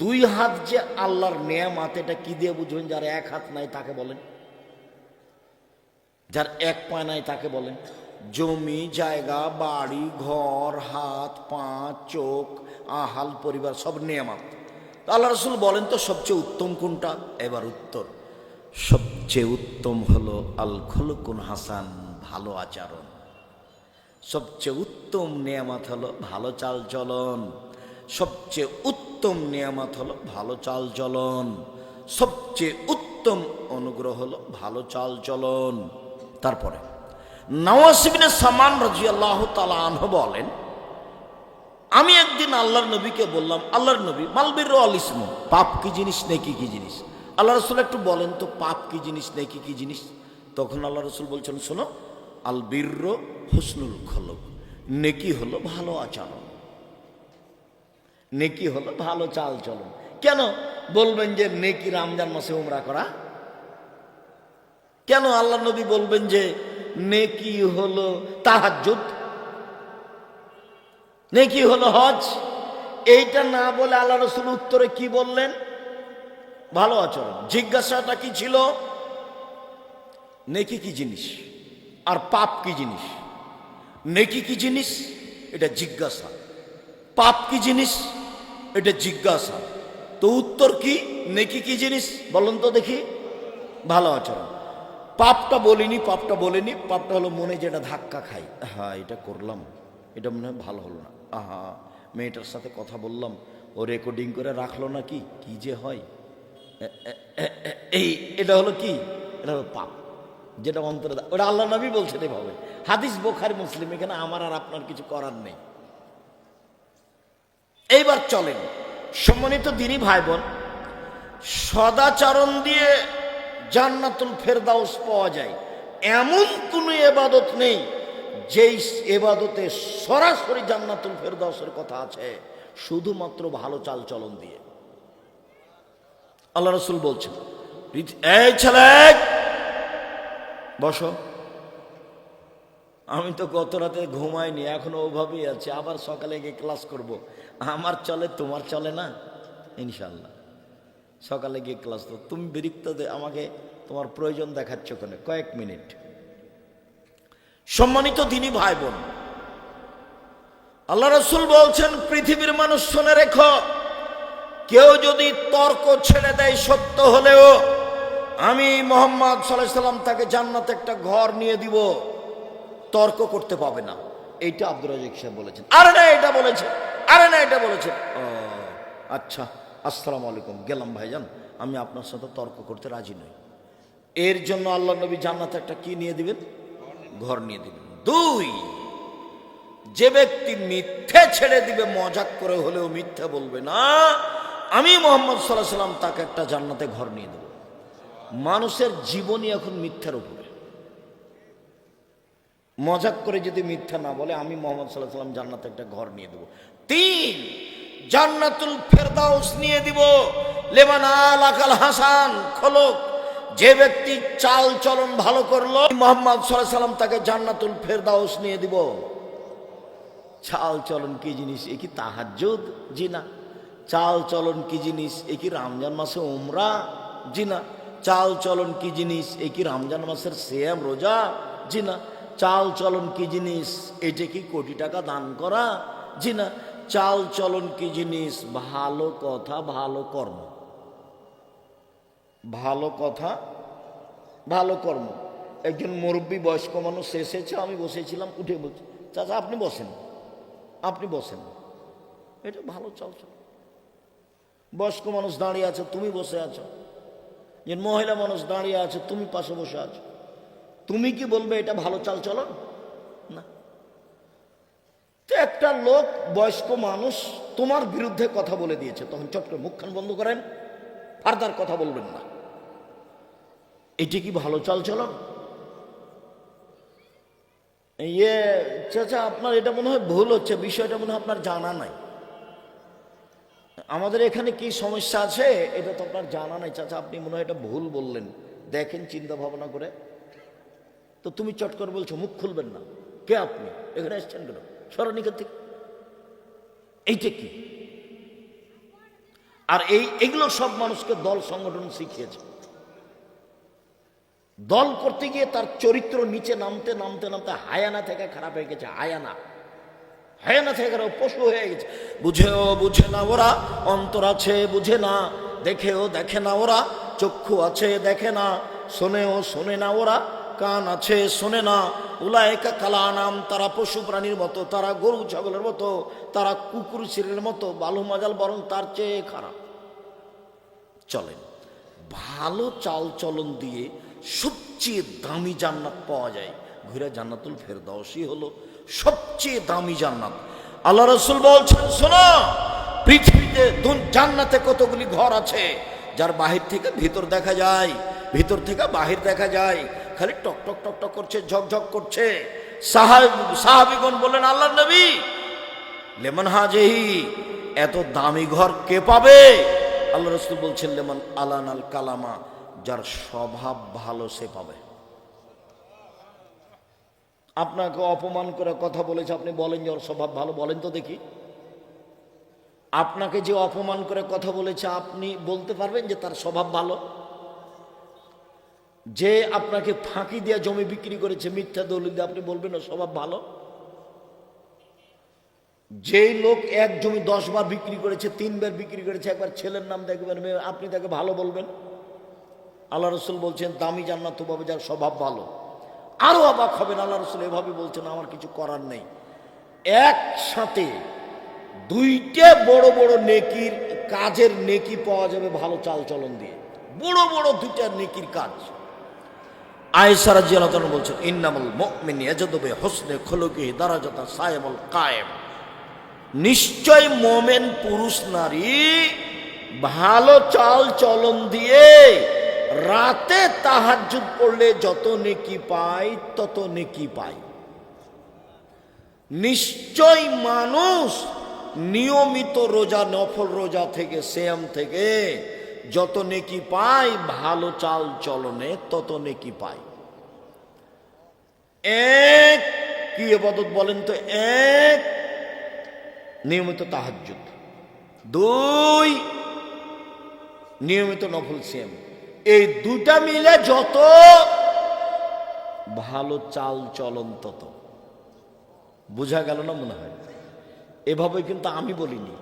2 হাত যে আল্লাহর নেয়ামত, এটা কি দিয়ে বুঝবেন? যার 1 হাত নাই তাকে বলেন, যার 1 পা নাই তাকে বলেন। জমি জায়গা বাড়ি ঘর হাত পা চোখ আহাল পরিবার সব নেয়ামত। আল্লাহ রাসূল বলেন তো সবচেয়ে উত্তম কোনটা? এবার উত্তর, সবচেয়ে উত্তম হলো আল খুলুকুল হাসান, ভালো আচরণ। সবচেয়ে উত্তম নেয়ামত হলো ভালো চাল চলন। সবচেয়ে উত্তম নেয়ামত হলো ভালো চাল চলন। সবচেয়ে উত্তম অনুগ্রহ হলো ভালো চাল চলন। তারপরে নওয়াস ইবনে সামান রাদিয়াল্লাহু তাআলা আনহু বলেন, আমি একদিন আল্লাহর নবীকে বললাম, আল্লাহর নবী, মাল বিররু ওয়াল ইসমু, পাপ কি জিনিস, নেকি কি জিনিস? আল্লাহ রাসূল একটু বলেন তো, পাপ কি জিনিস, নেকি কি জিনিস? তখন আল্লাহ রাসূল বলছেন, শোনো, আল বিররু হুসনুল খুলুক, নেকি হলো ভালো আচরণ, নেকি হলো ভালো চাল চলন। কেন বলবেন যে নেকি রমজান মাসে উমরা করা? কেন আল্লাহ নবী বলবেন যে নেকি হলো তাহাজ্জুদ, নেকি হলো হজ? এইটা না বলে আল্লাহ রাসূল উত্তরে কি বললেন? ভালো আচরণ। জিজ্ঞাসাটা কি ছিল? নেকি কি জিনিস আর পাপ কি জিনিস? নেকি কি জিনিস এটা জিজ্ঞাসা, পাপ কি জিনিস এটা জিজ্ঞাসা। তো উত্তর কি? নেকি কি জিনিস বলুন তো দেখি? ভালো আচরণ। পাপটা বলিনি, পাপটা বলিনি, পাপটা হলো মনে যেটা ধাক্কা খাই, হ্যাঁ এটা করলাম, এটা মনে হয় ভালো হলো না, আহা মেয়েটার সাথে কথা বললাম, ও রেকর্ডিং করে রাখলো না, কি কি যে হয়, এই এটা হলো কি? এটা হলো পাপ, যেটা অন্তরে, ওটা আল্লাহ নবী বলছেন এভাবে, হাদিস বুখারী মুসলিম, এখানে আমার আর আপনার কিছু করার নেই। এইবার চলেন সম্মানিত দিনী ভাই বোন, সদাচরণ দিয়ে জান্নাতুল ফেরদাউস পাওয়া যায় এমন কোনো ইবাদত নেই যেই ইবাদতে সরাসরি জান্নাতুল ফেরদাউসের কথা আছে, শুধুমাত্র ভালো চাল চলন দিয়ে। আল্লাহ রাসূল বলছেন, এই ছেলে বসো, আমি তো গত রাতে ঘুমাইনি, এখনো ওভাবেই আছি, আবার সকালে গিয়ে ক্লাস করব। আমার চলে, তোমার চলে না? ইনশাল্লাহ সকালে গিয়ে ক্লাস করো। তুমি বিরক্ত আমাকে তোমার প্রয়োজন দেখাচ্ছ কেন? কয়েক মিনিট। সম্মানিত দিনী ভাই বোন, আল্লাহ রাসূল বলছেন, পৃথিবীর মানুষ শুনে রেখো, কেউ যদি তর্ক ছেড়ে দেয় সত্য হলেও, আমি মুহাম্মদ সাল্লাল্লাহু আলাইহি সাল্লাম তাকে জান্নাতে একটা ঘর নিয়ে দিব, তর্ক করতে পাবে না। এইটা আব্দুর রাজ্জাক সাহেব বলেছেন। আরে না এটা বলেছেন, আরে না এটা বলেছেন। ও আচ্ছা, আসসালামু আলাইকুম, গেলাম ভাইজান, আমি আপনার সাথে তর্ক করতে রাজি নই। এর জন্য আল্লাহ নবী জান্নাতে একটা কি নিয়ে দিবেন? ঘর নিয়ে দিবেন। 2, যে ব্যক্তি মিথ্যে ছেড়ে দিবে, মজাক করে হলেও মিথ্যে বলবে না, আমি মুহাম্মদ সাল্লাল্লাহু আলাইহি সাল্লাম তাকে একটা জান্নাতে ঘর নিয়ে দেব। মানুষের জীবনই এখন মিথ্যার উপরে, মজাক করে যদি মিথ্যা না বলে আমি মোহাম্মদ সাল্লাল্লাহু আলাইহি ওয়াসাল্লাম জান্নাতে একটা ঘর নিয়ে দেব। 3, জান্নাতুল ফেরদাউস নিয়ে দিব। লিমান আলাকাল হাসান খলক, যে ব্যক্তি চাল চলন ভালো করলো মোহাম্মদ সাল্লাল্লাহু আলাইহি ওয়াসাল্লাম তাকে জান্নাতুল ফেরদাউস নিয়ে দিব। চাল চলন কি জিনিস? এ কি তাহাজ্জুদ? জি না। চাল চলন কি জিনিস? এ কি রমজান মাসে উমরা? জি না। চাল চলন কি জিনিস? এ কি রমজান মাসের সিয়াম রোজা? জি না। চাল চলন কি জিনিস? এটা কি কোটি টাকা দান করা? জি না। চাল চলন কি জিনিস? ভালো কথা, ভালো কর্ম। ভালো কথা, ভালো কর্ম। একজন মুরব্বী বয়স্ক মানুষ এসেছে, আমি বসেছিলাম, উঠে বলছি, চাচা আপনি বসেন, আপনি বসেন। এটা ভালো চাল চলন। বয়স্ক মানুষ দাঁড়িয়ে আছে, তুমি বসে আছো। যে মহিলা মানুষ দাঁড়িয়ে আছে, তুমি পাশে বসে আছো। তুমি কি বলবে এটা ভালো চাল চলন? না। তো একটা লোক বয়স্ক মানুষ তোমার বিরুদ্ধে কথা বলে দিয়েছে, তখন চট করে মুখখান বন্ধ করেন, ফার্দার কথা বলবেন না। এটি কি ভালো চাল চলন? চাচা আপনার এটা মনে হয় ভুল হচ্ছে, বিষয়টা মনে হয় আপনার জানা নাই। আমাদের এখানে কি সমস্যা আছে এটা তো আপনার জানা নাই চাচা, আপনি মনে হয় এটা ভুল বললেন, দেখেন চিন্তা ভাবনা করে। তো তুমি চট করে বলছো মুখ খুলবেন না। কে আপনি? এখানে এসছেন কেন? সরণিকা থেকে। এইটা কি? আর এইগুলো সব মানুষকে দল সংগঠন শিখিয়েছে। দল করতে গিয়ে তার চরিত্র নিচে নামতে নামতে নামতে হায়ানা থেকে খারাপ হয়ে গেছে। হায়ানা থেকে পশু হয়ে গেছে। বুঝেও বুঝে না ওরা, অন্তর আছে বুঝে না, দেখেও দেখে না ওরা, চক্ষু আছে দেখে না, শোনেও শোনে না ওরা, কান আছে শোনে না। উলায়েকা কালানাম, তারা পশু প্রাণীর মতো, তারা গরু ছাগলের মতো, তারা কুকুর শিরের মতো, বালু মাজাল বরং তার চেয়ে খারাপ। চলেন, ভালো চাল চলন দিয়ে সবচেয়ে দামি জান্নাত পাওয়া যায়। ঘুরে জান্নাতুল ফেরদাউসই হলো সবচেয়ে দামি জান্নাত। আল্লাহ রাসূল বলছেন, শোনো, পৃথিবীতে জান্নাতে কতগুলি ঘর আছে যার বাহির থেকে ভিতর দেখা যায়, ভিতর থেকে বাহির দেখা যায়, খালি টক টক টক টক করছে, ঝকঝক করছে। সাহাবীগণ বললেন, আল্লাহর নবী, লেমন হাজেহি, এত দামি ঘর কে পাবে? আল্লাহ রাসূল বলছেন, লেমন আলানাল কালামা, যার স্বভাব ভালো সে পাবে। আপনাকে অপমান করে কথা বলেছে, আপনি বলেন যে ওর স্বভাব ভালো, বলেন তো দেখি। আপনাকে যে অপমান করে কথা বলেছে আপনি বলতে পারবেন যে তার স্বভাব ভালো? যে আপনাকে ফাঁকি দিয়ে জমি বিক্রি করেছে মিথ্যা দলিল দিয়ে, আপনি বলবেন ওর স্বভাব ভালো? যেই লোক এক জমি 10 বার বিক্রি করেছে, 3 বার বিক্রি করেছে, একবার ছেলের নাম দেখবেন, আপনি তাকে ভালো বলবেন? আল্লাহ রাসূল বলছেন, দামি জান্নাত পাবে যার স্বভাব ভালো। আরো অবাক হবেন, আল্লাহ রাসূল এভাবে বলছেন, আমার কিছু করার নেই। একসাথে 2টা বড় বড় নেকির কাজের নেকি পাওয়া যাবে ভালো চাল চলন দিয়ে। বড় বড় 2টা নেকির কাজ। আয়েশা রাদিয়াল্লাহু তাআলা বলছেন, ইন্নামাল মুমিনু ইয়াজদু বিহুসনি খুলুকিহি দারাজাতা সায়ামুল কায়েম, নিশ্চয় মুমিন পুরুষ নারী ভালো চাল চলন দিয়ে রাতে তাহাজ্জুদ পড়লে যত নেকি পায় তত নেকি পায়। নিশ্চয় মানুষ নিয়মিত রোজা, নফল রোজা থেকে, সিয়াম থেকে যত নেকি পায়, ভালো চাল চলনে তত নেকি পায়। এক, কি ইবাদত বলেন তো? এক, নিয়মিত তাহাজ্জুদ। 2, নিয়মিত নফল সিয়াম। এই 2টা মিলে যত ভালো চাল চলন তত। বোঝা গেল না মনে হয়? এভাবে কিন্তু আমি বলিনি,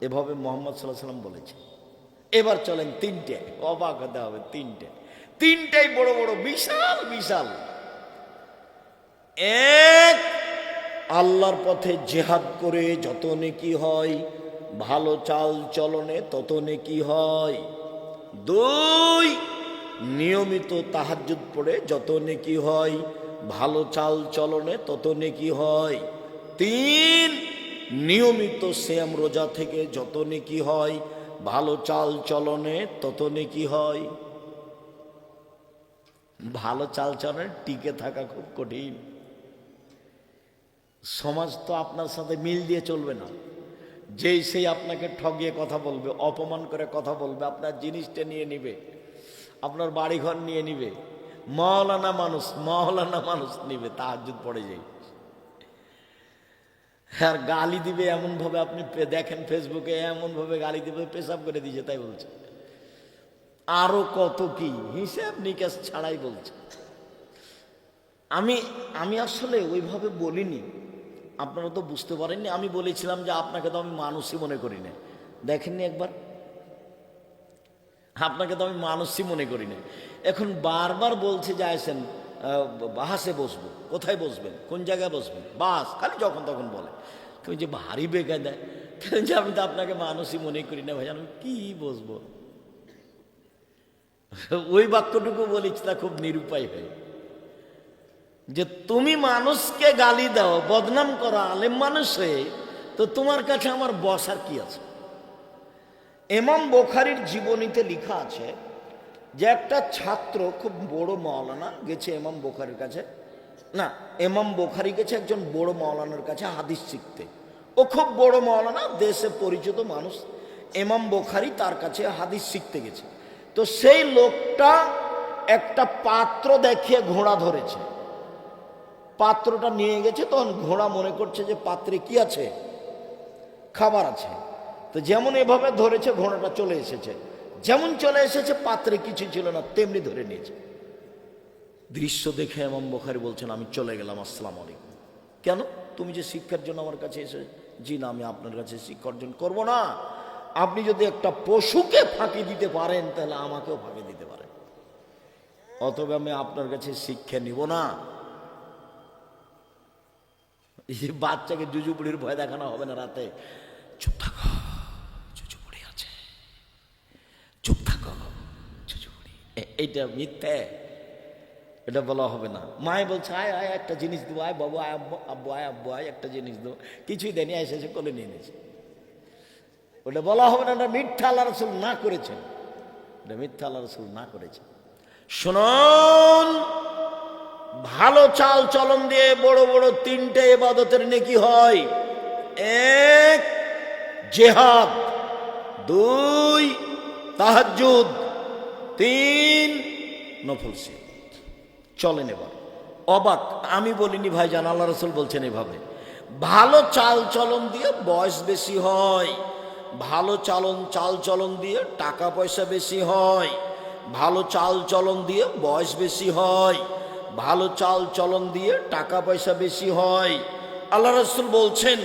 এভাবে মুহাম্মদ সাল্লাল্লাহু আলাইহি ওয়াসাল্লাম বলেছে। এবার চলেন 3টে, অবাক হতে হবে। 3টাই বড় বড়, বিশাল বিশাল। এক, আল্লাহর পথে জিহাদ করে যত নেকি হয়, ভালো চাল চলনে তত নেকি হয়। 2, নিয়মিত তাহাজ্জুদ পড়ে যত নেকি হয়, ভালো চাল চলনে তত নেকি হয়। 3, নিয়মিত সিয়াম রোজা থেকে যত নেকি হয়, ভালো চাল চলনে তত নেকি হয়। ভালো চাল চলনে টিকে থাকা খুব কঠিন। সমাজ তো আপনার সাথে মিল দিয়ে চলবে না। যেই সেই আপনাকে ঠগিয়ে কথা বলবে, অপমান করে কথা বলবে, আপনার জিনিসটা নিয়ে নিবে, আপনার বাড়িঘর নিয়ে নিবে। মওলানা মানুষ নিবে, তাহাজ্জুদ পড়ে যায়। আর গালি দিবে এমনভাবে, আপনি দেখেন ফেসবুকে এমনভাবে গালি দিবে, পেশাব করে দিয়েছে তাই বলছে। আরো কত কি হিসাব নিকাশ ছাড়াই বলছে। আমি আসলে ওইভাবে বলিনি, আপনারা তো বুঝতে পারেননি। আমি বলেছিলাম যে আপনাকে তো আমি মানুষই মনে করি না। দেখেননি একবার? আপনাকে তো আমি মানুষই মনে করি না। এখন বারবার বলছে যে আসেন বাসে বসবো। কোথায় বসবেন? কোন জায়গায় বসবেন? বাস, খালি যখন তখন বলে। তুমি যে ভারী বেকায় দেয় যে আমি তো আপনাকে মানুষই মনে করি না। ভাই আমি কি বসবো? ওই বাক্যটুকু বলেছি তা খুব নিরুপায় হয় যে তুমি মানুষকে গালি দাও, বদনাম করো আলেম মানুষ হয়ে, তো তোমার কাছে আমার বসার কি আছে? ইমাম বুখারীর জীবনীতে লেখা আছে যে একটা ছাত্র, খুব বড় মাওলানা, গেছে ইমাম বুখারীর কাছে। না, ইমাম বুখারী গেছে একজন বড় মাওলানার কাছে হাদিস শিখতে। ও খুব বড় মাওলানা, দেশে পরিচিত মানুষ। ইমাম বুখারী তার কাছে হাদিস শিখতে গেছে। তো সেই লোকটা একটা পাত্র দেখিয়ে ঘোড়া ধরেছে। পাত্রটা নিয়ে গেছে, তখন ঘোড়া মনে করছে যে পাত্রে কি আছে? খাবার আছে। তো যেমন এভাবে ধরেছে, ঘোড়াটা চলে এসেছে। যেমন চলে এসেছে, পাত্রে কিছু ছিল না, তেমনি ধরে নিয়েছে। দৃশ্য দেখে ইমাম বুখারী বলছেন, আমি চলে গেলাম, আসসালামু আলাইকুম। কেন? তুমি যে শিক্ষার জন্য আমার কাছে এসে? জি না, আমি আপনার কাছে শিক্ষা অর্জন করবো না। আপনি যদি একটা পশুকে ফাঁকি দিতে পারেন, তাহলে আমাকেও ফাঁকি দিতে পারেন, অতএব আমি আপনার কাছে শিক্ষা নিব না। এই যে বাচ্চাকে জুজু বুড়ির ভয় দেখানো হবে না রাতে, চুপ থাকো জুজু বুড়ি আছে, চুপ থাকো জুজু বুড়ি, এইটা মিথ্যে, এটা বলা হবে না। মায় বলছে আয় আয় একটা জিনিস দেবো, আয় বাবু, আয় আব্বু, আয় আব্বু, আয় একটা জিনিস দেবো, কিছুই দেয়নি, এসে কোলে নিয়ে নিয়েছে। ওটা বলা হবে না, ওটা মিথ্যা আল্লাহ রাসূল না করেছেন, এটা মিথ্যা আল্লাহ রাসূল না করেছেন। শুনুন, ভালো চাল চলন দিয়ে বড় বড় তিনটে ইবাদতের নেকি হয়। এক, জিহাদ; দুই, তাহাজ্জুদ; তিন, নফল সিয়াম। চলেন এবার অবাক, আমি বলিনি ভাইজান, আল্লাহ রাসূল বলছেন এভাবে। ভালো চাল চলন দিয়ে বয়স বেশি হয়, ভালো চাল চলন দিয়ে টাকা পয়সা বেশি হয়, ভালো চাল চলন দিয়ে বয়স বেশি হয়, ভালো চাল চলন দিয়ে টাকা পয়সা বেশি হয়। আল্লাহ রাসূল বলছেন,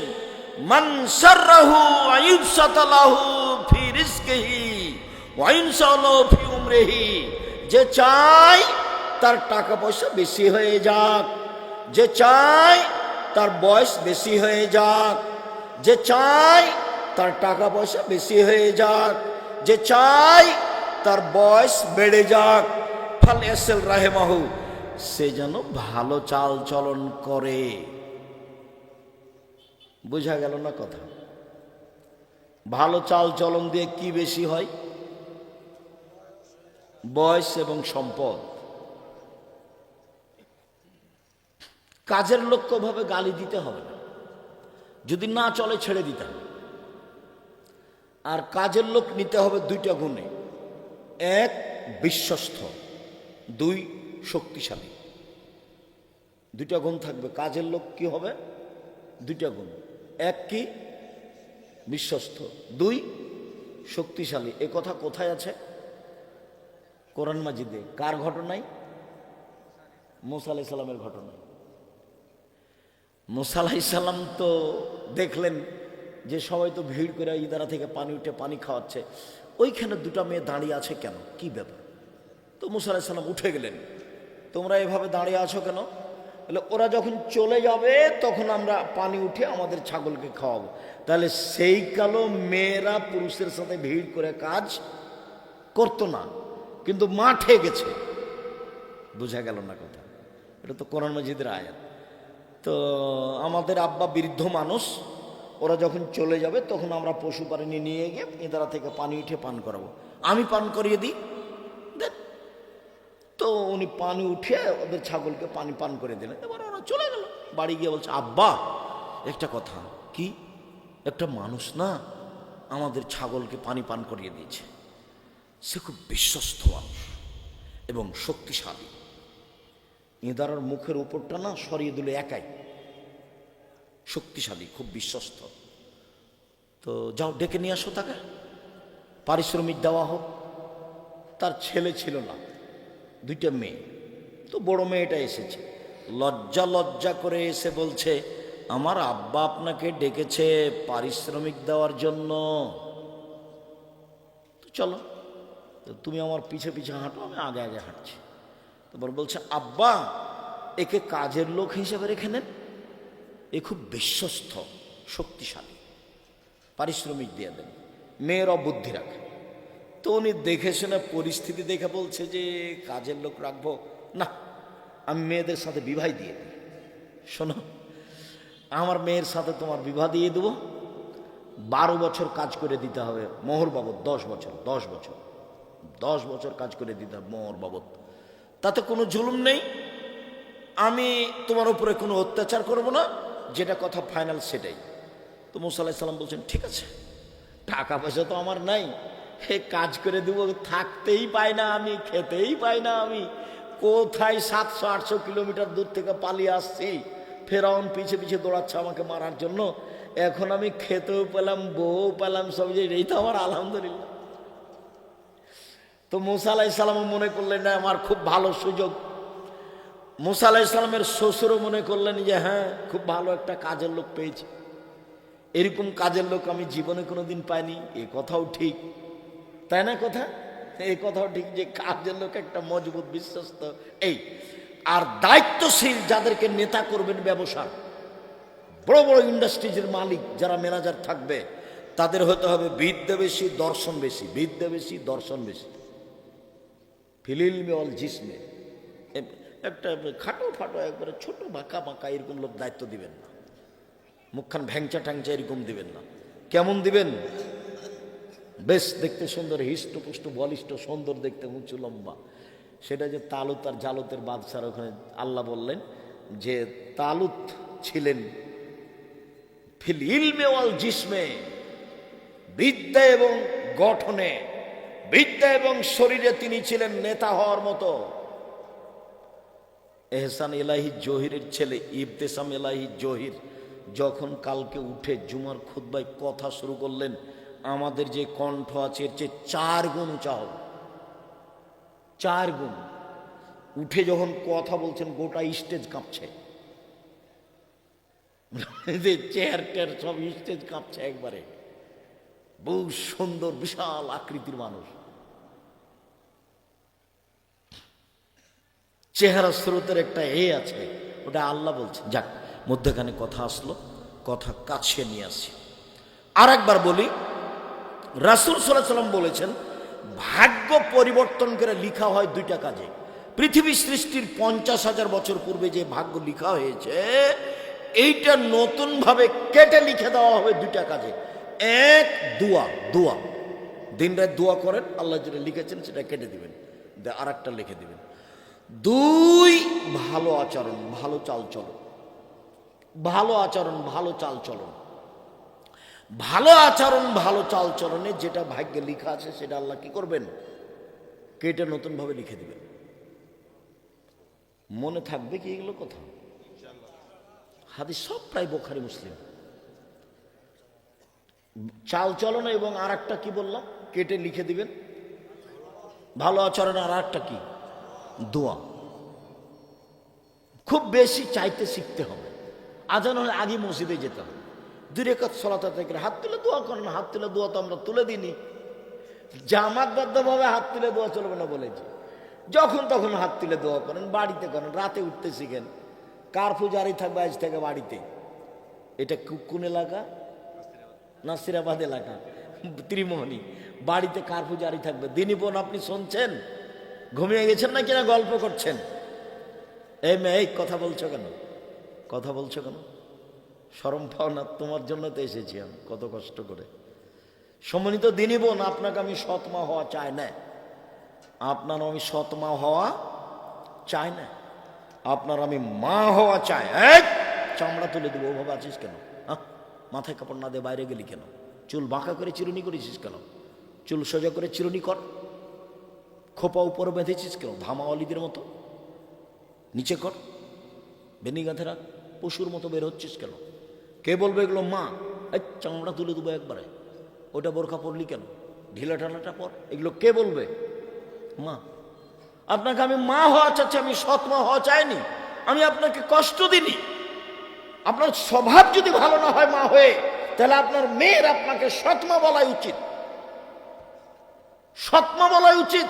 মান সাররাহু আইয়ুবসাতা লাহু ফি রিজকিহি ওয়া ইনসালাহু ফি উমরিহি। যে চায় তার টাকা পয়সা বেশি হয়ে যাক, যে চায় তার বয়স বেশি হয়ে যাক, যে চায় তার টাকা পয়সা বেশি হয়ে যাক, যে চায় তার বয়স বেড়ে যাক, ফালইয়াসিল রাহিমাহু, সে যেন ভালো চাল চলন করে। বোঝা গেল না কথা? ভালো চাল চলন দিয়ে কি বেশি হয়? বয়স এবং সম্পদ। কাজের লোককে ভাবে গালি দিতে হবে না, যদি না চলে ছেড়ে দিতে হবে। আর কাজের লোক নিতে হবে দুইটা গুণে: এক, বিশ্বস্ত; দুই, শক্তিশালী। দুইটা গুণ থাকবে। কাজের লোক কি হবে? দুইটা গুণ। এক কি? বিশ্বস্ত। দুই, শক্তিশালী। এ কথা কোথায় আছে? কোরআন মাজিদে। কার ঘটনায়? মুসা আলাইহিস সালামের ঘটনায়। মুসা আলাইহিস সালাম তো দেখলেন যে সবাই তো ভিড় করে ইদারা থেকে পানি উঠে পানি খাওয়াচ্ছে, ওইখানে দুটা মেয়ে দাঁড়িয়ে আছে কেন, কি ব্যাপার? তো মুসা আলাইহিস সালাম উঠে গেলেন, তোমরা এভাবে দাঁড়িয়ে আছো কেন? বলে, ওরা যখন চলে যাবে তখন আমরা পানি উঠে আমাদের ছাগলকে খাওয়াবো। তাহলে সেই কালো মেয়েরা পুরুষের সাথে ভিড় করে কাজ করতো না, কিন্তু মাঠে গেছে। বোঝা গেল না কথা? এটা তো কোরআন মাজিদের আয়াত। তো আমাদের আব্বা বৃদ্ধ মানুষ, ওরা যখন চলে যাবে তখন আমরা পশু প্রাণী নিয়ে গিয়ে ইদারা থেকে পানি উঠে পান করাবো, আমি পান করিয়ে দিই। তো উনি পানি উঠে ওদের ছাগলকে পানি পান করে দিলেন। এবার ওরা চলে গেল। বাড়ি গিয়ে বলছে, আব্বা একটা কথা কি, একটা মানুষ না আমাদের ছাগলকে পানি পান করিয়ে দিয়েছে। সে খুব বিশ্বস্ত মানুষ এবং শক্তিশালী। ইঁদারার মুখের উপরটা না সরিয়ে দিল একাই, শক্তিশালী, খুব বিশ্বস্ত। তো যাও ডেকে নিয়ে আসো তাকে, পারিশ্রমিক দেওয়া হোক। তার ছেলে ছিল না, দুইটা মেয়ে। তো বড় মেয়েটা এসেছে, লজ্জা লজ্জা করে এসে বলছে, আমার আব্বা আপনাকে ডেকেছে পারিশ্রমিক দেওয়ার জন্য। তো চলো, তুমি আমার পিছে পিছে হাঁটো, আমি আগে আগে হাঁটছি। তারপর বলছে, আব্বা একে কাজের লোক হিসেবে রেখে নেন, এ খুব বিশ্বস্ত শক্তিশালী, পারিশ্রমিক দিয়ে দেন, মেয়েরাও বুদ্ধি রাখে। তো উনি দেখে শুনে পরিস্থিতি দেখে বলছে যে কাজের লোক রাখবো না, আমি মেয়েদের সাথে বিবাহ দিয়ে দিই। শোনো, আমার মেয়ের সাথে তোমার বিবাহ দিয়ে দেবো, 12 বছর কাজ করে দিতে হবে মোহর বাবদ, 10 বছর 10 বছর 10 বছর কাজ করে দিতে হবে মোহর বাবদ। তাতে কোনো জুলুম নেই, আমি তোমার উপরে কোনো অত্যাচার করব না, যেটা কথা ফাইনাল সেটাই। তো মুসা আলাইহিস সালাম বলছেন, ঠিক আছে, টাকা পয়সা তো আমার নাই, হে কাজ করে দেবো, থাকতেই পাই না আমি, খেতেই পাই না আমি, কোথায় 700-800 কিলোমিটার দূর থেকে পালিয়ে আসছি, ফেরাউন পিছে পিছে দৌড়াচ্ছে আমাকে মারার জন্য, এখন আমি খেতেও পেলাম, বউ পেলাম, সব যে, এই তো আমার আলহামদুলিল্লাহ। তো মুসা আলাইহিস সালাম মনে করলেন না আমার খুব ভালো সুযোগ। মুসা আলাইহিস সালামের শ্বশুরও মনে করলেন যে হ্যাঁ, খুব ভালো একটা কাজের লোক পেয়েছি, এরকম কাজের লোক আমি জীবনে কোনোদিন পাইনি। এই কথাও ঠিক, তাই না? কথা এই কথাও ঠিক যে কাজের লোক একটা মজবুত বিশ্বস্ত। এই আর দায়িত্বশীল যাদেরকে নেতা করবেন, ব্যবসার বড় বড় ইন্ডাস্ট্রিজের মালিক যারা ম্যানেজার থাকবে, তাদের হতে হবে বিদ্যা বেশি, দর্শন বেশি, বিদ্যা বেশি, দর্শন বেশি। ফিলিলমে অল জিসমে, একটা খাটো ফাটো একবারে ছোট বাঁকা বাঁকা এরকম লোক দায়িত্ব দিবেন না, মুখখান ভ্যাংচা ট্যাংচা এরকম দিবেন না। কেমন দিবেন? বেশ দেখতে সুন্দর, হিষ্টপুষ্ট বলিষ্ঠ, সুন্দর দেখতে, উঁচু লম্বা। সেটা যে তালুত আর জালুতের বাদশার ওখানে আল্লাহ বললেন যে তালুত ছিলেন ফিল ইলমে ওয়াল জিসমে, বিদ্যা এবং গঠনে, বিদ্যা এবং শরীরে তিনি ছিলেন নেতা হওয়ার মতো। এহসান এলাহি জহিরের ছেলে ইবতেসাম এলাহি জহির যখন কালকে উঠে জুমার খুতবায় কথা শুরু করলেন, আমাদের যে কণ্ঠ আছে এর চেয়ে 4 গুণ উঁচা হবে, 4 গুণ। উঠে যখন কথা বলছেন গোটা স্টেজ কাঁপছে, চেয়ার টেয়ার সব স্টেজ কাঁপছে একবারে। বহু সুন্দর বিশাল আকৃতির মানুষ, চেহারা স্রোতের একটা আছে, ওটা আল্লাহ বলছেন। যাক, মধ্যখানে কথা আসলো, কথা কাছে নিয়ে আসি। আর একবার বলি, রাসূল সাল্লাল্লাহু আলাইহি ওয়াসাল্লাম বলেছেন ভাগ্য পরিবর্তন করে লিখা হয় 2টা কাজে। পৃথিবী সৃষ্টির 50,000 বছর পূর্বে যে ভাগ্য লিখা হয়েছে, এইটা নতুন ভাবে কেটে লিখে দেওয়া হবে 2টা কাজে। এক, দোয়া, দোয়া, দিন রাত দোয়া করেন, আল্লাহ যেটা লিখেছেন সেটা কেটে দিবেন, আর একটা লিখে দিবেন। 2, ভালো আচরণ, ভালো চাল চলন, ভালো আচরণ, ভালো চাল চলন। ভালো আচরণ, ভালো চাল চলনে যেটা ভাগ্যে লেখা আছে সেটা আল্লাহ কি করবেন? কেটে নতুন ভাবে লিখে দিবেন। মনে থাকবে কি এগুলো কথা? হাদিস সব প্রায় বুখারী মুসলিম। চাল চলন এবং আর একটা কি বললাম, কেটে লিখে দিবেন, ভালো আচরণ, আর একটা কি, দোয়া। খুব বেশি চাইতে শিখতে হবে। আজান হলে আগে মসজিদে যেতে হবে, 2 রাকাত সালাত আদায় করে হাত তুলে দোয়া করেন। হাত তুলে দোয়া তো আমরা তুলে দিইনি, জামাতবদ্ধভাবে হাত তুলে দোয়া চলবে না বলেছি। যখন তখন হাত তুলে দোয়া করেন, বাড়িতে করেন, রাতে উঠতে শিখেন। কারফিউ জারি থাকবে আজ থেকে বাড়িতে। এটা কোন এলাকা? নাসিরাবাদ এলাকা, ত্রিমোহনী। বাড়িতে কারফিউ জারি থাকবে। দিনী বোন আপনি শুনছেন? ঘুমিয়ে গেছেন না কিনা গল্প করছেন? এই মেয়ে, কথা বলছো কেন? কথা বলছো কেন? শরম পাও না? তোমার জন্য তো এসেছি আমি কত কষ্ট করে। সম্মানিত দিনী বোন, আপনাকে আমি সৎমা হওয়া চাই না, আপনার আমি সৎমা হওয়া চাই না, আপনার আমি মা হওয়া চাই। চামড়া তুলে দেবো, ওভাবে আছিস কেন? মাথায় কাপড় না দিয়ে বাইরে গেলি কেন? চুল বাঁকা করে চিরুনি করেছিস কেন? চুল সোজা করে চিরুনি কর। খোপা উপরে বেঁধেছিস কেন ধামাওয়ালিদের মতো? নিচে কর, বেনি গাঁথে রাখ। পশুর মতো বের হচ্ছিস কেন? কে বলবে এগুলো? মা, এই চামড়া তুলে দেবো একবারে। ওটা বোরখা পরলি কেন? ঢিলা ঢালাটা পর। এগুলো কে বলবে? মা। আপনাকে আমি মা হওয়া চাচ্ছি, আমি সৎ মা হওয়া চাইনি। আমি আপনাকে কষ্ট দিনি। আপনার স্বভাব যদি ভালো না হয় মা হয়ে, তাহলে আপনার মেয়ের আপনাকে সৎমা বলাই উচিত। সৎমা বলাই উচিত।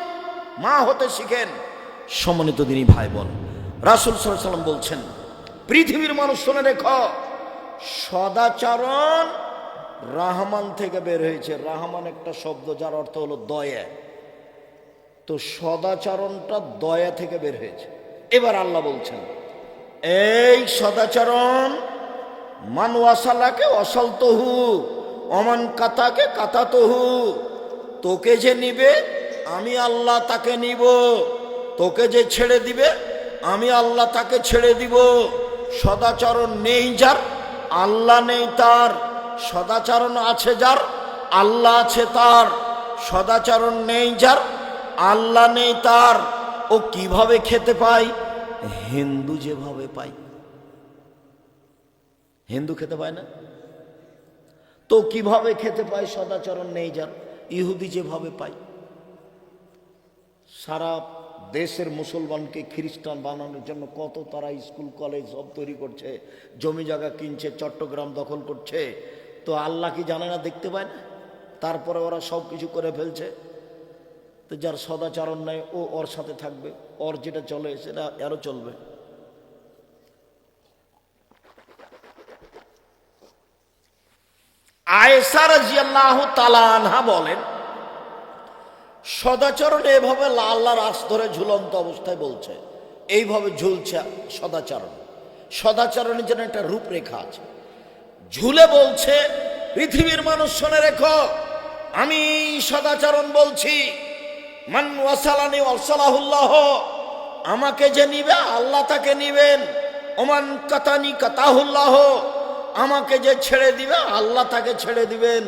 মা হতে শিখেন। সম্মানিত দিনী ভাই বোন, রাসূল সাল্লাল্লাহু আলাইহি ওয়াসাল্লাম বলছেন, পৃথিবীর মানুষ শুনে রেখো, সদাচরণ রাহমান থেকে বের হয়েছে। রাহমান একটা শব্দ যার অর্থ হলো দয়া। তো সদাচরণটা দয়া থেকে বের হয়েছে। এবার আল্লাহ বলছেন, এই সদাচরণ মান ওয়াসালাকে ওয়াসালতহু অমান কাতাকে কাতাতহু। তোকে যে নিবে আমি আল্লাহ তাকে নিব, তোকে যে ছেড়ে দিবে আমি আল্লাহ তাকে ছেড়ে দিব। সদাচরণ নেই যার, আল্লাহ নেই তার। সদাচরণ আছে যার, আল্লাহ আছে তার। সদাচরণ নেই যার, আল্লাহ নেই তার। ও কিভাবে খেতে পায়? হিন্দু যেভাবে পায়। হিন্দু খেতে পায় না তো কিভাবে খেতে পায়? সদাচরণ নেই যার, ইহুদি যেভাবে পায়। সারা দেশের মুসলমানকে খ্রিস্টান বানানোর জন্য কত তারা স্কুল কলেজ সব তৈরি করছে, জমি জায়গা কিনছে, চট্টগ্রাম দখল করছে। তো আল্লাহ কি জানে না? দেখতে পায় না? তারপরে ওরা সব কিছু করে ফেলছে। তো যার সদাচরণ নেই ও ওর সাথে থাকবে, ওর যেটা চলে সেটা আরও চলবে। আয়েশা রাদিয়াল্লাহু তাআলা আনহা বলেন, সদাচরণ এভাবে আল্লাহর আশ ধরে ঝুলন্ত অবস্থায় বলছে, এইভাবে ঝুলছে সদাচরণ। সদাচরণের জন্য একটা রূপরেখা আছে। ঝুলে বলছে, পৃথিবীর মানুষ শুনে রেখো, আমি সদাচরণ বলছি, মান ওয়াসালানি ওয়াসালাহুল্লাহ। আমাকে যে নিবে আল্লাহ তাকে নিবেন। ওমান কাতানি কাতাহুল্লাহ। আমাকে যে ছেড়ে দিবে আল্লাহ তাকে ছেড়ে দিবেন।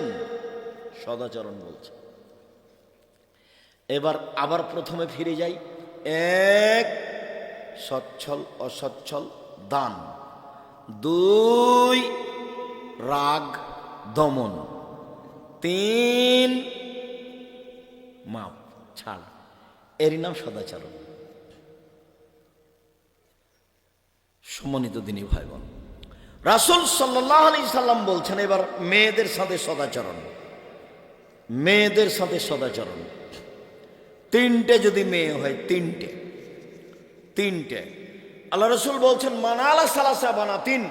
সদাচরণ বলছে। এবার আবার প্রথমে ফিরে যাই। এক, সচ্ছল অসচ্ছল দান। দুই, রাগ দমন। তিন, মাপ ছাড়। এরই নাম সদাচরণ। সম্মানিত দিনী ভাই বোন, রাসূল সাল্লাল্লাহু আলাইহি সাল্লাম বলছেন, এবার মেয়েদের সাথে সদাচরণ। মেয়েদের সাথে সদাচরণ। তিনটে যদি মেয়ে হয়, তিনটে আল্লাহ রসুল বলছেন, মানালা সালাসা বানা তিন।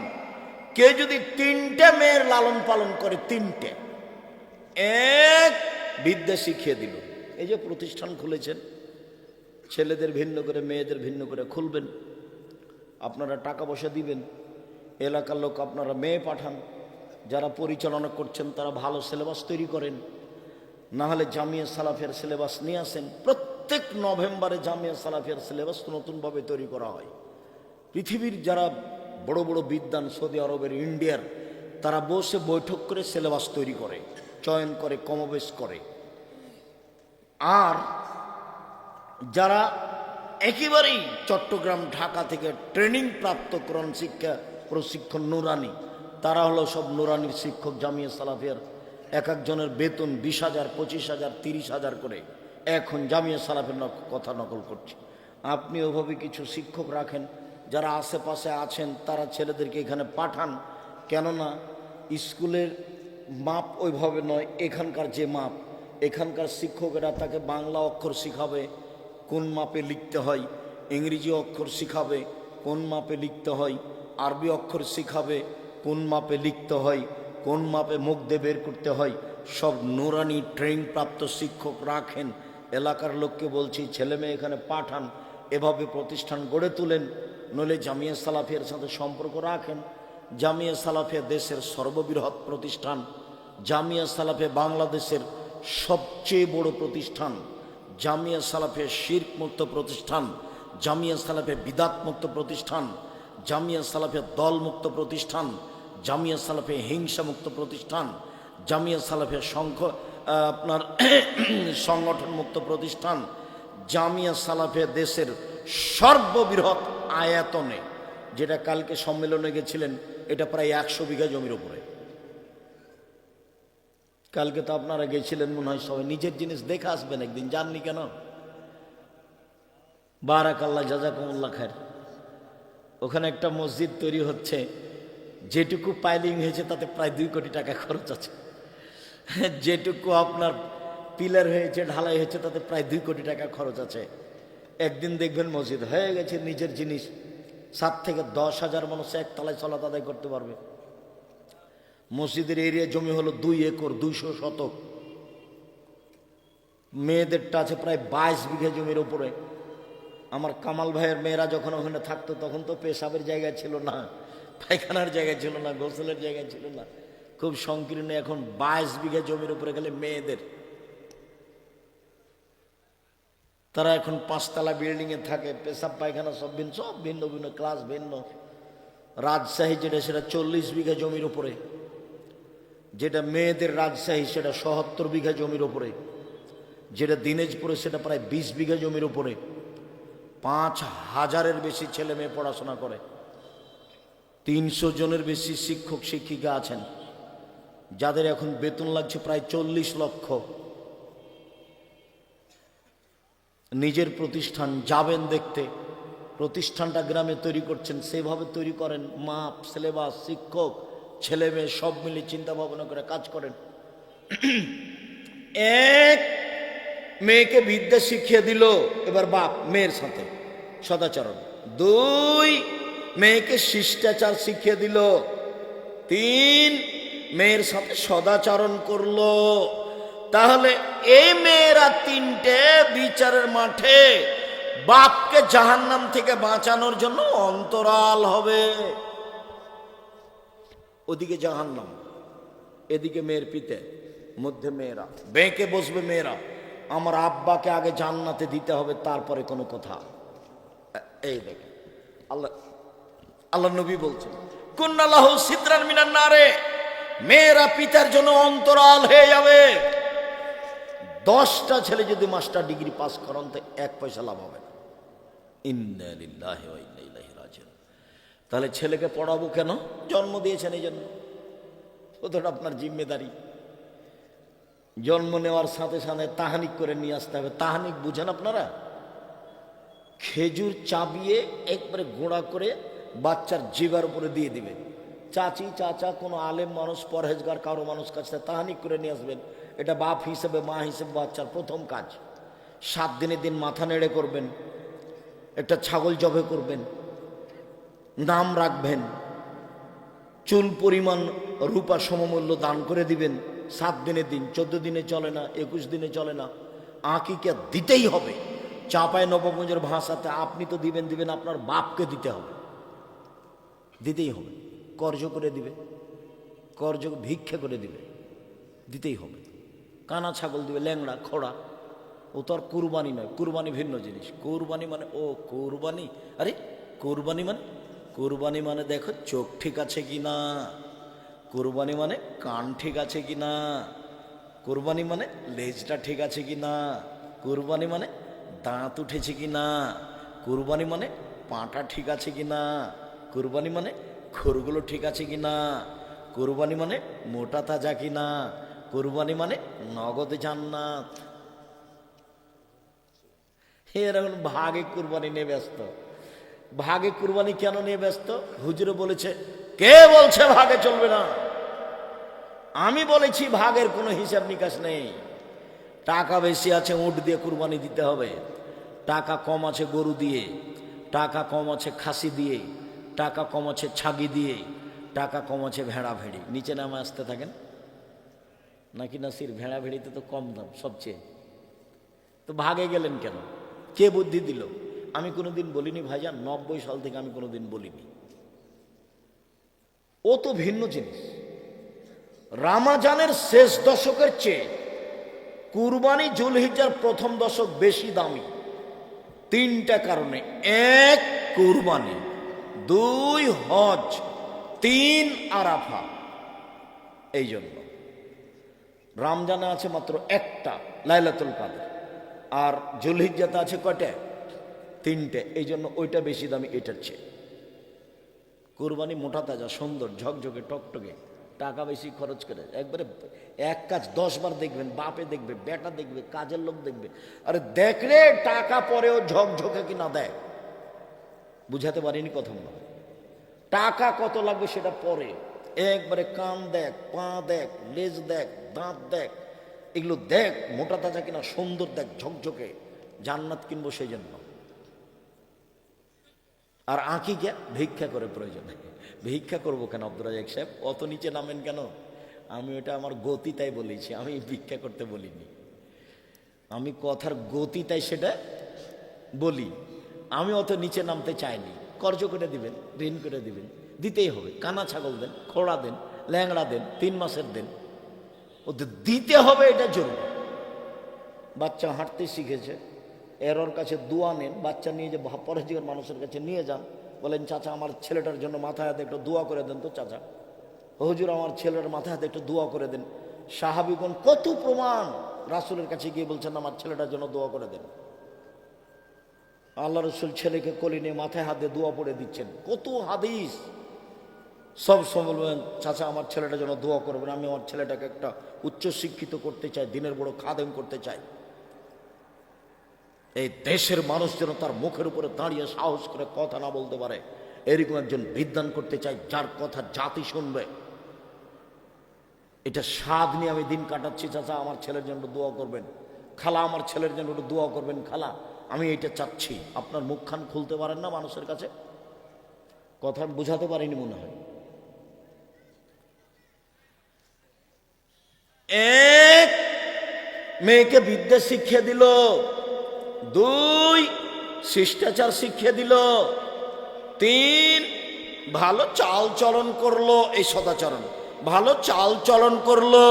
কে যদি তিনটে মেয়ের লালন পালন করে, তিনটে, এক, বিদ্যা শিখিয়ে দিল। এই যে প্রতিষ্ঠান খুলেছেন, ছেলেদের ভিন্ন করে মেয়েদের ভিন্ন করে খুলবেন, আপনারা টাকা পয়সা দিবেন, এলাকার লোক আপনারা মেয়ে পাঠান, যারা পরিচালনা করছেন তারা ভালো সিলেবাস তৈরি করেন, না হলে জামিয়া সালাফিয়ার সিলেবাস নিয়ে আসেন। প্রত্যেক নভেম্বরে জামিয়া সালাফিয়ার সিলেবাস নতুনভাবে তৈরি করা হয়। পৃথিবীর যারা বড় বড় বিদ্বান, সৌদি আরবের, ইন্ডিয়ার, তারা বসে বৈঠক করে সিলেবাস তৈরি করে, চয়ন করে, কমবেশ করে। আর যারা একেবারেই চট্টগ্রাম, ঢাকা থেকে ট্রেনিং প্রাপ্ত কোরআন শিক্ষা প্রশিক্ষণ নুরানি, তারা হলো সব নুরানির শিক্ষক। জামিয়া সালাফিয়ার এক একজনের বেতন 20,000, 25,000, 30,000 করে। এখন জামিয়া সালাফের কথা নকল করছি। আপনি ওভাবে কিছু শিক্ষক রাখেন, যারা আশেপাশে আছেন তারা ছেলেদেরকে এখানে পাঠান। কেননা স্কুলের মাপ ওইভাবে নয়, এখানকার যে মাপ, এখানকার শিক্ষকেরা তাকে বাংলা অক্ষর শিখাবে, কোন মাপে লিখতে হয়, ইংরেজি অক্ষর শিখাবে, কোন মাপে লিখতে হয়, আরবি অক্ষর শিখাবে, কোন মাপে লিখতে হয়, কোন মাপে মুখ দিয়ে বের করতে হয়। সব নুরানি ট্রেনিং প্রাপ্ত শিক্ষক রাখেন। এলাকার লোককে বলছি, ছেলে মেয়ে এখানে পাঠান, এভাবে প্রতিষ্ঠান গড়ে তুলেন। নইলে জামিয়া সালাফিয়ার সাথে সম্পর্ক রাখেন। জামিয়া সালাফিয়া দেশের সর্ববৃহৎ প্রতিষ্ঠান। জামিয়া সালাফিয়া বাংলাদেশের সবচেয়ে বড় প্রতিষ্ঠান। জামিয়া সালাফিয়া শিরক মুক্ত প্রতিষ্ঠান। জামিয়া সালাফিয়া বিদাত মুক্ত প্রতিষ্ঠান। জামিয়া সালাফিয়া দল মুক্ত প্রতিষ্ঠান। জামিয়া সালাফে হিংসামুক্ত প্রতিষ্ঠান, জামিয়া সালাফে আপনার সংগঠন মুক্ত প্রতিষ্ঠান, জামিয়া সালাফে দেশের সর্ববৃহৎ আয়তনে, যেটা কালকে সম্মেলনে গেছিলেন, এটা প্রায় 100 বিঘা জমির উপরে। কালকে তো আপনারা গেছিলেন মনে হয় সবাই, নিজের জিনিস দেখে আসবেন একদিন, জাননি কেন? বারাকাল্লাহ, জাযাকুমুল্লাহ খায়ের। ওখানে একটা মসজিদ তৈরি হচ্ছে, যেটুকু পাইলিং হয়েছে তাতে প্রায় 2 কোটি টাকা খরচ আছে। যেটুকু আপনার পিলার হয়েছে, ঢালাই হয়েছে, তাতে প্রায় 2 কোটি টাকা খরচ আছে। একদিন দেখবেন মসজিদ হয়ে গেছে, নিজের জিনিস, 7 থেকে 10,000 মানুষ একতলায় সালাত আদায় করতে পারবে। মসজিদের এরিয়া জমি হলো 2 একর, 200 শতক। মেয়েদেরটা আছে প্রায় 22 বিঘা জমির উপরে। আমার কামাল ভাইয়ের মেয়েরা যখন ওখানে থাকতো তখন তো পেশাবের জায়গা ছিল না, পায়খানার জায়গা ছিল না, গোসলের জায়গা ছিল না, খুব সংকীর্ণ। এখন 22 বিঘা জমির উপরে গেলে মেয়েদের, তারা এখন 5 তলা বিল্ডিংয়ে থাকে, পেশাব পায়খানা সব ভিন্ন ভিন্ন, ক্লাস ভিন্ন। রাজশাহী যেটা, সেটা 40 বিঘা জমির উপরে। যেটা মেয়েদের রাজশাহী, সেটা 77 বিঘা জমির উপরে। যেটা দিনাজপুরে, সেটা প্রায় 20 বিঘা জমির উপরে। 5,000-এর বেশি ছেলে মেয়ে পড়াশোনা করে। 300 জনের বেশি শিক্ষক শিক্ষিকা আছেন, যাদের এখন বেতন লাগছে প্রায় 40 লক্ষ। নিজের প্রতিষ্ঠান যাবেন দেখতে, প্রতিষ্ঠানটা গ্রামে তৈরি করছেন, সেভাবে তৈরি করেন, মাপ, সিলেবাস, শিক্ষক, ছেলে মেয়ে সব মিলে চিন্তা ভাবনা করে কাজ করেন। এক মেয়েকে বিদ্যা শিখিয়ে দিল, এবার বাপ মেয়ের সাথে সদাচরণ। 2 মেয়েকে শিষ্টাচার শিখিয়ে দিল। 3 মেয়ের সাথে সদাচরণ করলো। তাহলে এই মেয়েরা 3টে বিচারের মাঠে বাপকে জাহান্নাম থেকে বাঁচানোর জন্য অন্তরাল হবে। ওদিকে জাহান্নাম, এদিকে মেয়ের পিতে, মধ্যে মেয়েরা, বেঁকে বসবে মেয়েরা। আমার আব্বাকে আগে জান্নাতে দিতে হবে, তারপরে কোনো কথা। এই দেখেন, আল্লাহ নবী বলছেন, কুন্না লাহু সিতরান মিনান নারে, মেয়েরা পিতার জন্য অন্তরাল হয়ে যাবে। 10টা ছেলে যদি মাস্টার ডিগ্রি পাস করেন তো 1 পয়সা লাভ হবে না। ইন্না লিল্লাহি ওয়া ইন্না ইলাইহি রাজিউন। তাহলে ছেলেকে পড়াবো কেন? জন্ম দিয়েছেন এই জন্য, ওটা আপনার জিম্মেদারি। জন্ম নেওয়ার সাথে সাথে তাহানিক করে নিয়ে আসতে হবে। তাহানিক বুঝেন আপনারা? খেজুর চাবিয়ে একবারে গোড়া করে বাচ্চার জিবার উপরে দিয়ে দিবে। চাচি, চাচা, কোনো আলেম মানুষ, পরহেজগার কারো মানুষ কাছে তাহানিক করে নিয়ে আসবেন। এটা বাপ হিসেবে, মা হিসেবে বাচ্চার প্রথম কাজ। 7 দিনের দিন মাথা নেড়ে করবেন, একটা ছাগল জবে করবেন, নাম রাখবেন, চুল পরিমাণ রূপা সমমূল্য দান করে দিবেন। 7 দিনের দিন, 14 দিনে চলে না, 21 দিনে চলে না, আকিকা দিতেই হবে। চাপায় নবগঞ্জের ভাষাতে আপনি তো দিবেন, আপনার বাপকে দিতে হবে, দিতেই হবে। কর্জ করে দিবে, কর্জ ভিক্ষে করে দিবে, দিতেই হবে। কানা ছাগল দিবে, ল্যাংড়া, খোড়া। ও তো আর কুরবানি নয়, কুরবানি ভিন্ন জিনিস। কুরবানি মানে, ও কুরবানি, আরে কুরবানি মানে, কুরবানি মানে দেখো চোখ ঠিক আছে কি না, কুরবানি মানে কান ঠিক আছে কি না, কুরবানি মানে লেজটা ঠিক আছে কি না, কুরবানি মানে দাঁত উঠেছে কি না, কুরবানি মানে পাটা ঠিক আছে কি না, কুরবানি মানে খোরগুলো ঠিক আছে কি না, কুরবানি মানে মোটা তাজা কি না, কুরবানি মানে নগদ জান্নাত। এরা এখন ভাগে কুরবানি নিয়ে ব্যস্ত। ভাগে কুরবানি কেন নিয়ে ব্যস্ত? হুজুরে বলেছে, কে বলছে ভাগে চলবে না? আমি বলেছি ভাগের কোনো হিসাব নিকাশ নেই। টাকা বেশি আছে উট দিয়ে কুরবানি দিতে হবে, টাকা কম আছে গরু দিয়ে, টাকা কম আছে খাসি দিয়ে, টাকা কম আছে ছাগি দিয়ে, টাকা কম আছে ভেড়া ভেড়ি। নিচে নামে আসতে থাকেন নাকি নাসির? ভেড়া ভেড়িতে তো কম দাম সবচেয়ে, তো ভাগে গেলেন কেন? কে বুদ্ধি দিল? আমি কোনোদিন বলিনি ভাইজান, 90 সাল থেকে আমি কোনোদিন বলিনি। ও তো ভিন্ন জিনিস। রামাজানের শেষ দশকের চেয়ে কুরবানি জুলহিজ্জার প্রথম দশক বেশি দামি। 3টা কারণে: 1 কুরবানি, 2 হজ, 3 আরাফা। এই জন্য রমজানে আছে মাত্র একটা লাইলাতুল কদর, আর জুলহিজ্জাতে আছে কয়টা? 3টে। এই জন্য ওইটা বেশি দামি এটার চেয়ে। কুরবানি মোটা তাজা সুন্দর ঝকঝকে টকটকে, টাকা বেশি খরচ করে একবারে এক কাজ 10 বার দেখবেন, বাপে দেখবে, বেটা দেখবে, কাজের লোক দেখবে। আরে দেখলে টাকা পরেও ঝকঝকে কি না দেয়? বুঝাতে পারিনি কথা মনে হয়। টাকা কত লাগবে সেটা পরে, একবারে কান দেখ, পা দেখ, লেজ দেখ, দাঁত দেখ, এগুলো দেখ মোটা তাজা কিনা, সুন্দর দেখ, ঝকঝকে। জান্নাত কিনবো সেই জন্য। আর আঁকি কে ভিক্ষা করে প্রয়োজন। ভিক্ষা করবো কেন আব্দুর রাজাক সাহেব? অত নিচে নামেন কেন? আমি ওটা আমার গতি তাই বলেছি, আমি ভিক্ষা করতে বলিনি। আমি কথার গতি তাই সেটা বলি। আমি অত নিচে নামতে চাইনি। কর্জ করে দিবেন, ঋণ করে দিবেন, দিতেই হবে। কানা ছাগল দেন, খোড়া দেন, ল্যাংড়া দেন, 3 মাসের দেন, ওদের দিতে হবে, এটা জরুরি। বাচ্চা হাঁটতে শিখেছে, এর কাছে দোয়া নেন। বাচ্চা নিয়ে যে পরের মানুষের কাছে নিয়ে যান, বলেন চাচা আমার ছেলেটার জন্য মাথায় হাতে একটু দোয়া করে দেন তো চাচা। হুজুর আমার ছেলের মাথায় হাতে একটু দোয়া করে দেন। সাহাবীগণ কত প্রমাণ রাসূলের কাছে গিয়ে বলছেন আমার ছেলেটার জন্য দোয়া করে দেন। আল্লাহ রসুল ছেলেকে কোলে নিয়ে মাথায় হাত দিয়ে দোয়া পড়ে দিচ্ছেন। কত হাদিস। সব সময় বলবেন চাচা আমার ছেলেটার জন্য দোয়া করবেন, আমি আমার ছেলেটাকে একটা উচ্চ শিক্ষিত করতে চাই, দিনের বড় খাদেম করতে চাই। এই দেশের মানুষ যেন তার মুখের উপরে দাঁড়িয়ে সাহস করে কথা না বলতে পারে, এরকম একজন বিদ্বান করতে চাই, যার কথা জাতি শুনবে। এটা স্বাদ নিয়ে আমি দিন কাটাচ্ছি। চাচা আমার ছেলের জন্য দোয়া করবেন, খালা আমার ছেলের জন্য একটু দোয়া করবেন, খালা আমি এটা চাচ্ছি। আপনার মুখখান খুলতে পারেন না মানুষের কাছে? কথা বুঝাতে পারিনি মনে হয়। এক, মেয়েকে বিদ্যা শিখিয়ে দিল। 2, শিষ্টাচার শিখিয়ে দিল। 3, ভালো চাল চলন করলো। এই সদাচরণ, ভালো চাল চলন করলো।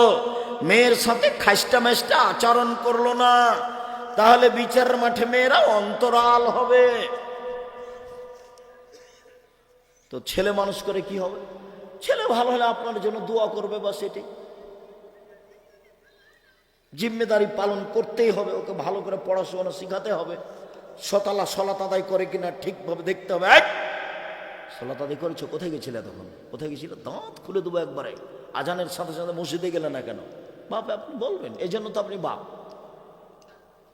মেয়ের সাথে খাস্টা মেস্টা আচরণ করলো না। তাহলে বিচারের মাঠে মেয়েরা অন্তরাল হবে। তো ছেলে মানুষ করে কি হবে? ছেলে ভালো হলে আপনার জন্য দোয়া করবে, বা সেটি জিম্মেদারি পালন করতেই হবে। ওকে ভালো করে পড়াশোনা শিখাতে হবে। সলাত আদায় করে কিনা ঠিকভাবে দেখতে হবে। সলাত আদায় করেছো? কোথায় গেছিলে তখন? কোথায় গেছিল? দাঁত খুলে দেবো একবারে। আজানের সাথে সাথে মসজিদে গেলে না কেন? বাপ আপনি বলবেন, এই জন্য তো আপনি বাপ,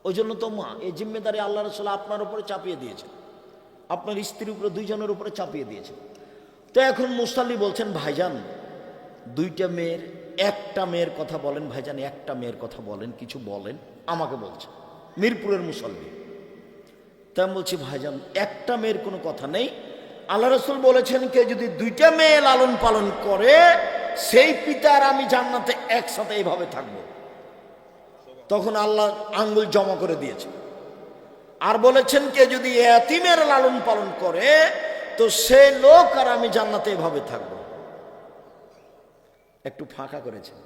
ওই জন্য তো মা। এই জিম্মেদারি আল্লাহ রাসূল আপনার উপরে চাপিয়ে দিয়েছেন, আপনার স্ত্রীর উপরে, 2 জনের উপরে চাপিয়ে দিয়েছেন। তো এখন মুসাল্লি বলছেন ভাইজান 2টা মেয়ের, একটা মেয়ের কথা বলেন ভাইজান, একটা মেয়ের কথা বলেন, কিছু বলেন। আমাকে বলছে মিরপুরের মুসল্লি। তাই আমি বলছি ভাইজান একটা মেয়ের কোনো কথা নেই। আল্লাহ রাসূল বলেছেন কে যদি 2টা মেয়ে লালন পালন করে, সেই পিতার আমি জান্নাতে একসাথে এইভাবে থাকবো। তখন আল্লাহ আঙ্গুল জমা করে দিয়েছে। আর বলেছেন কে যদি এতিমের লালন পালন করে, তো সে লোক আর আমি জান্নাতে এভাবে থাকবো। একটু ফাঁকা করেছেন,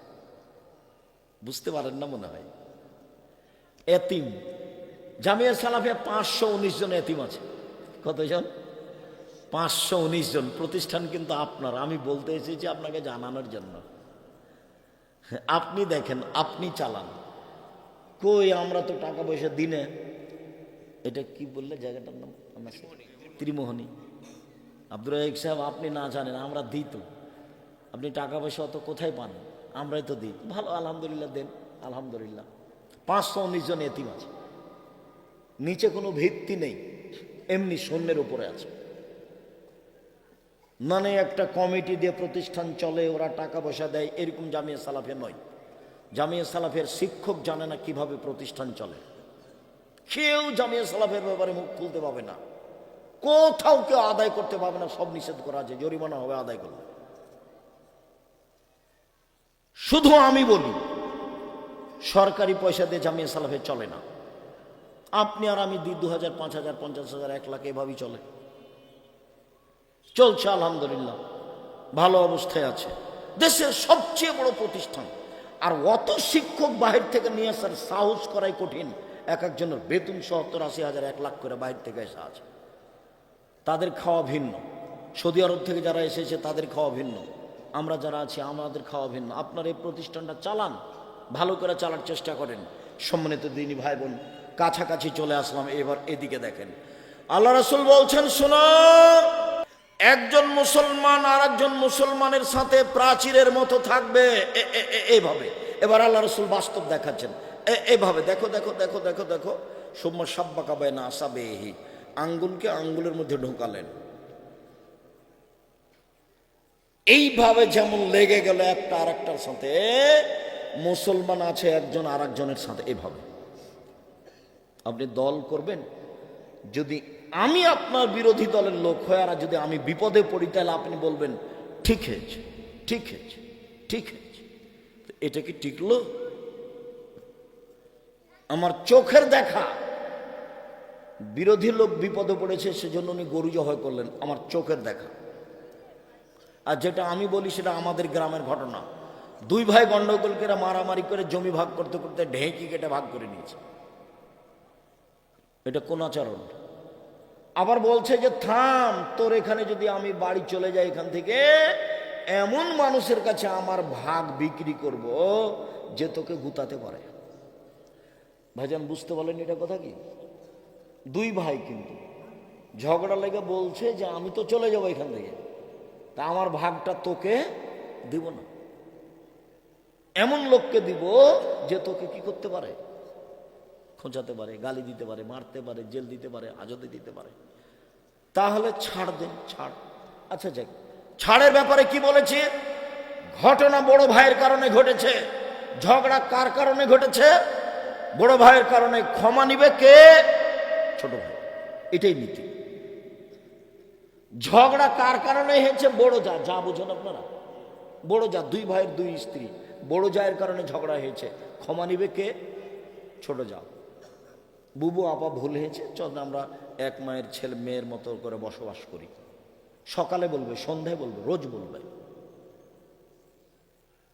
বুঝতে পারেন না মনে হয়। এতিম জামিয়া সালাফিয়া 519 জন এতিম আছে। কতজন? 519 জন। প্রতিষ্ঠান কিন্তু আপনার। আমি বলতে এসেছি আপনাকে জানানোর জন্য। আপনি দেখেন, আপনি চালান। কই আমরা তো টাকা পয়সা দিনে, এটা কি বললে জায়গাটার নাম? ত্রিমোহনী। আব্দুর রাজাক সাহেব আপনি না জানেন, আমরা দিই তো। আপনি টাকা পয়সা অত কোথায় পান? আমরাই তো দিই। ভালো, আলহামদুলিল্লাহ দেন, আলহামদুলিল্লাহ। 519 জন এতিম আছে। নিচে কোনো ভিত্তি নেই, এমনি শূন্যের উপরে আছে। মানে একটা কমিটি দিয়ে প্রতিষ্ঠান চলে, ওরা টাকা পয়সা দেয়, এরকম জামিয়া সালাফিয়া নয়। জামিয়া সালাফের শিক্ষক জানে না কিভাবে প্রতিষ্ঠান চলে। কেউ জামিয়া সালাফের ব্যাপারে মুখ খুলতে পাবে না, কোথাও কেউ আদায় করতে পাবে না। সব নিষেধ করা আছে, জরিমানা হবে আদায় করলে। শুধু আমি বলি সরকারি পয়সা দিয়ে জামিয়া সালাফে চলে না। আপনি আর আমি দিই 2000, 5000, 50,000, 1 লাখ, এভাবেই চলে। চলছে আলহামদুলিল্লাহ, ভালো অবস্থায় আছে। দেশের সবচেয়ে বড় প্রতিষ্ঠান। আর অত শিক্ষক বাহির থেকে নিয়ে আসার সাহস করাই কঠিন। এক একজনের বেতন 70-80 হাজার, 1 লাখ করে বাহির থেকে এসে আছে। তাদের খাওয়া ভিন্ন, সৌদি আরব থেকে যারা এসেছে তাদের খাওয়া ভিন্ন, আমরা যারা আছি আমাদের খাওয়া ভিন্ন। আপনার এই প্রতিষ্ঠানটা চালান, ভালো করে চালার চেষ্টা করেন। সম্মানিত দিনী ভাই বোন, কাছাকাছি চলে আসলাম, এবার এদিকে দেখেন। আল্লাহ রাসূল বলছেন, শোনো, একজন মুসলমান আর একজন মুসলমানের সাথে প্রাচীরের মতো থাকবে এইভাবে। এবার আল্লাহ রাসূল বাস্তব দেখাচ্ছেন, এইভাবে দেখো দেখো দেখো দেখো দেখো। সুম্মা সাব্বাকা বাইনা আসাবিহি, আঙ্গুলকে আঙ্গুলের মধ্যে ঢোকালেন, এইভাবে যেমন লেগে গেল একটা আর একটার সাথে। মুসলমান আছে একজন আর একজনের সাথে এইভাবে। আপনি দল করবেন, যদি আমি আপনার বিরোধী দলের লোক হয়ে আর যদি আমি বিপদে পড়ি, তাহলে আপনি বলবেন ঠিক হয়েছে, ঠিক হয়েছে, ঠিক হয়েছে। এটা কি টিকলো? আমার চোখের দেখা বিরোধী লোক বিপদে পড়েছে, সেজন্য উনি গরু জবাই করলেন, আমার চোখের দেখা। আর যেটা আমি বলি সেটা আমাদের গ্রামের ঘটনা। দুই ভাই গন্ডগোল করে মারামারি করে জমি ভাগ করতে করতে ঢেঁকি কেটে ভাগ করে নিয়েছে। এটা কোন আচরণ? আবার বলছে যে থাম, তোর এখানে যদি আমি বাড়ি চলে যাই এখান থেকে, এমন মানুষের কাছে আমার ভাগ বিক্রি করব যে তোকে গুতাতে পারে। ভাইজান বুঝতে বলেন এটা কথা কি? দুই ভাই কিন্তু ঝগড়া লেগে বলছে যে আমি তো চলে যাবো এখান থেকে, তা আমার ভাগটা তোকে দিব না। এমন লোককে দিব যে তোকে কি করতে পারে? খোঁচাতে পারে, গালি দিতে পারে, মারতে পারে, জেল দিতে পারে, হাজতে দিতে পারে। তাহলে ছাড় দেন, ছাড়। আচ্ছা যাক, ছাড়ের ব্যাপারে কি বলেছে? ঘটনা বড় ভাইয়ের কারণে ঘটেছে। ঝগড়া কার কারণে ঘটেছে? বড় ভাইয়ের কারণে। ক্ষমা নিবে কে? ছোট ভাই। এটাই নীতি। ঝগড়া কার কারণে হয়েছে? বড় যা, যা বুঝেন আপনারা, বড় যা, দুই ভাইয়ের দুই স্ত্রী, বড় জায়ের কারণে ঝগড়া হয়েছে। ক্ষমা নিবে কে? ছোট যা। বুবু আপা ভুল হয়েছে, চল আমরা এক মায়ের ছেলে মেয়ের মতো করে বসবাস করি। সকালে বলবে, সন্ধ্যায় বলবে, রোজ বলবে,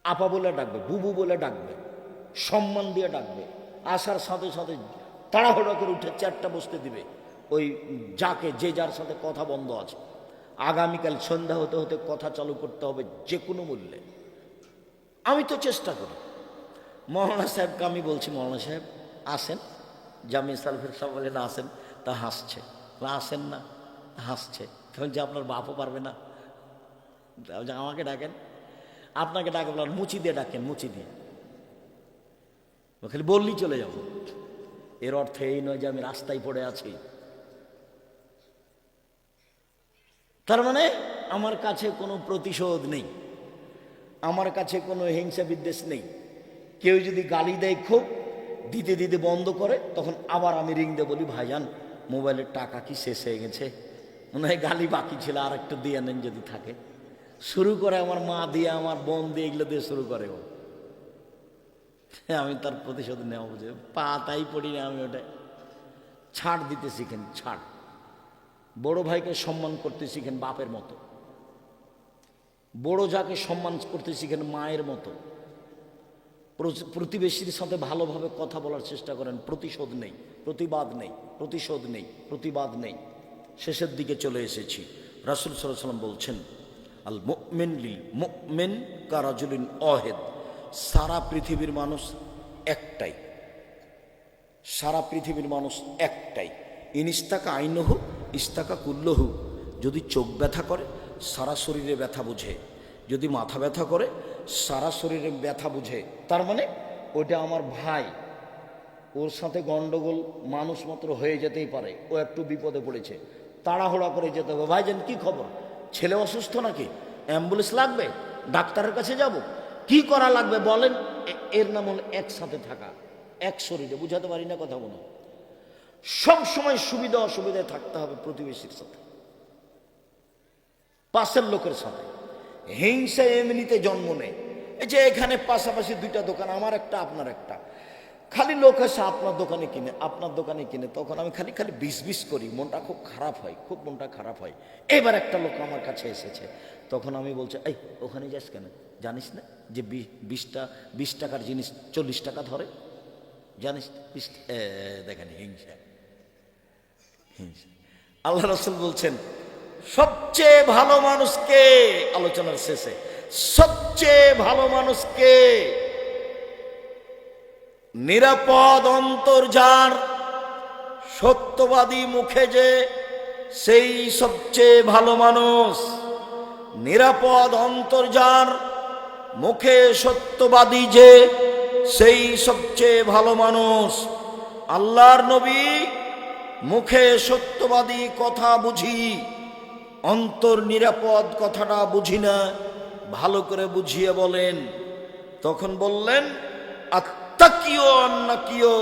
আপা বলে ডাকবে, বুবু বলে ডাকবে, সম্মান দিয়ে ডাকবে। আসার সাথে সাথে তাড়াহুড়ো করে উঠে চারটা বসতে দিবে ওই যাকে, যে যার সাথে কথা বন্ধ আছে। আগামীকাল সন্ধ্যা হতে হতে কথা চালু করতে হবে যে কোনো মূল্যে। আমি তো চেষ্টা করি। মৌলানা সাহেবকে আমি বলছি, মৌলানা সাহেব আসেন, জামিয়া সালফের সাহেব বলে না আসেন, তা হাসছে। আসেন না, হাসছে। তখন যে আপনার বাপও পারবে না, আমাকে ডাকেন। আপনাকে ডাকে বলার মুচি দিয়ে ডাকেন, মুচি দিয়ে। খালি বললেই চলে যাব। এর অর্থ এই নয় যে আমি রাস্তায় পড়ে আছি। তার মানে আমার কাছে কোনো প্রতিশোধ নেই, আমার কাছে কোনো হিংসা বিদ্বেষ নেই। কেউ যদি গালি দেয় খুব, দিতে দিতে বন্ধ করে, তখন আবার আমি রিং দিয়ে বলি, ভাইজান মোবাইলের টাকা কি শেষ হয়ে গেছে, মনে হয় গালি বাকি ছিল, আর একটু দিয়ে নেন যদি থাকে। শুরু করে আমার মা দিয়ে, আমার বোন দিয়ে, এগুলো দিয়ে শুরু করে ও। আমি তার প্রতিশোধ নেওয়া বুঝে পাতাই পড়ি না আমি। ওটা ছাড় দিতে শিখেন, ছাড়। বড় ভাইকে সম্মান করতে শিখেন বাপের মতো, বড় যাকে সম্মান করতে শিখেন মায়ের মতো। প্রতিবেশীর সাথে ভালোভাবে কথা বলার চেষ্টা করেন। প্রতিশোধ নেই, প্রতিবাদ নেই, প্রতিশোধ নেই, প্রতিবাদ নেই। শেষের দিকে চলে এসেছি। রাসূল সাল্লাল্লাহু আলাইহি ওয়াসাল্লাম বলছেন, আল মুমিন লিল মুমিন কারাজুলিন ওয়াহিদ। সারা পৃথিবীর মানুষ একটাই, সারা পৃথিবীর মানুষ একটাই। ইনিস্তাকা আইনহু ইস্তাকা কুল্লহু। যদি চোখ ব্যথা করে সারা শরীরে ব্যথা বুঝে, যদি মাথা ব্যথা করে সারা শরীরে ব্যথা বুঝে। তার মানে ওইটা আমার ভাই, ওর সাথে গন্ডগোল মানুষ মাত্র হয়ে যেতেই পারে। ও একটু বিপদে পড়েছে, তাড়াহুড়া করে যেতে হবে। ভাইজান কি খবর? ছেলে অসুস্থ নাকি? অ্যাম্বুলেন্স লাগবে? ডাক্তারের কাছে যাব? কি করা লাগবে বলেন? এর নাম হল একসাথে থাকা, এক শরীরে। বুঝাতে পারি না কথা বলো? সব সময় সুবিধা অসুবিধায় থাকতে হবে প্রতিবেশীর সাথে, পাশের লোকের সাথে। হিংসা এমনিতে জন্ম নেয়। এই যে এখানে পাশাপাশি দুইটা দোকান, আমার একটা আপনার একটা, খালি লোক এসে আপনার দোকানে কিনে, আপনার দোকানে কিনে, তখন আমি খালি খালি বিষ করি, মনটা খুব খারাপ হয়, খুব মনটা খারাপ হয়। এবার একটা লোক আমার কাছে এসেছে, তখন আমি বলছি, এই ওখানে যাস কেন? জানিস না যে 20 টাকার জিনিস 40 টাকা ধরে? জানিস? দেখেন হিংসা, হিংসা। আল্লাহ রাসূল বলছেন, সবচেয়ে ভালো মানুষকে, আলোচনার শেষে সবচেয়ে ভালো মানুষকে, নিরাপদ অন্তর যার, সত্যবাদী মুখে যে, সেই সবচেয়ে ভালো মানুষ। নিরাপদ অন্তর যার, মুখে সত্যবাদী যে, সেই সবচেয়ে ভালো মানুষ। আল্লাহর নবী মুখে সত্যবাদী কথা বুঝি, অন্তর নিরাপদ কথাটা বুঝি না, ভালো করে বুঝিয়ে বলেন। তখন বললেন আত্তাকিও আন্নাকিও,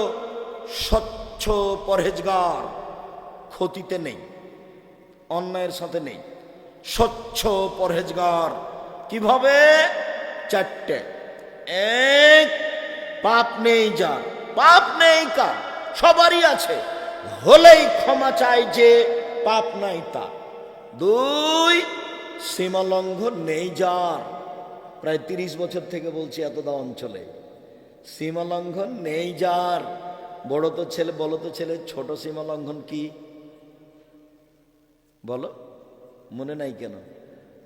স্বচ্ছ পরহেজগার, ক্ষতিতে নেই, অন্যায়ের সাথে নেই, স্বচ্ছ পরহেজগার। কিভাবে? চারটে। এক, পাপ নেই যার, পাপ নেই কার, সবারই আছে, হলেই ক্ষমা চায় যে, পাপ নাই তা। দুই, সীমা লঙ্ঘন নেই যার, প্রায় 30 বছর থেকে বলছি এতদা অঞ্চলে, সীমা লঙ্ঘন নেই যার। বড় তো ছেলে, বলো তো ছেলে, ছোট সীমা লঙ্ঘন কি বলো? মনে নাই কেন?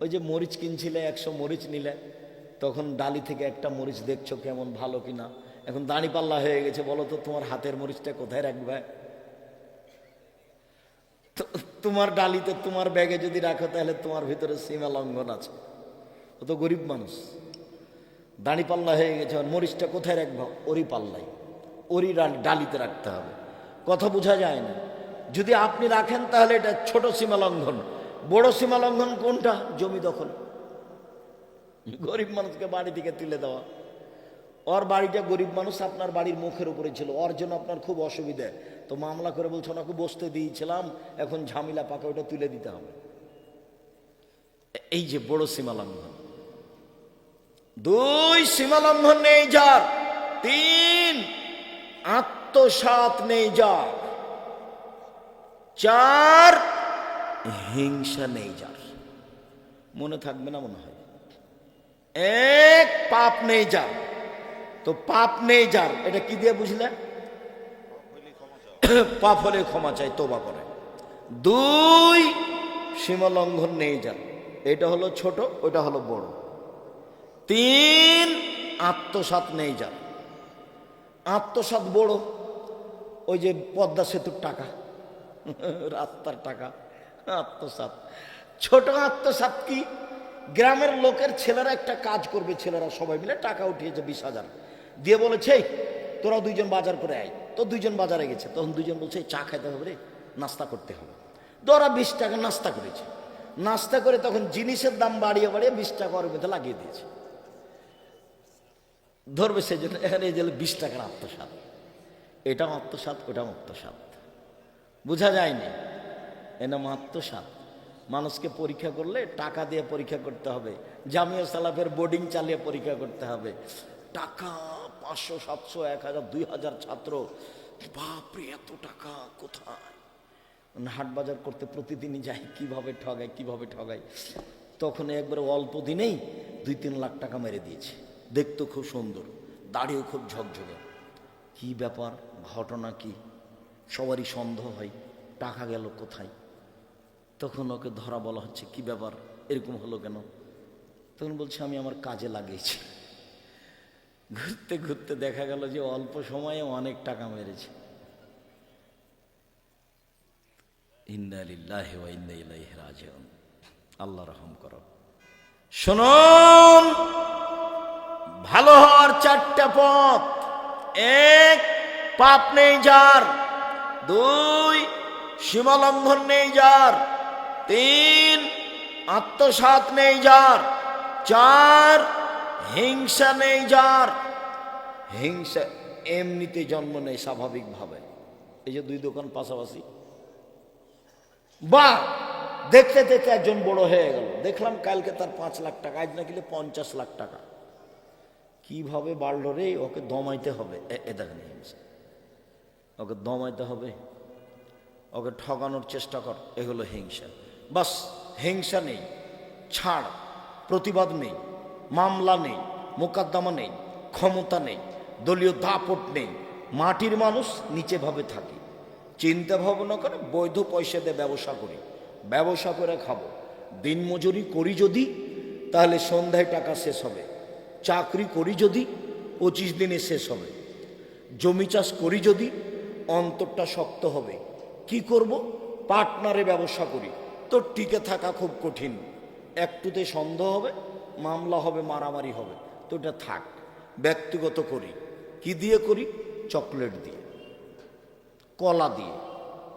ওই যে মরিচ কিনছিলে, 100 মরিচ নিলে, তখন ডালি থেকে একটা মরিচ দেখছো কেমন ভালো কিনা, এখন দাঁড়ি পাল্লা হয়ে গেছে, বলো তো তোমার হাতের মরিচটা কোথায় রাখবে? তোমার ডালিতে, তোমার ব্যাগে যদি রাখো, তাহলে তোমার ভিতরে সীমা লঙ্ঘন আছে। ও তো গরিব মানুষ, দাঁড়ি পাল্লা হয়ে গেছে, আর মরিচটা কোথায় রাখবো? ওরই পাল্লাই, ওরই ডালিতে রাখতে হবে। কথা বোঝা যায় না? যদি আপনি রাখেন তাহলে এটা ছোট সীমা লঙ্ঘন। বড় সীমা লঙ্ঘন কোনটা? জমি দখল, গরিব মানুষকে বাড়ি থেকে তুলে দেওয়া। ওর বাড়িটা, গরিব মানুষ আপনার বাড়ির মুখের উপরে ছিল, ওর জন্য আপনার খুব অসুবিধা, তো মামলা করে বলছো ওনাকে বসতে দিয়েছিলাম, এখন ঝামেলা পাকা, ওটা তুলে দিতে হবে। এই যে বড় সীমা লঙ্ঘন। দুই, সীমা লঙ্ঘন নেই যার। তিন, আত্মসাৎ নেই যার। চার, হিংসা নেই যার। মনে থাকবে না মনে হয়? এক, পাপ নেই যার। তো পাপ নেই যার, এটা কি দিয়ে বুঝলে? পাপ হলে ক্ষমা চাই, তওবা করে। দুই, সীমা লঙ্ঘন নেই যার, এটা হলো ছোট, ওটা হলো বড়। তিন, আত্মসাৎ নেই যার। আত্মসাৎ বড়, ওই যে পদ্মা সেতুর টাকা, রাস্তার টাকা, আত্মসাৎ। ছোট আত্মসাৎ কি? গ্রামের লোকের ছেলেরা একটা কাজ করবে, ছেলেরা সবাই মিলে টাকা উঠিয়েছে 20,000 দিয়ে, বলেছে তোরা 2জন বাজার করে আয়। তো 2জন বাজারে গেছে, তখন 2জন বলছে চা খাইতে হবে রে, নাস্তা করতে হবে। তো ওরা 20 টাকা নাস্তা করেছে। নাস্তা করে তখন জিনিসের দাম বাড়িয়ে বাড়িয়ে 20 টাকা ওর মধ্যে লাগিয়ে দিয়েছে। ধরবে সেই জন্য এখানে এই যে 20 টাকার আত্মসাৎ, এটাও আত্মসাৎ, ওটাও আত্মসাৎ। বোঝা যায়নি? এর নাম আত্মসাৎ। মানুষকে পরীক্ষা করলে টাকা দিয়ে পরীক্ষা করতে হবে, জামিয়া সালাফের বোর্ডিং চালিয়ে পরীক্ষা করতে হবে। টাকা 500, 700, 1000, 2000 ছাত্র, বাপরে এত টাকা কোথায়? হাট বাজার করতে প্রতিদিনই যাই, কিভাবে ঠগাই, কিভাবে ঠগাই। তখন একবারে অল্প দিনেই 2-3 লাখ টাকা মেরে দিয়েছে। দেখতো খুব সুন্দর, দাড়িও খুব ঝকঝকে। কি ব্যাপার, ঘটনা কি? সবারই সন্দেহ হয়, টাকা গেল কোথায়? তখন ওকে ধরা বলা হচ্ছে, কি ব্যাপার, এরকম হলো কেন? তখন বলছে আমি আমার কাজে লাগিয়েছি। ঘুরতে ঘুরতে দেখা গেল যে অল্প সময়ে অনেক টাকা মেরেছে। ইন্না লিল্লাহি ওয়া ইন্না ইলাইহি রাজিউন। আল্লাহ রহম করো। শুনুন, ভালো হওয়ার 4টা পথ। এক, পাপ নেই যার। দুই, সীমা লঙ্ঘন নেই যার। তিন, আত্মসাৎ নেই যার। চার, হিংসা নেই যার। হিংসা এমনিতে জন্ম নেই স্বাভাবিকভাবে। এই যে 2 দোকান পাশাপাশি, বা দেখতে দেখতে একজন বড় হয়ে গেল, দেখলাম কালকে তার 5 লাখ টাকা, আজ না কিলে 50 লাখ টাকা। কিভাবে বাড়লো রে? ওকে দমাইতে হবে। এ দেখেন হিংসা, ওকে দমাইতে হবে, ওকে ঠকানোর চেষ্টা কর, এগুলো হিংসা। বাস, হিংসা নেই, ছাড়, প্রতিবাদ নেই, মামলা নেই, মোকদ্দমা নেই, ক্ষমতা নেই, দলীয় দাপট নেই, মাটির মানুষ, নিচে ভাবে থাকি, চিন্তা ভাবনা করে, বৈধ পয়সা দিয়ে ব্যবসা করি, ব্যবসা করে খাবো। দিনমজুরি করি যদি, তাহলে সন্ধ্যায় টাকা শেষ হবে। চাকরি করি যদি 25 দিনে শেষ হবে। জমি চাষ করি যদি অন্তরটা শক্ত হবে। কি করব? পার্টনারে ব্যবসা করি তো টিকে থাকা খুব কঠিন। একটুতে সন্দেহ হবে, মামলা হবে, মারামারি হবে, তো এটা থাক। ব্যক্তিগত করি। কি দিয়ে করি? চকলেট দিয়ে, কলা দিয়ে,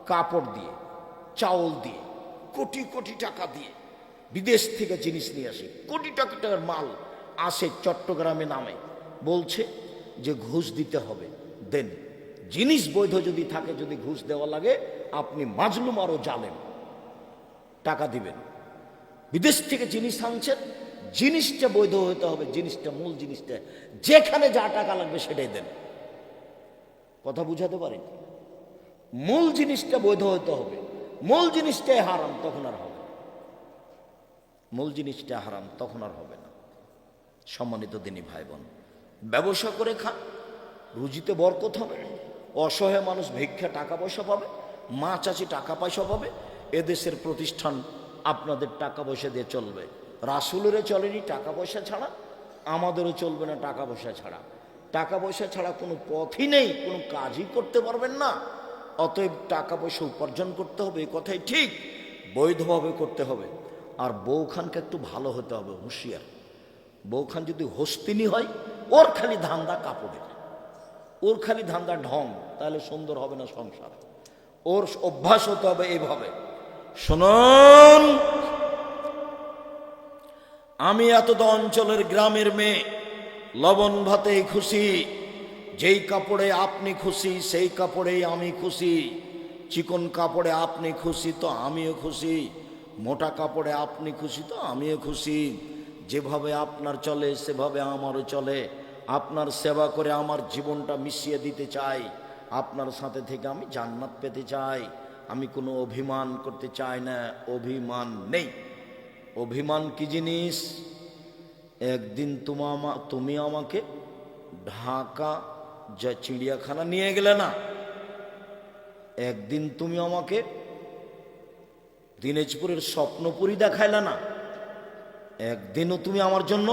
কাপড় দিয়ে, চাউল দিয়ে, কোটি কোটি টাকা দিয়ে বিদেশ থেকে জিনিস নিয়ে আসি। কোটি টাকার মাল আসে, চট্টগ্রামে নামে, বলছে যে ঘুষ দিতে হবে, দেন। জিনিস বৈধ যদি থাকে, যদি ঘুষ দেওয়া লাগে, আপনি মাজলুম আরো জালেম, টাকা দিবেন। বিদেশ থেকে জিনিস আনছেন, জিনিসটা বৈধ হতে হবে, জিনিসটা মূল জিনিসটা, যেখানে যা টাকা লাগবে সেটাই দেন। কথা বুঝাতে পারেন? মূল জিনিসটা বৈধ হতে হবে। মূল জিনিসটাই হারাম, তখন আর হবে না। মূল জিনিসটা হারাম, তখন আর হবে না। সম্মানিত দিনী ভাই বোন, ব্যবসা করে খান, রুজিতে বরকত হবে। অসহায় মানুষ ভিক্ষা টাকা পয়সা পাবে, মা চাচি টাকা পয়সা পাবে। এদেশের প্রতিষ্ঠান আপনাদের টাকা পয়সা দিয়ে চলবে। রাসূলেরও চলেনি টাকা পয়সা ছাড়া, আমাদেরও চলবে না টাকা পয়সা ছাড়া। টাকা পয়সা ছাড়া কোনো পথই নেই, কোনো কাজই করতে পারবেন না। অতএব টাকা পয়সা উপার্জন করতে হবে, এই কথাই ঠিক, বৈধভাবে করতে হবে। আর বউখানকে একটু ভালো হতে হবে, হুঁশিয়ার। বউখান যদি হস্তিনী হয়, ওর খালি ধান্দা কাপড়ের, ওর খালি ধান্দা ঢং, তাহলে সুন্দর হবে না সংসার। ওর অভ্যাস হতে হবে এইভাবে। শুনুন, আমি এতদ অঞ্চলের গ্রামের মেয়ে, লবণ ভাতেই খুশি। যেই কাপড়ে আপনি খুশি সেই কাপড়েই আমি খুশি। চিকন কাপড়ে আপনি খুশি তো আমিও খুশি, মোটা কাপড়ে আপনি খুশি তো আমিও খুশি। যেভাবে আপনার চলে সেভাবে আমারও চলে। আপনার সেবা করে আমার জীবনটা মিশিয়ে দিতে চাই। আপনার সাথে থেকে আমি জান্নাত পেতে চাই। আমি কোনো অভিমান করতে চাই না, অভিমান নেই। অভিমান কি জিনিস? একদিন তুমি আমাকে ঢাকা যা চিড়িয়াখানা নিয়ে গেলে না, একদিন তুমি আমাকে দিনাজপুরের স্বপ্নপুরী দেখাইলে না, একদিনও তুমি আমার জন্য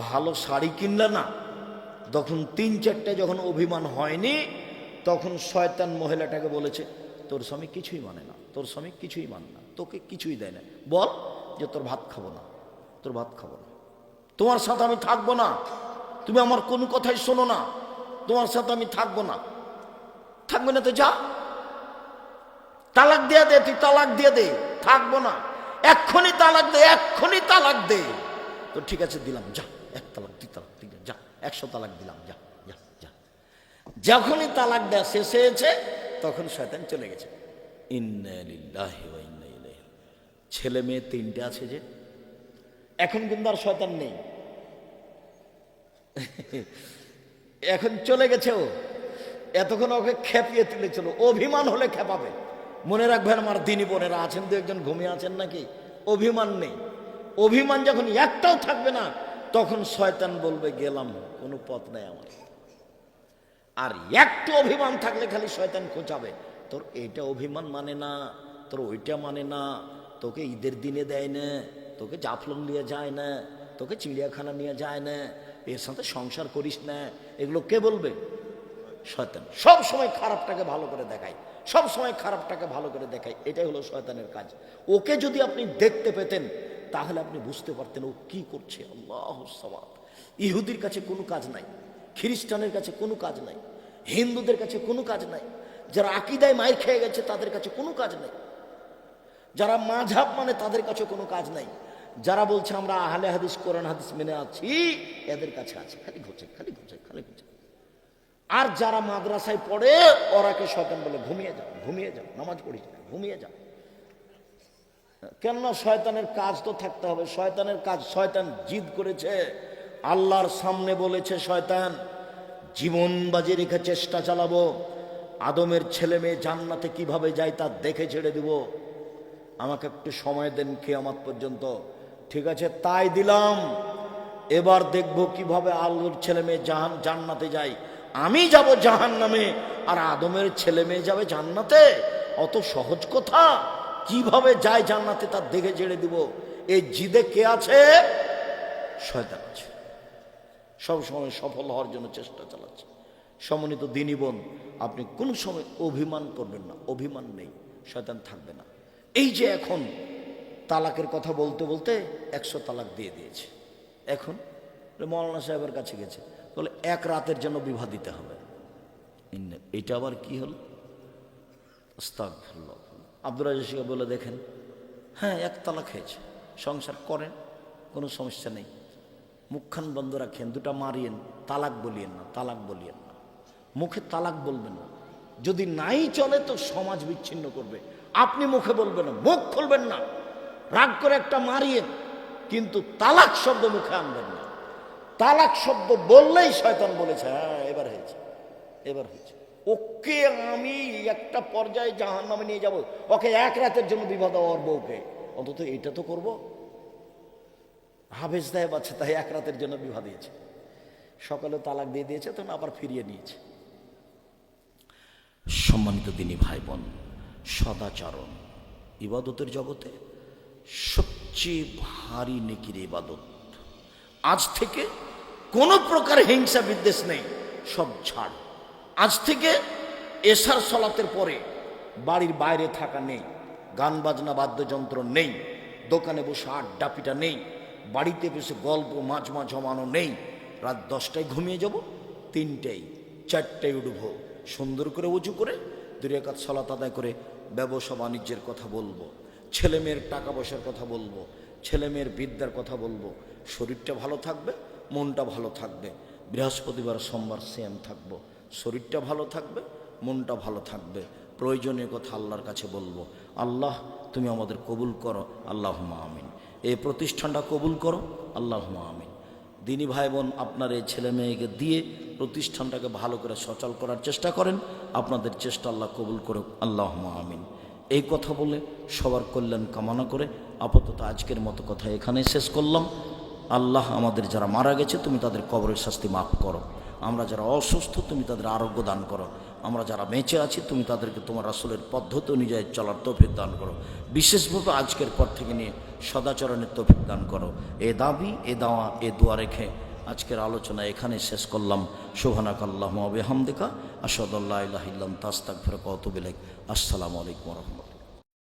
ভালো শাড়ি কিনলে না। তখন 3-4টে যখন অভিমান হয়নি, তখন শয়তান মহিলাটাকে বলেছে, তোর স্বামী কিছুই মানে না, তোর স্বামী কিছুই মানে না, তোকে কিছুই দেয় না। বল যে তোর ভাত খাবো না, তোর ভাত খাবো না, তোমার সাথে আমি থাকবো না, তুমি আমার কোনো কথাই শোনো না, তোমার সাথে আমি থাকবো না। থাকবে না তো যা, তালাক দিয়ে দে, তুই তালাক দিয়ে দে, থাকবো না, এক্ষুনি তালাক দে, এক্ষুনি তালাক দে। তো ঠিক আছে দিলাম, যা, 1 তালাক 2 তালাক 3, যা 100 তালাক দিলাম, যা যা যা। যখনই তালাক দেওয়া শেষ হয়েছে, তখন শয়তান চলে গেছে। ইন্না লিল্লাহি ওয়া ইন্না ইলাইহি। ছেলে মেয়ে 3টে আছে যে, এখন কিন্তু আর শয়তান নেই, এখন চলে গেছে ও। এতক্ষণ ওকে খেপিয়ে তুলেছিল, অভিমান হলে খেপাবে। মনে রাখবেন আমার দিনী বোনেরা, আছেন 2-1জন ঘুমিয়ে আছেন নাকি? অভিমান নেই। অভিমান যখন একটাও থাকবে না, তখন শয়তান বলবে গেলাম, কোনো পথ নাই আমার। আর একটু অভিমান থাকলে খালি শয়তান খোঁচাবে, তোর এইটা অভিমান মানে না, তোর ওইটা মানে না, তোকে ঈদের দিনে দেয় না, তোকে জাফলং নিয়ে যায় না, তোকে চিড়িয়াখানা নিয়ে যায় না, এর সাথে সংসার করিস না। এগুলো কে বলবে? শয়তান। সব সময় খারাপটাকে ভালো করে দেখায়, সব সময় খারাপটাকে ভালো করে দেখায়। এটাই হলো শয়তানের কাজ। ওকে যদি আপনি দেখতে পেতেন, তাহলে আপনি বুঝতে পারতেন ও কি করছে। আল্লাহুস সামাদ। ইহুদির কাছে কোনো কাজ নাই, খ্রিস্টানের কাছে কোনো কাজ নাই, হিন্দুদের কাছে কোনো কাজ নাই, যারা আকীদায় মাইর খেয়ে গেছে তাদের কাছে কোনো কাজ নাই, যারা মাযহাব মানে তাদের কাছে কোনো কাজ নাই, যারা বলছে আমরা আহলে হাদিস কোরআন হাদিস মেনে আছি, এদের কাছে আছে। খালি ঘুরছে, খালি ঘুরছে, খালি ঘুরছে। আর যারা মাদ্রাসায় পড়ে, ওরাকে শয়তান বলে ঘুমিয়ে যাও, ঘুমিয়ে যাও, নামাজ পড়িস না, ঘুমিয়ে যাও। কেননা শয়তানের কাজ তো থাকতে হবে। শয়তানের কাজ, শয়তান জিদ করেছে, আল্লাহর সামনে বলেছে শয়তান, জীবন বাজি রেখে চেষ্টা চালাবো, আদমের ছেলে মেয়ে জান্নাতে কিভাবে যায় তা দেখে ছেড়ে দিব, আমাকে একটু সময় দেন কিয়ামত পর্যন্ত। ঠিক আছে, তাই দিলাম। এবার দেখবো কিভাবে আল্লাহর ছেলে মেয়ে জান্নাতে যায়। আমি যাব জাহান্নামে, আর আদমের ছেলে মেয়ে যাবে জান্নাতে। অত সহজ কথা? কিভাবে যায় জান্নাতে তার দেখে ছেড়ে দিব। এই জিদে কে আছে? শয়তান আছে। সবসময় সফল হওয়ার জন্য চেষ্টা চালাচ্ছে। সম্মানিত দিনী বোন, আপনি কোন সময় অভিমান করবেন না। অভিমান নেই, শয়তান থাকবে না। এই যে এখন তালাকের কথা বলতে বলতে 100 তালাক দিয়ে দিয়েছে। এখন মৌলানা সাহেবের কাছে গেছে, বলে 1 রাতের জন্য বিবাহ দিতে হবে। এটা আবার কি হলো? আস্তাগফিরুল্লাহ। আব্দুর রাজ্জাককে বলে দেখেন, হ্যাঁ 1 তালাক হয়েছে, সংসার করেন, কোনো সমস্যা নেই, মুখখান বন্ধ রাখেন, 2টা মারিয়েন, তালাক বলিয়েন না, তালাক বলিয়েন না, মুখে তালাক বলবেন না। যদি নাই চলে তো সমাজ বিচ্ছিন্ন করবে। আপনি মুখে বলবেন না, মুখ খুলবেন না, রাগ করে একটা মারিয়েন, কিন্তু তালাক শব্দ মুখে আনবেন না। তালাক শব্দ বললেই শয়তান বলেছে, হ্যাঁ এবার হয়েছে, এবার হয়েছে, ওকে আমি একটা পর্যায়ে জাহান্নামে নিয়ে যাব, ওকে 1 রাতের জন্য বিবাহ দেওয়ার বউকে, অন্তত এটা তো করবো। হাফেজ সাহেব আছে, তাই 1 রাতের জন্য বিবাহ দিয়েছে, সকালে তালাক দিয়ে দিয়েছে, তখন আবার ফিরিয়ে নিয়েছে। সম্মানিত দিনী ভাই বোন, সদাচরণ ইবাদতের জগতে সবচেয়ে ভারী নেকির ইবাদত। আজ থেকে কোনো প্রকার হিংসা বিদ্বেষ নেই, সব ছাড়। আজ থেকে এশার সলাতের পরে বাড়ির বাইরে থাকা নেই, গান বাজনা বাদ্যযন্ত্র নেই, দোকানে বসে আড্ডা পিটা নেই, বাড়িতে বসে গল্প মাজমা জমানো নেই। রাত 10টায় ঘুমিয়ে যাব, 3টায় 4টায় উঠবো, সুন্দর করে উঁচু করে 2 রাকাত সালাত আদায় করে ব্যবসা বাণিজ্যের কথা বলবো, ছেলে মেয়ের টাকা পয়সার কথা বলবো, ছেলে মেয়ের বিদ্যার কথা বলবো। শরীরটা ভালো থাকবে, মনটা ভালো থাকবে। বৃহস্পতিবার সোমবার সিয়াম থাকবো, শরীরটা ভালো থাকবে, মনটা ভালো থাকবে। প্রয়োজনীয় কথা আল্লাহর কাছে বলবো, আল্লাহ তুমি আমাদের কবুল করো, আল্লাহুম্মা আমিন। এই প্রতিষ্ঠানটা কবুল করো, আল্লাহুম্মা আমিন। দিনী ভাই বোন, আপনার এই ছেলে মেয়েকে দিয়ে প্রতিষ্ঠানটাকে ভালো করে সচল করার চেষ্টা করেন, আপনাদের চেষ্টা আল্লাহ কবুল করুক, আল্লাহুম্মা আমিন। এই কথা বলে সবার কল্যাণ কামনা করে আপাতত আজকের মতো কথা এখানেই শেষ করলাম। আল্লাহ আমাদের যারা মারা গেছে তুমি তাদের কবরের শাস্তি মাফ করো, আমরা যারা অসুস্থ তুমি তাদের আরোগ্য দান করো, আমরা যারা বেঁচে আছি তুমি তাদেরকে তোমার রাসূলের পদ্ধতি অনুযায়ী চলার তৌফিক দান করো। বিশেষভাবে আজকের পর থেকে নিয়ে সদাচরণের তৌফিক দান করো। এ দাবি, এ দাওয়া, এ দোয়া রেখে আজকের আলোচনা এখানে শেষ করলাম। সুবহানাকাল্লাহুম্মা ওয়া বিহামদিকা আশহাদু আল্লা ইলাহা ইল্লা আনতা আস্তাগফিরুকা ওয়া আতুবু ইলাইক। আসসালামু আলাইকুম ওয়া রাহমাতুল্লাহ।